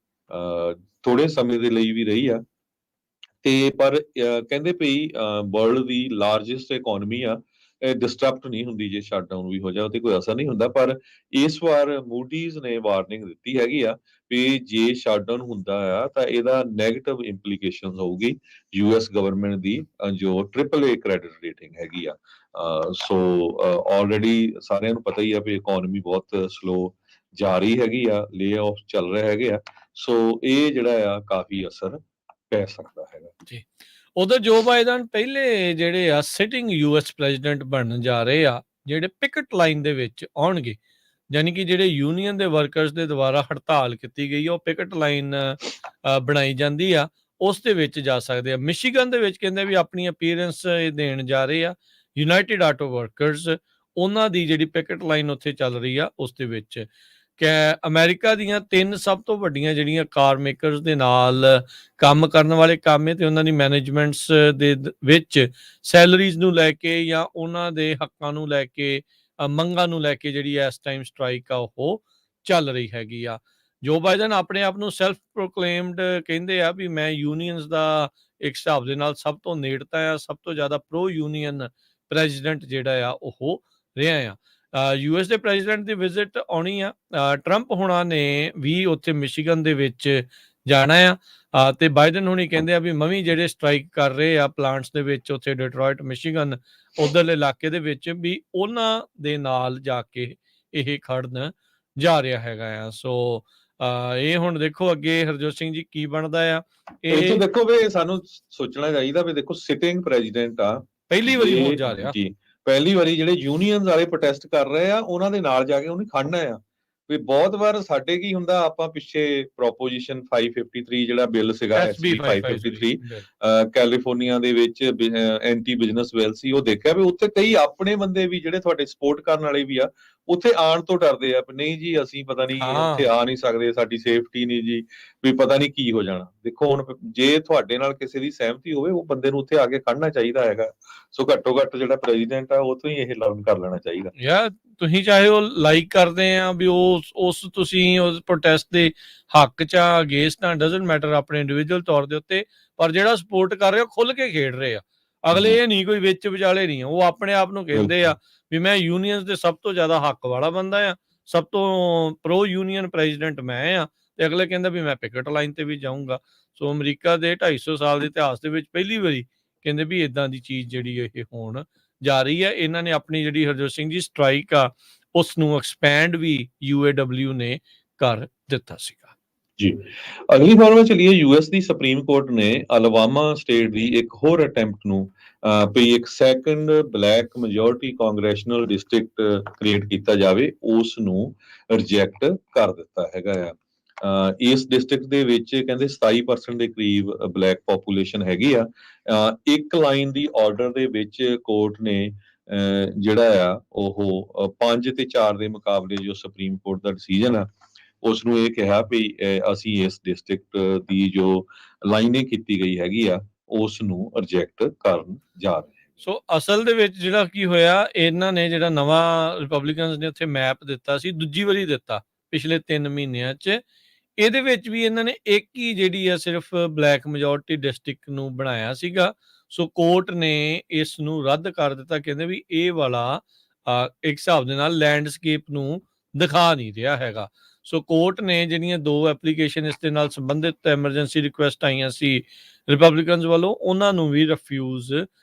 Speaker 2: ਥੋੜੇ ਸਮੇਂ ਦੇ ਲਈ ਵੀ ਰਹੀ ਆ। ਤੇ ਪਰ ਕਹਿੰਦੇ ਪਈ ਵਰਲਡ ਦੀ ਲਾਰਜੈਸਟ ਇਕਨੋਮੀ ਆ, ਡਿਸਟਰਬਟ ਨਹੀਂ ਹੁੰਦੀ ਜੇ ਸ਼ਟਡਾਊਨ ਵੀ ਹੋ ਜਾਵੇ ਤੇ ਕੋਈ ਅਸਰ ਨਹੀਂ ਹੁੰਦਾ। ਪਰ ਇਸ ਵਾਰ ਮੂਡੀਜ਼ ਨੇ ਵਾਰਨਿੰਗ ਦਿੱਤੀ ਹੈਗੀ ਆ ਵੀ ਜੇ ਸ਼ਟਡਾਊਨ ਹੁੰਦਾ ਆ ਤਾਂ ਇਹਦਾ ਨੈਗੇਟਿਵ ਇੰਪਲੀਕੇਸ਼ਨਸ ਹੋਊਗੀ ਯੂਐਸ ਗਵਰਨਮੈਂਟ ਦੀ ਜੋ AAA ਕ੍ਰੈਡਿਟ ਰੇਟਿੰਗ ਹੈਗੀ ਆ। ਸੋ ਆਲਰੇਡੀ ਸਾਰਿਆਂ ਨੂੰ ਪਤਾ ਹੀ ਆ ਵੀ ਇਕਨੋਮੀ ਬਹੁਤ ਸਲੋ ਜਾ ਰਹੀ ਹੈਗੀ ਆ, ਲੇ ਆਫ ਚੱਲ ਰਹੇ ਹੈਗੇ ਆ। ਸੋ ਇਹ ਜਿਹੜਾ ਆ ਕਾਫੀ ਅਸਰ ਪੈ ਸਕਦਾ ਹੈਗਾ
Speaker 1: ਜੀ। ਉਧਰ ਜੋ ਬਾਈਡਨ ਪਹਿਲੇ ਜਿਹੜੇ ਆ ਸਿਟਿੰਗ ਯੂਐਸ ਪ੍ਰੈਜ਼ੀਡੈਂਟ ਬਣਨ ਜਾ ਰਹੇ ਆ, ਜਿਹੜੇ ਪਿਕਟ ਲਾਈਨ ਦੇ ਵਿੱਚ ਆਉਣਗੇ, ਯਾਨੀ ਕਿ ਜਿਹੜੇ ਯੂਨੀਅਨ ਦੇ ਵਰਕਰਸ ਦੇ ਦੁਆਰਾ ਹੜਤਾਲ ਕੀਤੀ ਗਈ ਆ, ਉਹ ਪਿਕਟ ਲਾਈਨ ਬਣਾਈ ਜਾਂਦੀ ਆ, ਉਸ ਦੇ ਵਿੱਚ ਜਾ ਸਕਦੇ ਆ। ਮਿਸ਼ੀਗਨ ਦੇ ਵਿੱਚ ਕਹਿੰਦੇ ਵੀ ਆਪਣੀ ਅਪੀਅਰੈਂਸ ਦੇਣ ਜਾ ਰਹੇ ਆ ਯੂਨਾਈਟਿਡ ਆਟੋ ਵਰਕਰਸ, ਉਹਨਾਂ ਦੀ ਜਿਹੜੀ ਪਿਕਟ ਲਾਈਨ ਉੱਥੇ ਚੱਲ ਰਹੀ ਆ, ਉਸ ਦੇ ਵਿੱਚ ਅਮਰੀਕਾ ਦੀਆਂ 3 ਸਭ ਤੋਂ ਵੱਡੀਆਂ ਜਿਹੜੀਆਂ ਕਾਰ ਮੇਕਰਸ ਦੇ ਨਾਲ ਕੰਮ ਕਰਨ ਵਾਲੇ ਕਾਮੇ ਤੇ ਉਹਨਾਂ ਦੀ ਮੈਨੇਜਮੈਂਟਸ ਦੇ ਵਿੱਚ ਸੈਲਰੀਜ਼ ਨੂੰ ਲੈ ਕੇ ਜਾਂ ਉਹਨਾਂ ਦੇ ਹੱਕਾਂ ਨੂੰ ਲੈ ਕੇ, ਮੰਗਾਂ ਨੂੰ ਲੈ ਕੇ ਜਿਹੜੀ ਇਸ ਟਾਈਮ ਸਟ੍ਰਾਈਕ ਆ ਉਹ ਚੱਲ ਰਹੀ ਹੈਗੀ ਆ। ਜੋ ਬਾਈਡਨ ਆਪਣੇ ਆਪ ਨੂੰ ਸੈਲਫ ਪ੍ਰੋਕਲੇਮਡ ਕਹਿੰਦੇ ਆ ਵੀ ਮੈਂ ਯੂਨੀਅਨਸ ਦਾ ਇੱਕ ਹਿਸਾਬ ਦੇ ਨਾਲ ਸਭ ਤੋਂ ਨੇੜਤਾ ਆ, ਸਭ ਤੋਂ ਜ਼ਿਆਦਾ ਪ੍ਰੋ ਯੂਨੀਅਨ ਪ੍ਰੈਜ਼ੀਡੈਂਟ ਜਿਹੜਾ ਆ ਉਹ ਰਿਹਾ ਆ। ਯੂਐਸ ਦੇ ਪ੍ਰੈਜ਼ੀਡੈਂਟ ਦੀ ਵਿਜ਼ਿਟ ਆਉਣੀ ਆ, ਟਰੰਪ ਹੁਣਾਂ ਨੇ ਵੀ ਉੱਥੇ ਮਿਸ਼ੀਗਨ ਦੇ ਵਿੱਚ ਜਾਣਾ ਆ ਤੇ ਬਾਈਡਨ ਹੁਣੀ ਕਹਿੰਦੇ ਆ ਵੀ ਮਵੀ ਜਿਹੜੇ ਸਟ੍ਰਾਈਕ ਕਰ ਰਹੇ ਆ ਪਲਾਂਟਸ ਦੇ ਵਿੱਚ ਉੱਥੇ ਡਿਟਰੋਇਟ ਮਿਸ਼ੀਗਨ ਉਧਰਲੇ ਇਲਾਕੇ ਦੇ ਵਿੱਚ ਵੀ ਉਹਨਾਂ ਦੇ ਨਾਲ ਜਾ ਕੇ ਇਹ ਖੜਨ ਜਾ ਰਿਹਾ ਹੈਗਾ ਆ। ਸੋ ਇਹ ਹੁਣ ਦੇਖੋ ਅੱਗੇ ਹਰਜੋਤ ਸਿੰਘ ਜੀ ਕੀ ਬਣਦਾ ਆ।
Speaker 2: ਇਹ ਦੇਖੋ ਵੀ ਸਾਨੂੰ ਸੋਚਣਾ ਚਾਹੀਦਾ ਵੀ ਦੇਖੋ ਸਿਟਿੰਗ ਪ੍ਰੈਜ਼ੀਡੈਂਟ ਆ,
Speaker 1: ਪਹਿਲੀ ਵਾਰੀ ਹੋਣ ਜਾ ਰਿਹਾ
Speaker 2: ਜੀ, ਪਹਿਲੀ ਵਾਰੀ ਜਿਹੜੇ ਯੂਨੀਅਨਸ ਵਾਲੇ ਪ੍ਰੋਟੈਸਟ ਕਰ ਰਹੇ ਆ ਉਹਨਾਂ ਦੇ ਨਾਲ ਜਾ ਕੇ ਉਹਨੇ ਖੜਨਾ ਆ। ਵੀ ਬਹੁਤ ਵਾਰ ਸਾਡੇ ਕੀ ਹੁੰਦਾ, ਆਪਾਂ ਪਿੱਛੇ ਪ੍ਰੋਪੋਜੀਸ਼ਨ 553 ਜਿਹੜਾ ਬਿੱਲ ਸੀਗਾ SB 553 ਕੈਲੀਫੋਰਨੀਆ ਦੇ ਵਿੱਚ ਐਂਟੀ ਬਿਜ਼ਨਸ ਬਿੱਲ ਸੀ, ਉਹ ਦੇਖਿਆ ਵੀ ਉੱਥੇ ਕਈ ਆਪਣੇ ਬੰਦੇ ਵੀ ਜਿਹੜੇ ਤੁਹਾਡੇ ਸਪੋਰਟ ਕਰਨ ਵਾਲੇ ਵੀ ਆ, ਉੱਥੇ ਆਉਣ ਤੋਂ ਡਰਦੇ ਆ, ਨਹੀਂ ਜੀ ਅਸੀਂ ਪਤਾ ਨਹੀਂ ਉੱਥੇ ਆ ਨਹੀਂ ਸਕਦੇ, ਸਾਡੀ ਸੇਫਟੀ ਨਹੀਂ ਜੀ, ਵੀ ਪਤਾ ਨਹੀਂ ਕੀ ਹੋ ਜਾਣਾ। ਦੇਖੋ ਹੁਣ ਜੇ ਤੁਹਾਡੇ ਨਾਲ ਕਿਸੇ ਦੀ ਸਹਿਮਤੀ ਹੋਵੇ, ਉਹ ਬੰਦੇ ਨੂੰ ਉੱਥੇ ਆ ਕੇ ਖੜਨਾ ਚਾਹੀਦਾ ਹੈਗਾ। ਸੋ ਘੱਟੋ ਘੱਟ ਜਿਹੜਾ ਪ੍ਰੈਜ਼ੀਡੈਂਟ ਆ ਉਹ ਤੋਂ ਹੀ ਇਹ ਲਰਨ ਕਰ ਲੈਣਾ ਚਾਹੀਦਾ।
Speaker 1: ਯਾਰ ਤੁਸੀਂ ਚਾਹੇ ਉਹ ਲਾਈਕ ਕਰਦੇ ਆ ਵੀ ਉਸ ਤੁਸੀਂ ਉਸ ਪ੍ਰੋਟੈਸਟ ਦੇ ਹੱਕ ਚ ਆ, ਅਗੇਂਸਟ ਆ, ਡਜ਼ਨਟ ਮੈਟਰ ਆਪਣੇ ਇੰਡੀਵਿਜੂਅਲ ਤੌਰ ਦੇ ਉੱਤੇ, ਪਰ ਜਿਹੜਾ ਸਪੋਰਟ ਕਰ ਰਿਹਾ ਖੁੱਲ ਕੇ ਖੇਡ ਰਹੇ ਆ ਅਗਲੇ। ਇਹ ਨਹੀਂ ਕੋਈ ਵਿੱਚ ਵਿਚਾਲੇ ਨਹੀਂ, ਉਹ ਆਪਣੇ ਆਪ ਨੂੰ ਕਹਿੰਦੇ ਆ ਵੀ ਮੈਂ ਯੂਨੀਅਨਸ ਦੇ ਸਭ ਤੋਂ ਜ਼ਿਆਦਾ ਹੱਕ ਵਾਲਾ ਬੰਦਾ ਆ, ਸਭ ਤੋਂ ਪ੍ਰੋ ਯੂਨੀਅਨ ਪ੍ਰੈਜ਼ੀਡੈਂਟ ਮੈਂ ਆ, ਤੇ ਅਗਲੇ ਕਹਿੰਦਾ ਵੀ ਮੈਂ ਪਿਕਟ ਲਾਈਨ ਤੇ ਵੀ ਜਾਊਂਗਾ। ਸੋ ਅਮਰੀਕਾ ਦੇ 250 ਸਾਲ ਦੇ ਇਤਿਹਾਸ ਦੇ ਵਿੱਚ ਪਹਿਲੀ ਵਾਰੀ ਕਹਿੰਦੇ ਵੀ ਇਦਾਂ ਦੀ ਚੀਜ਼ ਜਿਹੜੀ ਇਹ ਹੋਣ ਜਾ ਰਹੀ ਹੈ। ਇਹਨਾਂ ਨੇ ਆਪਣੀ ਜਿਹੜੀ ਹਰਜੋਤ ਸਿੰਘ ਜੀ ਸਟ੍ਰਾਈਕ ਆ ਉਸ ਨੂੰ ਐਕਸਪੈਂਡ ਵੀ UAW ਨੇ ਕਰ ਦਿੱਤਾ ਸੀਗਾ।
Speaker 2: ਜੀ। ਅਗਲੀ ਖਬਰ ਵੱਲ ਚਲੀਏ। ਯੂਐਸ ਦੀ ਸੁਪਰੀਮ ਕੋਰਟ ਨੇ ਅਲਬਾਮਾ ਸਟੇਟ ਦੀ ਇੱਕ ਹੋਰ ਅਟੈਂਪਟ ਨੂੰ ਵੀ ਇੱਕ second black majority congressional district create ਕੀਤਾ ਜਾਵੇ, ਉਸ ਨੂੰ ਰਿਜੈਕਟ ਕਰ ਦਿੱਤਾ ਹੈਗਾ ਆ। ਇਸ ਡਿਸਟ੍ਰਿਕਟ ਦੇ ਵਿੱਚ ਕਹਿੰਦੇ 27% ਦੇ ਕਰੀਬ ਬਲੈਕ ਪਾਪੂਲੇਸ਼ਨ ਹੈਗੀ ਆ। ਇੱਕ ਲਾਈਨ ਦੀ ਆਰਡਰ ਦੇ ਵਿੱਚ ਕੋਰਟ ਨੇ ਜਿਹੜਾ ਆ ਉਹ 5 ਤੇ 4 ਦੇ ਮੁਕਾਬਲੇ ਜੋ ਸੁਪਰੀਮ ਕੋਰਟ ਦਾ ਡਿਸੀਜਨ ਆ ਉਸ ਨੂੰ ਇਹ ਕਿਹਾ ਵੀ ਅਸੀਂ ਇਸ ਡਿਸਟ੍ਰਿਕਟ ਦੀ ਜੋ ਲਾਈਨਿੰਗ ਕੀਤੀ ਗਈ ਹੈਗੀ ਆ ਉਸ ਨੂੰ ਰਿਜੈਕਟ ਕਰਨ ਜਾ ਰਹੇ।
Speaker 1: ਸੋ ਅਸਲ ਦੇ ਵਿੱਚ ਜਿਹੜਾ ਕੀ ਹੋਇਆ, ਇਹਨਾਂ ਨੇ ਜਿਹੜਾ ਨਵਾਂ ਰਿਪਬਲਿਕਨਸ ਨੇ ਉੱਥੇ ਮੈਪ ਦਿੱਤਾ ਸੀ, ਦੂਜੀ ਵਾਰੀ ਦਿੱਤਾ ਪਿਛਲੇ 3 ਮਹੀਨਿਆਂ 'ਚ। ਇਹਦੇ ਵਿੱਚ ਵੀ ਇਹਨਾਂ ਨੇ ਇੱਕ ਹੀ ਜਿਹੜੀ ਆ ਸਿਰਫ ਬਲੈਕ ਮੈਜੋਰਟੀ ਡਿਸਟ੍ਰਿਕਟ ਨੂੰ ਬਣਾਇਆ ਸੀਗਾ। ਸੋ ਕੋਰਟ ਨੇ ਇਸ ਨੂੰ ਰੱਦ ਕਰ ਦਿੱਤਾ, ਕਹਿੰਦੇ ਵੀ ਇਹ ਵਾਲਾ ਇੱਕ ਹਿਸਾਬ ਦੇ ਨਾਲ ਲੈਂਡਸਕੇਪ ਨੂੰ ਦਿਖਾ ਨਹੀਂ ਰਿਹਾ ਹੈਗਾ। ਸੋ ਕੋਰਟ ਨੇ ਜਿਹੜੀਆਂ 2 ਐਪਲੀਕੇਸ਼ਨ ਇਸ ਦੇ ਨਾਲ ਸੰਬੰਧਿਤ ਐਮਰਜੈਂਸੀ ਰਿਕੁਐਸਟ ਆਈਆਂ ਸੀ ਰਿਪਬਲਿਕਨਸ ਵੱਲੋਂ, ਉਹਨਾਂ ਨੂੰ ਵੀ ਰਿਫਿਊਜ਼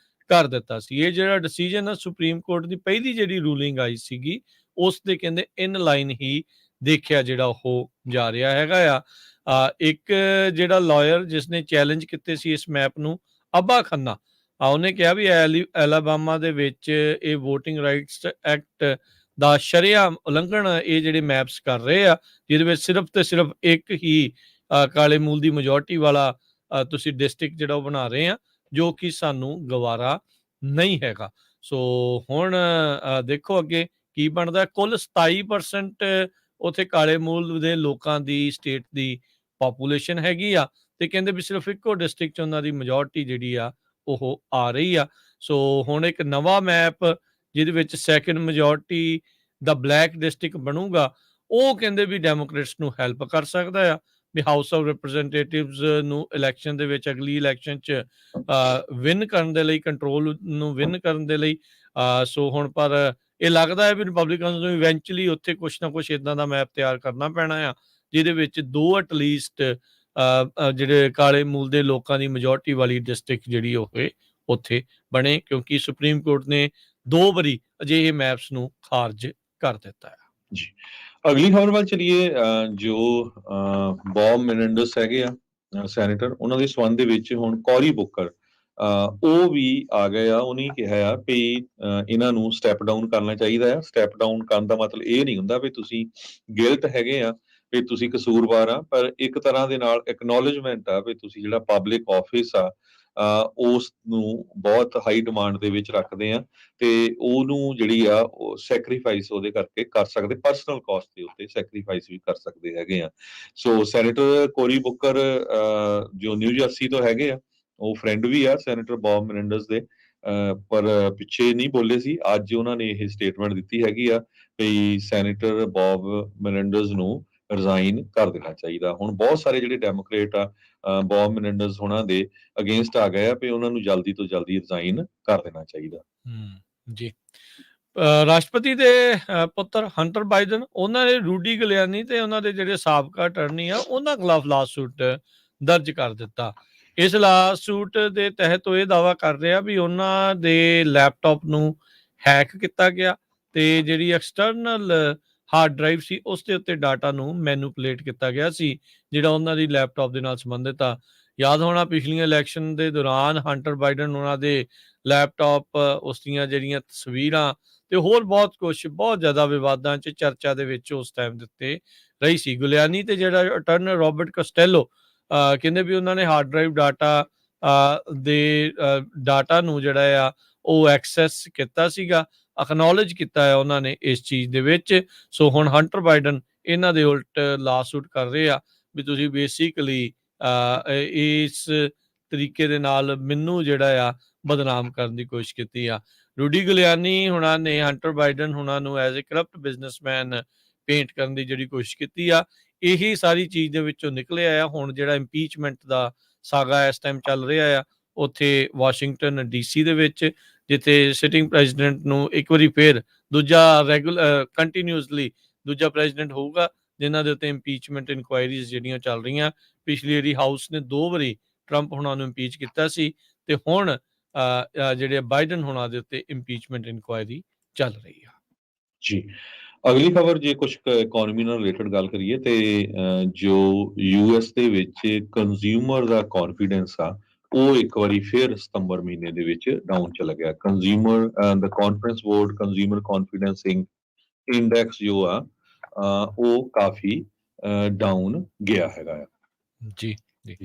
Speaker 1: ਕਰ ਦਿੱਤਾ ਸੀ। ਇਹ ਜਿਹੜਾ ਡਿਸੀਜਨ ਆ ਸੁਪਰੀਮ ਕੋਰਟ ਦੀ ਪਹਿਲੀ ਜਿਹੜੀ ਰੂਲਿੰਗ ਆਈ ਸੀਗੀ, ਉਸ ਦੇ ਕਹਿੰਦੇ ਇਨ ਲਾਈਨ ਹੀ ਦੇਖਿਆ ਜਿਹੜਾ ਉਹ ਜਾ ਰਿਹਾ ਹੈਗਾ ਆ। ਇੱਕ ਜਿਹੜਾ ਲਾਇਰ ਜਿਸਨੇ ਚੈਲੰਜ ਕੀਤੇ ਸੀ ਇਸ ਮੈਪ ਨੂੰ, ਅੱਬਾ ਖੰਨਾ, ਉਹਨੇ ਕਿਹਾ ਵੀ ਐਲਾਬਾਮਾ ਦੇ ਵਿੱਚ ਇਹ ਵੋਟਿੰਗ ਰਾਈਟਸ ਐਕਟ ਦਾ ਸ਼ਰੇਆਮ ਉਲੰਘਣ ਇਹ ਜਿਹੜੇ ਮੈਪਸ ਕਰ ਰਹੇ ਆ, ਜਿਹਦੇ ਵਿੱਚ ਸਿਰਫ ਤੇ ਸਿਰਫ ਇੱਕ ਹੀ ਕਾਲੇ ਮੂਲ ਦੀ ਮੈਜੋਰਟੀ ਵਾਲਾ ਤੁਸੀਂ ਡਿਸਟ੍ਰਿਕਟ ਜਿਹੜਾ ਉਹ ਬਣਾ ਰਹੇ ਆ, ਜੋ ਕਿ ਸਾਨੂੰ ਗਵਾਰਾ ਨਹੀਂ ਹੈਗਾ। ਸੋ ਹੁਣ ਦੇਖੋ ਅੱਗੇ ਕੀ ਬਣਦਾ। ਕੁੱਲ 27% ਉੱਥੇ ਕਾਲੇ ਮੂਲ ਦੇ ਲੋਕਾਂ ਦੀ ਸਟੇਟ ਦੀ ਪਾਪੂਲੇਸ਼ਨ ਹੈਗੀ ਆ, ਤੇ ਕਹਿੰਦੇ ਵੀ ਸਿਰਫ ਇੱਕੋ ਡਿਸਟ੍ਰਿਕਟ 'ਚ ਉਹਨਾਂ ਦੀ ਮੈਜੋਰਟੀ ਜਿਹੜੀ ਆ ਉਹ ਆ ਰਹੀ ਆ। ਸੋ ਹੁਣ ਇੱਕ ਨਵਾਂ ਮੈਪ ਜਿਹਦੇ ਵਿੱਚ ਸੈਕੰਡ ਮੈਜੋਰਟੀ ਦਾ ਬਲੈਕ ਡਿਸਟ੍ਰਿਕਟ ਬਣੂਗਾ, ਉਹ ਕਹਿੰਦੇ ਵੀ ਡੈਮੋਕ੍ਰੇਟਸ ਨੂੰ ਹੈਲਪ ਕਰ ਸਕਦਾ ਆ ਵੀ ਹਾਊਸ ਆਫ ਰਿਪਰੈਜ਼ੈਂਟੇਟਿਵਸ ਨੂੰ ਇਲੈਕਸ਼ਨ ਦੇ ਵਿੱਚ, ਅਗਲੀ ਇਲੈਕਸ਼ਨ 'ਚ ਵਿਨ ਕਰਨ ਦੇ ਲਈ, ਕੰਟਰੋਲ ਨੂੰ ਵਿਨ ਕਰਨ ਦੇ ਲਈ। ਸੋ ਹੁਣ ਪਰ ਇਹ ਲੱਗਦਾ ਹੈ ਵੀ ਰਿਪਬਲਿਕਨਸ ਨੂੰ ਇਵੈਂਚੁਅਲੀ ਉੱਥੇ ਕੁਛ ਨਾ ਕੁਛ ਇਦਾਂ ਦਾ ਮੈਪ ਤਿਆਰ ਕਰਨਾ ਪੈਣਾ ਆ, ਜਿਹਦੇ ਵਿੱਚ 2 ਐਟਲੀਸਟ ਜਿਹੜੇ ਕਾਲੇ ਮੂਲ ਦੇ ਲੋਕਾਂ ਦੀ ਮੈਜੋਰਟੀ ਵਾਲੀ ਡਿਸਟ੍ਰਿਕਟ ਜਿਹੜੀ ਹੋਵੇ ਉੱਥੇ ਬਣੇ, ਕਿਉਂਕਿ ਸੁਪਰੀਮ ਕੋਰਟ ਨੇ 2 ਵਾਰੀ ਅਜਿਹੇ ਮੈਪਸ ਨੂੰ ਖਾਰਜ ਕਰ ਦਿੱਤਾ ਹੈ।
Speaker 2: ਜੀ। ਅਗਲੀ ਖਬਰ ਵੱਲ ਚਲੀਏ। ਜੋ ਬੌਬ ਮੈਨੇਂਡਸ ਹੈਗੇ ਆ ਸੈਨੇਟਰ, ਉਹਨਾਂ ਦੇ ਸੰਬੰਧ ਦੇ ਵਿੱਚ ਹੁਣ ਕੌਰੀ ਬੁੱਕਰ ਉਹ ਵੀ ਆ ਗਏ ਆ। ਉਹਨੇ ਕਿਹਾ ਆ ਵੀ ਇਹਨਾਂ ਨੂੰ ਸਟੈਪ ਡਾਊਨ ਕਰਨਾ ਚਾਹੀਦਾ ਆ। ਸਟੈਪ ਡਾਊਨ ਕਰਨ ਦਾ ਮਤਲਬ ਇਹ ਨਹੀਂ ਹੁੰਦਾ ਵੀ ਤੁਸੀਂ ਗਿਲਟ ਹੈਗੇ ਆ, ਵੀ ਤੁਸੀਂ ਕਸੂਰਵਾਰ ਆ, ਪਰ ਇੱਕ ਤਰ੍ਹਾਂ ਦੇ ਨਾਲ ਐਕਨੋਲੇਜਮੈਂਟ ਆ ਵੀ ਤੁਸੀਂ ਜਿਹੜਾ ਪਬਲਿਕ ਆਫਿਸ ਆ ਉਸ ਨੂੰ ਬਹੁਤ ਹਾਈ ਡਿਮਾਂਡ ਦੇ ਵਿੱਚ ਰੱਖਦੇ ਆ, ਤੇ ਉਹਨੂੰ ਜਿਹੜੀ ਆ ਉਹ ਸੈਕਰੀਫਾਈਸ ਉਹਦੇ ਕਰਕੇ ਕਰ ਸਕਦੇ, ਪਰਸਨਲ ਕਾਸਟ ਦੇ ਉੱਤੇ ਸੈਕਰੀਫਾਈਸ ਵੀ ਕਰ ਸਕਦੇ ਹੈਗੇ ਆ। ਸੋ ਸੈਨੇਟਰ ਕੋਰੀ ਬੁੱਕਰ ਜੋ ਨਿਊ ਜਰਸੀ ਤੋਂ ਹੈਗੇ ਆ, ਉਹ ਫਰੈਂਡ ਵੀ ਆ ਸੈਨੇਟਰ ਬੌਬ ਮੈਨੇਂਡਸ ਦੇ, ਪਰ ਪਿੱਛੇ ਨਹੀਂ ਬੋਲੇ ਸੀ। ਅੱਜ ਉਹਨਾਂ ਨੇ ਇਹ ਸਟੇਟਮੈਂਟ ਦਿੱਤੀ ਹੈਗੀ ਆ ਵੀ ਸੈਨੇਟਰ ਬੌਬ ਮੈਨੇਂਡਸ ਨੂੰ ਰਿਜ਼ਾਈਨ ਕਰ ਦੇਣਾ ਚਾਹੀਦਾ। ਹੁਣ ਬਹੁਤ ਸਾਰੇ ਜਿਹੜੇ ਡੈਮੋਕ੍ਰੇਟ ਆ ਬੌਬ ਮੈਨੇਂਡਸ ਉਹਨਾਂ ਦੇ ਅਗੇਂਸਟ ਆ ਗਏ ਆ ਵੀ ਉਹਨਾਂ ਨੂੰ ਜਲਦੀ ਤੋਂ ਜਲਦੀ ਰਿਜ਼ਾਈਨ ਕਰ ਦੇਣਾ ਚਾਹੀਦਾ।
Speaker 1: ਜੀ। ਰਾਸ਼ਟਰਪਤੀ ਦੇ ਪੁੱਤਰ ਹੰਟਰ ਬਾਈਡਨ, ਉਹਨਾਂ ਨੇ ਰੂਡੀ ਗਿਲਿਆਨੀ ਤੇ ਉਹਨਾਂ ਦੇ ਜਿਹੜੇ ਸਾਬਕਾ ਅਟਰਨੀ ਆ ਉਹਨਾਂ ਖਿਲਾਫ ਲਾਸੂਟ ਦਰਜ ਕਰ ਦਿੱਤਾ। ਇਸ ਲਾਸੂਟ ਦੇ ਤਹਿਤ ਉਹ ਇਹ ਦਾਅਵਾ ਕਰ ਰਿਹਾ ਵੀ ਉਹਨਾਂ ਦੇ ਲੈਪਟਾਪ ਨੂੰ ਹੈਕ ਕੀਤਾ ਗਿਆ, ਤੇ ਜਿਹੜੀ ਐਕਸਟਰਨਲ ਹਾਰਡ ਡਰਾਈਵ ਸੀ ਉਸ ਦੇ ਉੱਤੇ ਡਾਟਾ ਨੂੰ ਮੈਨੂਪੂਲੇਟ ਕੀਤਾ ਗਿਆ ਸੀ, ਜਿਹੜਾ ਉਹਨਾਂ ਦੀ ਲੈਪਟਾਪ ਦੇ ਨਾਲ ਸੰਬੰਧਿਤ ਆ। ਯਾਦ ਹੋਣਾ ਪਿਛਲੀਆਂ ਇਲੈਕਸ਼ਨ ਦੇ ਦੌਰਾਨ ਹੰਟਰ ਬਾਈਡਨ ਉਹਨਾਂ ਦੇ ਲੈਪਟਾਪ, ਉਸ ਦੀਆਂ ਜਿਹੜੀਆਂ ਤਸਵੀਰਾਂ ਤੇ ਹੋਰ ਬਹੁਤ ਕੁਛ ਬਹੁਤ ਜ਼ਿਆਦਾ ਵਿਵਾਦਾਂ 'ਚ ਚਰਚਾ ਦੇ ਵਿੱਚ ਉਸ ਟਾਈਮ ਦੇ ਉੱਤੇ ਰਹੀ ਸੀ। ਗੁਲਿਆਨੀ ਤੇ ਜਿਹੜਾ ਅਟਰਨਲ ਰੋਬਰਟ ਕਸਟੈਲੋ ਕਹਿੰਦੇ ਵੀ ਉਹਨਾਂ ਨੇ ਹਾਰਡ ਡਰਾਈਵ ਡਾਟਾ ਦੇ ਡਾਟਾ ਨੂੰ ਜਿਹੜਾ ਆ ਉਹ ਐਕਸੈਸ ਕੀਤਾ ਸੀਗਾ, ਅਕਨੋਲੇਜ ਕੀਤਾ ਹੈ ਉਹਨਾਂ ਨੇ ਇਸ ਚੀਜ਼ ਦੇ ਵਿੱਚ। ਸੋ ਹੁਣ ਹੰਟਰ ਬਾਈਡਨ ਇਹਨਾਂ ਦੇ ਉਲਟ ਲਾਸੂਟ ਕਰ ਰਹੇ ਆ ਵੀ ਤੁਸੀਂ ਬੇਸਿਕਲੀ ਇਸ ਤਰੀਕੇ ਦੇ ਨਾਲ ਮੈਨੂੰ ਜਿਹੜਾ ਆ ਬਦਨਾਮ ਕਰਨ ਦੀ ਕੋਸ਼ਿਸ਼ ਕੀਤੀ ਆ। ਰੂਡੀ ਗਿਲਿਆਨੀ ਹੁਣਾਂ ਨੇ ਹੰਟਰ ਬਾਈਡਨ ਹੁਣਾਂ ਨੂੰ as a corrupt businessman paint ਕਰਨ ਦੀ ਜਿਹੜੀ ਕੋਸ਼ਿਸ਼ ਕੀਤੀ ਆ, ਇਹੀ ਸਾਰੀ ਚੀਜ਼ ਦੇ ਵਿੱਚੋਂ ਨਿਕਲਿਆ ਆ। ਹੁਣ ਜਿਹੜਾ ਇੰਪੀਚਮੈਂਟ ਦਾ ਸਾਗਾ ਇਸ ਟਾਈਮ ਚੱਲ ਰਿਹਾ ਆ ਉੱਥੇ ਵਾਸ਼ਿੰਗਟਨ DC ਦੇ ਵਿੱਚ, ਜਿੱਥੇ ਸਿਟਿੰਗ ਪ੍ਰੈਜ਼ੀਡੈਂਟ ਨੂੰ ਇੱਕ ਵਾਰੀ ਫੇਰ ਦੂਜਾ ਕੰਟੀਨਿਊਸਲੀ ਦੂਜਾ ਪ੍ਰੈਜ਼ੀਡੈਂਟ ਹੋਊਗਾ, ਜਿਨ੍ਹਾਂ ਦੇ ਉੱਤੇ ਇੰਪੀਚਮੈਂਟ ਇਨਕੁਆਇਰੀਜ਼ ਜਿਹੜੀਆਂ ਚੱਲ ਰਹੀਆਂ। ਪਿਛਲੀ ਵਾਰੀ ਹਾਊਸ ਨੇ 2 ਵਾਰੀ ਟਰੰਪ ਹੁਣਾਂ ਨੂੰ ਇੰਪੀਚ ਕੀਤਾ ਸੀ, ਤੇ ਹੁਣ ਜਿਹੜੇ ਬਾਈਡਨ ਹੁਣਾਂ ਦੇ ਉੱਤੇ ਇੰਪੀਚਮੈਂਟ ਇਨਕੁਆਇਰੀ ਚੱਲ ਰਹੀ ਆ।
Speaker 2: ਜੀ। ਅਗਲੀ ਖਬਰ ਜੇ ਕੁਝ ਇਕੋਨਮੀ ਨਾਲ ਰਿਲੇਟਡ ਗੱਲ ਕਰੀਏ ਤੇ ਜੋ ਯੂਐਸ ਦੇ ਵਿੱਚ ਕੰਜ਼ਿਊਮਰ ਦਾ ਕੌਨਫੀਡੈਂਸ ਆ ਉਹ ਇੱਕ ਵਾਰੀ ਫਿਰ ਸਤੰਬਰ ਮਹੀਨੇ ਦੇ ਵਿੱਚ ਡਾਊਨ ਚਲਾ ਗਿਆ। ਕੰਜ਼ਿਊਮਰ ਦਾ conference board consumer confidence index ਜੋ ਆ ਉਹ ਕਾਫੀ ਡਾਊਨ ਗਿਆ ਹੈਗਾ ਆ।
Speaker 1: ਜੀ ਜੀ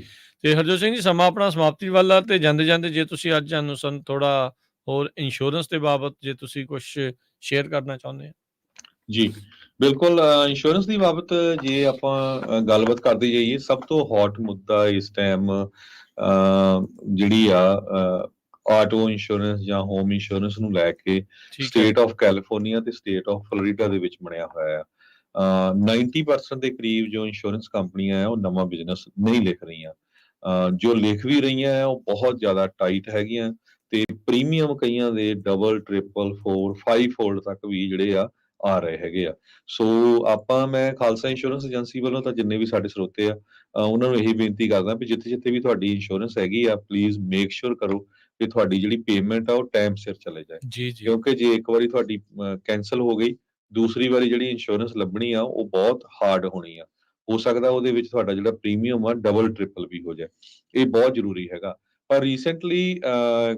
Speaker 1: ਤੇ ਹਰਜੋਤ ਸਿੰਘ ਜੀ, ਸਮਾਂ ਆਪਣਾ ਸਮਾਪਤੀ ਵੱਲ ਆ ਤੇ ਜਾਂਦੇ ਜਾਂਦੇ ਜੇ ਤੁਸੀਂ ਅੱਜ ਸਾਨੂੰ ਥੋੜਾ ਹੋਰ ਇੰਸ਼ੋਰੈਂਸ ਦੇ ਬਾਬਤ ਜੇ ਤੁਸੀਂ ਕੁਝ ਸ਼ੇਅਰ ਕਰਨਾ ਚਾਹੁੰਦੇ ਆ।
Speaker 2: ਜੀ ਬਿਲਕੁਲ, ਇੰਸ਼ੋਰੈਂਸ ਦੀ ਬਾਬਤ ਜੇ ਆਪਾਂ ਗੱਲਬਾਤ ਕਰਦੇ ਜਾਈਏ, ਸਭ ਤੋਂ ਹੌਟ ਮੁੱਦਾ ਇਸ ਟਾਈਮ ਜਿਹੜੀ ਆ ਆਟੋ ਇੰਸ਼ੋਰੈਂਸ ਜਾਂ ਹੋਮ ਇੰਸ਼ੋਰੈਂਸ ਨੂੰ ਲੈ ਕੇ ਸਟੇਟ ਆਫ ਕੈਲੀਫੋਰਨੀਆ ਤੇ ਸਟੇਟ ਆਫ ਫਲੋਰੀਡਾ ਦੇ ਵਿੱਚ ਬਣਿਆ ਹੋਇਆ ਆ। 90% ਦੇ ਕਰੀਬ ਜੋ ਇੰਸ਼ੋਰੈਂਸ ਕੰਪਨੀਆਂ ਆ ਉਹ ਨਵਾਂ ਬਿਜ਼ਨਸ ਨਹੀਂ ਲਿਖ ਰਹੀਆਂ। ਜੋ ਲਿਖ ਵੀ ਰਹੀਆਂ ਆ ਉਹ ਬਹੁਤ ਜ਼ਿਆਦਾ ਟਾਈਟ ਹੈਗੀਆਂ ਤੇ ਪ੍ਰੀਮੀਅਮ ਕਈਆਂ ਦੇ ਡਬਲ, ਟ੍ਰਿਪਲ, 4, 5 ਫੋਲਡ ਤੱਕ ਵੀ ਜਿਹੜੇ ਆ ਰਹੇ ਹੈਗੇ ਆ। ਸੋ ਮੈਂ ਖਾਲਸਾ ਇੰਸ਼ੋਰੈਂਸ ਏਜੰਸੀ ਵੱਲੋਂ ਤਾਂ ਜਿੰਨੇ ਵੀ ਸਾਡੇ ਸਰੋਤੇ ਆ ਉਹਨਾਂ ਨੂੰ ਇਹੀ ਬੇਨਤੀ ਕਰਦਾ ਵੀ ਜਿੱਥੇ ਜਿੱਥੇ ਵੀ ਤੁਹਾਡੀ ਇੰਸ਼ੋਰੈਂਸ ਹੈਗੀ ਆ, ਪਲੀਜ਼ ਮੇਕ ਸ਼ੋਰ ਕਰੋ ਕਿ ਤੁਹਾਡੀ ਜਿਹੜੀ ਪੇਮੈਂਟ ਆ ਉਹ ਟਾਈਮ ਸਿਰ ਚਲੇ ਜਾਏ।
Speaker 1: ਜੀ ਜੀ
Speaker 2: ਕਿਉਂਕਿ ਜੇ ਇੱਕ ਵਾਰੀ ਤੁਹਾਡੀ ਕੈਂਸਲ ਹੋ ਗਈ, ਦੂਸਰੀ ਵਾਰੀ ਜਿਹੜੀ ਇੰਸ਼ੋਰੈਂਸ ਲੱਭਣੀ ਆ ਉਹ ਬਹੁਤ ਹਾਰਡ ਹੋਣੀ ਆ। ਹੋ ਸਕਦਾ ਉਹਦੇ ਵਿੱਚ ਤੁਹਾਡਾ ਜਿਹੜਾ ਪ੍ਰੀਮੀਅਮ ਆ ਡਬਲ, ਟ੍ਰਿਪਲ ਵੀ ਹੋ ਜਾਏ। ਇਹ ਬਹੁਤ ਜ਼ਰੂਰੀ ਹੈਗਾ। ਪਰ ਰੀਸੈਂਟਲੀ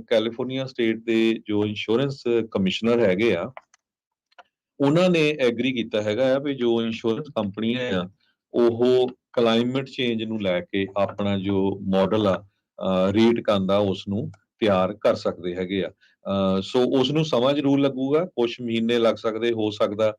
Speaker 2: ਕੈਲੀਫੋਰਨੀਆ ਸਟੇਟ ਦੇ ਜੋ ਇੰਸ਼ੋਰੈਂਸ ਕਮਿਸ਼ਨਰ ਹੈਗੇ ਆ ਉਹਨਾਂ ਨੇ ਐਗਰੀ ਕੀਤਾ ਹੈਗਾ ਆ ਵੀ ਜੋ ਇੰਸ਼ੋਰੈਂਸ ਕੰਪਨੀਆਂ ਆ ਉਹ ਕਲਾਈਮੇਟ ਚੇਂਜ ਨੂੰ ਲੈ ਕੇ ਆਪਣਾ ਜੋ ਮਾਡਲ ਆ ਰੇਟ ਕਰਨ ਦਾ ਉਸ ਨੂੰ ਤਿਆਰ ਕਰ ਸਕਦੇ ਹੈਗੇ ਆ। ਸੋ ਉਸ ਨੂੰ ਸਮਾਂ ਜ਼ਰੂਰ ਲੱਗੂਗਾ, ਕੁਝ ਮਹੀਨੇ ਲੱਗ ਸਕਦੇ, ਹੋ ਸਕਦਾ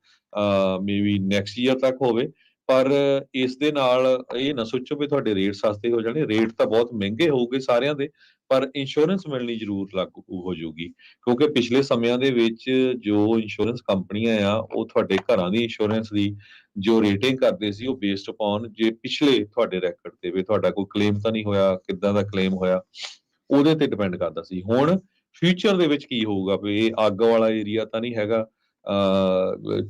Speaker 2: ਮੇਬੀ ਨੈਕਸਟ ਈਅਰ ਤੱਕ ਹੋਵੇ। ਪਰ ਇਸ ਦੇ ਨਾਲ ਇਹ ਨਾ ਸੋਚੋ ਵੀ ਤੁਹਾਡੇ ਰੇਟ ਸਸਤੇ ਹੋ ਜਾਣੇ, ਰੇਟ ਤਾਂ ਬਹੁਤ ਮਹਿੰਗੇ ਹੋਊਗੇ ਸਾਰਿਆਂ ਦੇ, ਪਰ ਇੰਸ਼ੋਰੈਂਸ ਮਿਲਣੀ ਜ਼ਰੂਰ ਲਾਗੂ ਹੋ ਜਾਊਗੀ। ਕਿਉਂਕਿ ਪਿਛਲੇ ਸਮਿਆਂ ਦੇ ਵਿੱਚ ਜੋ ਇੰਸ਼ੋਰੈਂਸ ਕੰਪਨੀਆਂ ਆ ਉਹ ਤੁਹਾਡੇ ਘਰਾਂ ਦੀ ਇੰਸ਼ੋਰੈਂਸ ਦੀ ਜੋ ਰੇਟਿੰਗ ਕਰਦੇ ਸੀ ਉਹ ਬੇਸਡ ਅਪੋਨ ਜੇ ਪਿਛਲੇ ਤੁਹਾਡੇ ਰੈਕੋਰਡ ਤੇ ਵੀ ਤੁਹਾਡਾ ਕੋਈ ਕਲੇਮ ਤਾਂ ਨਹੀਂ ਹੋਇਆ, ਕਿੱਦਾਂ ਦਾ ਕਲੇਮ ਹੋਇਆ, ਉਹਦੇ ਤੇ ਡਿਪੈਂਡ ਕਰਦਾ ਸੀ। ਹੁਣ ਫਿਊਚਰ ਦੇ ਵਿੱਚ ਕੀ ਹੋਊਗਾ ਵੀ ਇਹ ਅੱਗ ਵਾਲਾ ਏਰੀਆ ਤਾਂ ਨਹੀਂ ਹੈਗਾ।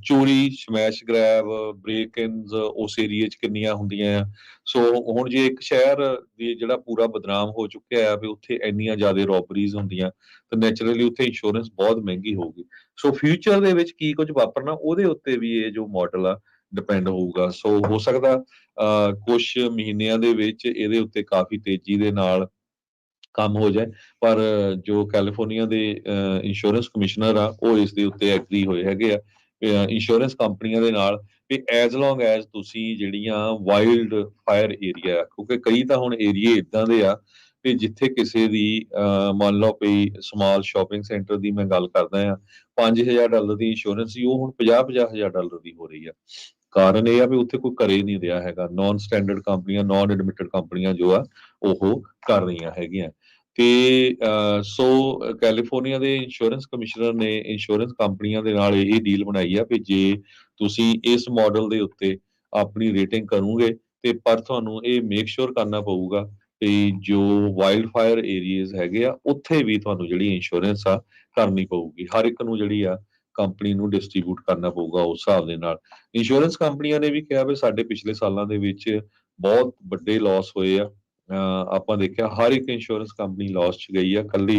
Speaker 2: ਚੋਰੀ, ਸਮੈਸ਼ ਗ੍ਰੈਬ, ਬ੍ਰੇਕ ਇਨਸ ਉਸ ਏਰੀਏ 'ਚ ਕਿੰਨੀਆਂ ਹੁੰਦੀਆਂ ਆ। ਸੋ ਹੁਣ ਜੇ ਇੱਕ ਸ਼ਹਿਰ ਦੀ ਜਿਹੜਾ ਪੂਰਾ ਬਦਨਾਮ ਹੋ ਚੁੱਕਿਆ ਆ ਵੀ ਉੱਥੇ ਇੰਨੀਆਂ ਜ਼ਿਆਦਾ ਰੋਬਰੀਜ਼ ਹੁੰਦੀਆਂ ਤਾਂ ਨੈਚੁਰਲੀ ਉੱਥੇ ਇੰਸ਼ੋਰੈਂਸ ਬਹੁਤ ਮਹਿੰਗੀ ਹੋਊਗੀ। ਸੋ ਫਿਊਚਰ ਦੇ ਵਿੱਚ ਕੀ ਕੁਝ ਵਾਪਰਨਾ ਉਹਦੇ ਉੱਤੇ ਵੀ ਇਹ ਜੋ ਮਾਡਲ ਆ ਡਿਪੈਂਡ ਹੋਊਗਾ। ਸੋ ਹੋ ਸਕਦਾ ਕੁਛ ਮਹੀਨਿਆਂ ਦੇ ਵਿੱਚ ਇਹਦੇ ਉੱਤੇ ਕਾਫੀ ਤੇਜ਼ੀ ਦੇ ਨਾਲ ਕੰਮ ਹੋ ਜਾਏ। ਪਰ ਜੋ ਕੈਲੀਫੋਰਨੀਆ ਦੇ ਇੰਸ਼ੋਰੈਂਸ ਕਮਿਸ਼ਨਰ ਆ ਉਹ ਇਸ ਦੇ ਉੱਤੇ ਐਗਰੀ ਹੋਏ ਹੈਗੇ ਆ ਇੰਸ਼ੋਰੈਂਸ ਕੰਪਨੀਆਂ ਦੇ ਨਾਲ ਵੀ ਐਜ਼ ਲੌਂਗ ਐਜ਼ ਤੁਸੀਂ ਜਿਹੜੀਆਂ ਵਾਈਲਡ ਫਾਇਰ ਏਰੀਆ, ਕਿਉਂਕਿ ਕਈ ਤਾਂ ਹੁਣ ਏਰੀਏ ਇਦਾਂ ਦੇ ਆ ਵੀ ਜਿੱਥੇ ਕਿਸੇ ਦੀ ਮੰਨ ਲਓ ਵੀ ਸਮਾਲ ਸ਼ਾਪਿੰਗ ਸੈਂਟਰ ਦੀ ਮੈਂ ਗੱਲ ਕਰਦਾ ਆ, $5000 ਦੀ ਇੰਸ਼ੋਰੈਂਸ ਸੀ ਉਹ ਹੁਣ $50,000 ਦੀ ਹੋ ਰਹੀ ਆ। ਕਾਰਨ ਇਹ ਆ ਵੀ ਉੱਥੇ ਕੋਈ ਘਰੇ ਨਹੀਂ ਰਿਹਾ ਹੈਗਾ। ਨਾਨ ਸਟੈਂਡਰਡ ਕੰਪਨੀਆਂ, ਨਾਨ ਐਡਮਿਟਡ ਕੰਪਨੀਆਂ ਜੋ ਆ ਉਹ ਕਰ ਰਹੀਆਂ ਹੈਗੀਆਂ। ਤੇ ਸੋ ਕੈਲੀਫੋਰਨੀਆ ਦੇ ਇੰਸ਼ੋਰੈਂਸ ਕਮਿਸ਼ਨਰ ਨੇ ਇੰਸ਼ੋਰੈਂਸ ਕੰਪਨੀਆਂ ਦੇ ਨਾਲ ਇਹ ਡੀਲ ਬਣਾਈ ਆ ਵੀ ਜੇ ਤੁਸੀਂ ਇਸ ਮਾਡਲ ਦੇ ਉੱਤੇ ਆਪਣੀ ਰੇਟਿੰਗ ਕਰੋਗੇ ਤੇ ਪਰ ਤੁਹਾਨੂੰ ਇਹ ਮੇਕ ਸ਼ੋਰ ਕਰਨਾ ਪਊਗਾ ਕਿ ਜੋ ਵਾਈਲਡ ਫਾਇਰ ਏਰੀਆਜ਼ ਹੈਗੇ ਆ ਉੱਥੇ ਵੀ ਤੁਹਾਨੂੰ ਜਿਹੜੀ ਇੰਸ਼ੋਰੈਂਸ ਆ ਕਰਨੀ ਪਊਗੀ। ਹਰ ਇੱਕ ਨੂੰ ਜਿਹੜੀ ਆ ਕੰਪਨੀ ਨੂੰ ਡਿਸਟ੍ਰੀਬਿਊਟ ਕਰਨਾ ਪਊਗਾ ਉਸ ਹਿਸਾਬ ਦੇ ਨਾਲ। ਇੰਸ਼ੋਰੈਂਸ ਕੰਪਨੀਆਂ ਨੇ ਵੀ ਕਿਹਾ ਵੀ ਸਾਡੇ ਪਿਛਲੇ ਸਾਲਾਂ ਦੇ ਵਿੱਚ ਬਹੁਤ ਵੱਡੇ ਲਾਸ ਹੋਏ ਆ। ਆਪਾਂ ਦੇਖਿਆ ਹਰ ਇੱਕ ਇੰਸ਼ੋਰੈਂਸ ਕੰਪਨੀ ਲਾਸ 'ਚ ਗਈ ਆ। ਕੱਲੀ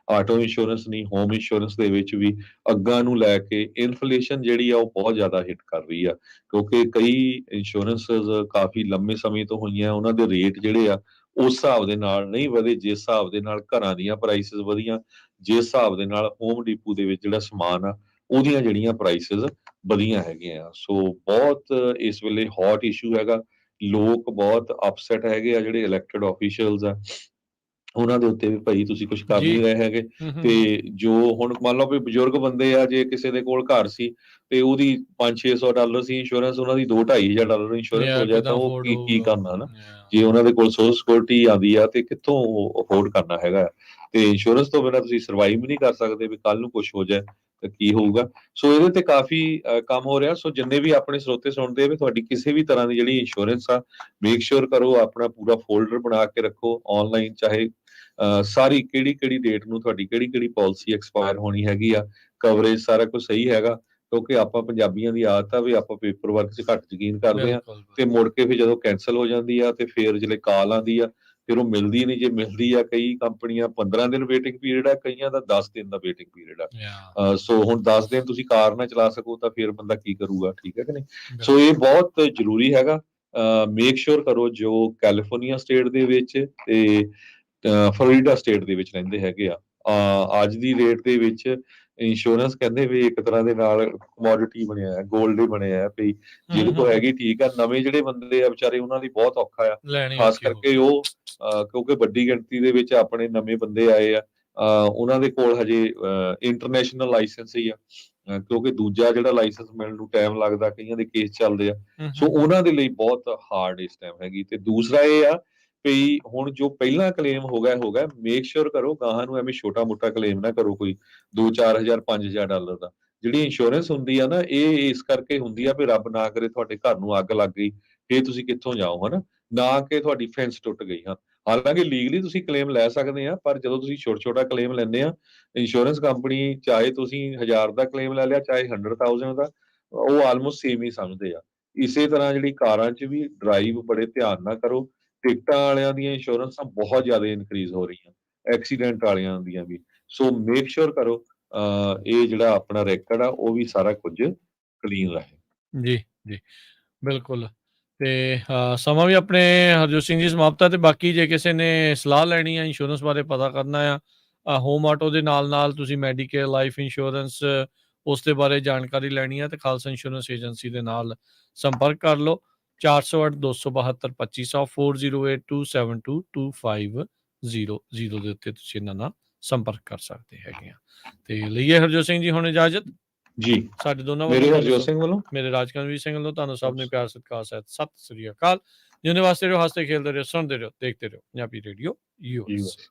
Speaker 2: ਆਟੋ ਇੰਸ਼ੋਰੈਂਸ ਨਹੀਂ, ਹੋਮ ਇੰਸ਼ੋਰੈਂਸ ਦੇ ਵਿੱਚ ਵੀ ਅੱਗਾਂ ਨੂੰ ਲੈ ਕੇ ਇਨਫਲੇਸ਼ਨ ਜਿਹੜੀ ਆ ਉਹ ਬਹੁਤ ਜ਼ਿਆਦਾ ਹਿੱਟ ਕਰ ਰਹੀ ਆ। ਕਿਉਂਕਿ ਕਈ ਇੰਸ਼ੋਰੈਂਸਸ ਕਾਫੀ ਲੰਮੇ ਸਮੇਂ ਤੋਂ ਹੋਈਆਂ, ਉਹਨਾਂ ਦੇ ਰੇਟ ਜਿਹੜੇ ਆ ਉਸ ਹਿਸਾਬ ਦੇ ਨਾਲ ਨਹੀਂ ਵਧੇ ਜਿਸ ਹਿਸਾਬ ਦੇ ਨਾਲ ਘਰਾਂ ਦੀਆਂ ਪ੍ਰਾਈਸਿਸ ਵਧੀਆਂ, ਜਿਸ ਹਿਸਾਬ ਦੇ ਨਾਲ ਹੋਮ ਡੀਪੂ ਦੇ ਵਿੱਚ ਜਿਹੜਾ ਸਮਾਨ ਆ ਉਹਦੀਆਂ ਜਿਹੜੀਆਂ ਪ੍ਰਾਈਸਿਸ ਵਧੀਆਂ ਹੈਗੀਆਂ ਆ। ਸੋ ਬਹੁਤ ਇਸ ਵੇਲੇ ਹੌਟ ਇਸ਼ੂ ਹੈਗਾ। ਲੋਕ ਬਹੁਤ ਅਪਸੈਟ ਹੈਗੇ ਆ ਜਿਹੜੇ ਇਲੈਕਟਡ ਆਫੀਸ਼ੀਅਲਸ ਆ ਉਹਨਾਂ ਦੇ ਉੱਤੇ ਵੀ ਭਾਈ ਤੁਸੀਂ ਕੁਝ ਕਰ ਨਹੀਂ ਰਹੇ ਹੈਗੇ। ਤੇ ਜੋ ਹੁਣ ਮੰਨ ਲਓ ਵੀ ਬਜ਼ੁਰਗ ਬੰਦੇ ਆ, ਜੇ ਕਿਸੇ ਦੇ ਕੋਲ ਘਰ ਸੀ ਤੇ ਉਹਦੀ $500-600 ਸੀ ਇੰਸ਼ੋਰੈਂਸ, ਉਹਨਾਂ ਦੀ $2,000-2,500 ਇੰਸ਼ੋਰੈਂਸ ਹੋ ਜਾਏ ਤਾਂ ਉਹ ਕੀ ਕਰਨਾ ਨਾ। ਜੇ ਉਹਨਾਂ ਦੇ ਕੋਲ ਸੋਸ਼ਲ ਸਿਕਿਉਰਿਟੀ ਆਉਂਦੀ ਆ ਤੇ ਕਿੱਥੋਂ ਉਹ ਅਫੋਰਡ ਕਰਨਾ ਹੈਗਾ। ਤੇ ਇੰਸ਼ੋਰੈਂਸ ਤੋਂ ਬਿਨਾਂ ਤੁਸੀਂ ਸਰਵਾਈਵ ਨਹੀਂ ਕਰ ਸਕਦੇ ਵੀ ਕੱਲ ਨੂੰ ਕੁਝ ਹੋ ਜਾਏ ਤਾਂ ਕੀ ਹੋਊਗਾ। ਸੋ ਇਹਦੇ ਤੇ ਕਾਫੀ ਕੰਮ ਹੋ ਰਿਹਾ। ਸੋ ਜਿੰਨੇ ਵੀ ਆਪਣੇ ਸਰੋਤੇ ਸੁਣਦੇ ਆ ਵੀ ਤੁਹਾਡੀ ਕਿਸੇ ਵੀ ਤਰ੍ਹਾਂ ਦੀ ਜਿਹੜੀ ਇੰਸ਼ੋਰੈਂਸ ਆ ਮੇਕ ਸ਼ੋਰ ਕਰੋ ਆਪਣਾ ਪੂਰਾ ਫੋਲਡਰ ਬਣਾ ਕੇ ਰੱਖੋ ਆਨਲਾਈਨ, ਚਾਹੇ ਸਾਰੀ ਕਿਹੜੀ ਡੇਟ ਨੂੰ ਤੁਹਾਡੀ ਕਿਹੜੀ ਪਾਲਿਸੀ ਐਕਸਪਾਇਰ ਹੋਣੀ ਹੈਗੀ ਆ, ਕਵਰੇਜ ਸਾਰਾ ਕੁਝ ਸਹੀ ਹੈਗਾ। ਕਿਉਂਕਿ ਆਪਾਂ ਪੰਜਾਬੀਆਂ ਦੀ ਆਦਤ ਆ ਵੀ ਆਪਾਂ ਪੇਪਰ ਵਰਕ 'ਚ ਘੱਟ ਯਕੀਨ ਕਰਦੇ ਆ ਤੇ ਮੁੜ ਕੇ ਫਿਰ ਜਦੋਂ ਕੈਂਸਲ ਹੋ ਜਾਂਦੀ ਆ ਤੇ ਫਿਰ ਜਿਹੜੇ ਕਾਲ ਆਉਂਦੀ ਆ ਫਿਰ ਉਹ ਮਿਲਦੀ ਨਹੀਂ। ਜੇ ਮਿਲਦੀ ਆ, ਕਈ ਕੰਪਨੀਆਂ 15 ਦਿਨ ਵੇਟਿੰਗ ਪੀਰੀਅਡ ਆ, ਕਈਆਂ ਦਾ 10 ਦਿਨ ਦਾ ਵੇਟਿੰਗ ਪੀਰੀਅਡ ਆ।
Speaker 1: ਯਾ
Speaker 2: ਸੋ ਹੁਣ 10 ਦਿਨ ਤੁਸੀਂ ਕਾਰ ਨਾ ਚਲਾ ਸਕੋ ਤਾਂ ਫਿਰ ਬੰਦਾ ਕੀ ਕਰੂਗਾ, ਠੀਕ ਹੈ ਕਿ ਨਹੀਂ? ਸੋ
Speaker 1: ਬਿਲਕੁਲ
Speaker 2: ਇਹ ਬਹੁਤ ਜ਼ਰੂਰੀ ਹੈਗਾ। ਮੇਕ ਸ਼ੋਰ ਕਰੋ ਜੋ ਕੈਲੀਫੋਰਨੀਆ ਸਟੇਟ ਦੇ ਵਿੱਚ ਤੇ ਫਲੋਰੀਡਾ ਸਟੇਟ ਦੇ ਵਿੱਚ ਰਹਿੰਦੇ ਹੈਗੇ ਆ, ਅੱਜ ਦੀ ਰੇਟ ਦੇ ਵਿੱਚ ਇੰਸ਼ੋਰੈਂਸ ਕਹਿੰਦੇ ਵੀ ਇੱਕ ਤਰ੍ਹਾਂ ਦੇ ਨਾਲ ਕਮੋਡਿਟੀ ਬਣਿਆ ਹੈ, ਗੋਲਡ ਹੀ ਬਣਿਆ ਹੈ ਵੀ ਜਿਹਦੇ ਕੋਲ ਹੈਗੀ ਠੀਕ ਆ। ਨਵੇਂ ਜਿਹੜੇ ਬੰਦੇ ਆ ਵਿਚਾਰੇ, ਉਹਨਾਂ ਲਈ ਬਹੁਤ ਔਖਾ ਆ,
Speaker 1: ਲੈਣੀ
Speaker 2: ਖਾਸ
Speaker 1: ਔਖੀ ਹੋ
Speaker 2: ਕਰਕੇ
Speaker 1: ਗਈ।
Speaker 2: ਉਹ ਕਿਉਂਕਿ ਵੱਡੀ ਗਿਣਤੀ ਦੇ ਵਿੱਚ ਆਪਣੇ ਨਵੇਂ ਬੰਦੇ ਆਏ ਆ। ਉਹਨਾਂ ਦੇ ਕੋਲ ਹਜੇ ਇੰਟਰਨੈਸ਼ਨਲ ਲਾਇਸੈਂਸ ਹੀ ਆ, ਕਿਉਂਕਿ ਦੂਜਾ ਜਿਹੜਾ ਲਾਇਸੈਂਸ ਮਿਲਣ ਨੂੰ ਟਾਈਮ ਲੱਗਦਾ, ਕਈਆਂ ਦੇ ਕੇਸ ਚੱਲਦੇ ਆ। ਸੋ ਉਹਨਾਂ ਦੇ ਲਈ ਬਹੁਤ ਹਾਰਡ ਇਸ ਟਾਈਮ ਹੈਗੀ। ਤੇ ਦੂਸਰਾ ਇਹ ਆ ਵੀ ਹੁਣ ਜੋ ਪਹਿਲਾਂ ਕਲੇਮ ਹੋ ਗਿਆ, ਮੇਕ ਸ਼ੋਰ ਕਰੋ ਗਾਹਾਂ ਨੂੰ ਐਵੇਂ ਛੋਟਾ ਮੋਟਾ ਕਲੇਮ ਨਾ ਕਰੋ ਕੋਈ 2-4 ਹਜ਼ਾਰ $5,000 ਦਾ। ਜਿਹੜੀ ਇੰਸ਼ੋਰੈਂਸ ਹੁੰਦੀ ਆ ਨਾ, ਇਹ ਇਸ ਕਰਕੇ ਹੁੰਦੀ ਆ ਵੀ ਰੱਬ ਨਾ ਕਰੇ ਤੁਹਾਡੇ ਘਰ ਨੂੰ ਅੱਗ ਲੱਗ ਗਈ, ਫਿਰ ਤੁਸੀਂ ਕਿੱਥੋਂ ਜਾਓ, ਹਨਾ? ਨਾ ਕਿ ਤੁਹਾਡੀ ਫੈਂਸ ਟੁੱਟ ਗਈ। ਹਾਂ, ਹਾਲਾਂਕਿ ਲੀਗਲੀ ਤੁਸੀਂ ਕਲੇਮ ਲੈ ਸਕਦੇ ਆ, ਪਰ ਜਦੋਂ ਤੁਸੀਂ ਛੋਟਾ ਕਲੇਮ ਲੈਂਦੇ ਆ, ਇੰਸ਼ੋਰੈਂਸ ਕੰਪਨੀ ਚਾਹੇ ਤੁਸੀਂ 1000 ਦਾ ਕਲੇਮ ਲੈ ਲਿਆ, ਚਾਹੇ 100,000 ਦਾ, ਉਹ ਆਲਮੋਸਟ ਸੇਮ ਹੀ ਸਮਝਦੇ ਆ। ਇਸੇ ਤਰ੍ਹਾਂ ਜਿਹੜੀ ਕਾਰਾਂ 'ਚ ਵੀ ਡਰਾਈਵ ਬੜੇ ਧਿਆਨ ਨਾਲ ਕਰੋ। ਟਿਕਟਾਂ ਵਾਲਿਆਂ ਦੀਆਂ ਇੰਸ਼ੋਰੈਂਸਾਂ ਬਹੁਤ ਜ਼ਿਆਦਾ ਇਨਕਰੀਜ਼ ਹੋ ਰਹੀਆਂ, ਐਕਸੀਡੈਂਟ ਵਾਲਿਆਂ ਦੀਆਂ ਵੀ। ਸੋ ਮੇਕ ਸ਼ੋਰ ਕਰੋ ਇਹ ਜਿਹੜਾ ਆਪਣਾ ਰੈਕਡ ਆ, ਉਹ ਵੀ ਸਾਰਾ ਕੁਝ ਕਲੀਨ ਰਹੇ।
Speaker 1: ਜੀ, ਜੀ, ਬਿਲਕੁਲ। ਤੇ ਸਮਾਂ ਵੀ ਆਪਣੇ ਹਰਜੋਤ ਸਿੰਘ ਜੀ ਸਮਾਪਤ ਹੈ, ਤੇ ਬਾਕੀ ਜੇ ਕਿਸੇ ਨੇ ਸਲਾਹ ਲੈਣੀ ਆ, ਇੰਸ਼ੋਰੈਂਸ ਬਾਰੇ ਪਤਾ ਕਰਨਾ ਆ, ਹੋਮ ਆਟੋ ਦੇ ਨਾਲ ਤੁਸੀਂ ਮੈਡੀਕੇਅਰ, ਲਾਈਫ ਇੰਸ਼ੋਰੈਂਸ, ਉਸ ਦੇ ਬਾਰੇ ਜਾਣਕਾਰੀ ਲੈਣੀ ਆ, ਤੇ ਖਾਲਸਾ ਇੰਸ਼ੋਰੈਂਸ ਏਜੰਸੀ ਦੇ ਨਾਲ ਸੰਪਰਕ ਕਰ ਲਓ। 408-272-2500 4082722500 ਦੇ ਉੱਤੇ ਤੁਸੀਂ ਇਹਨਾਂ ਨਾਲ ਸੰਪਰਕ ਕਰ ਸਕਦੇ ਹੈਗੇ ਆ। ਤੇ ਲਈਏ ਹਰਜੋਤ ਸਿੰਘ ਜੀ ਹੁਣ ਇਜਾਜ਼ਤ।
Speaker 2: ਜੀ,
Speaker 1: ਸਾਡੇ ਦੋਨਾਂ
Speaker 2: ਮੇਰੇ
Speaker 1: ਵੱਲੋਂ,
Speaker 2: ਹਰਜੋਤ ਸਿੰਘ ਵੱਲੋਂ,
Speaker 1: ਮੇਰੇ ਰਾਜਕਨਵੀਰ ਸਿੰਘ ਵੱਲੋਂ ਤੁਹਾਨੂੰ ਸਭ ਨੂੰ ਪਿਆਰ ਸਤਿਕਾਰ ਸਹਿਤ ਸਤਿ ਸ੍ਰੀ ਅਕਾਲ। ਜਿਉਂਦੇ ਵਾਸਤੇ ਰਹੋ, ਹੱਸਦੇ ਖੇਲਦੇ ਰਹੋ, ਸੁਣਦੇ ਰਹੋ, ਦੇਖਦੇ ਰਹੋ ਪੰਜਾਬੀ ਰੇਡੀਓ USA।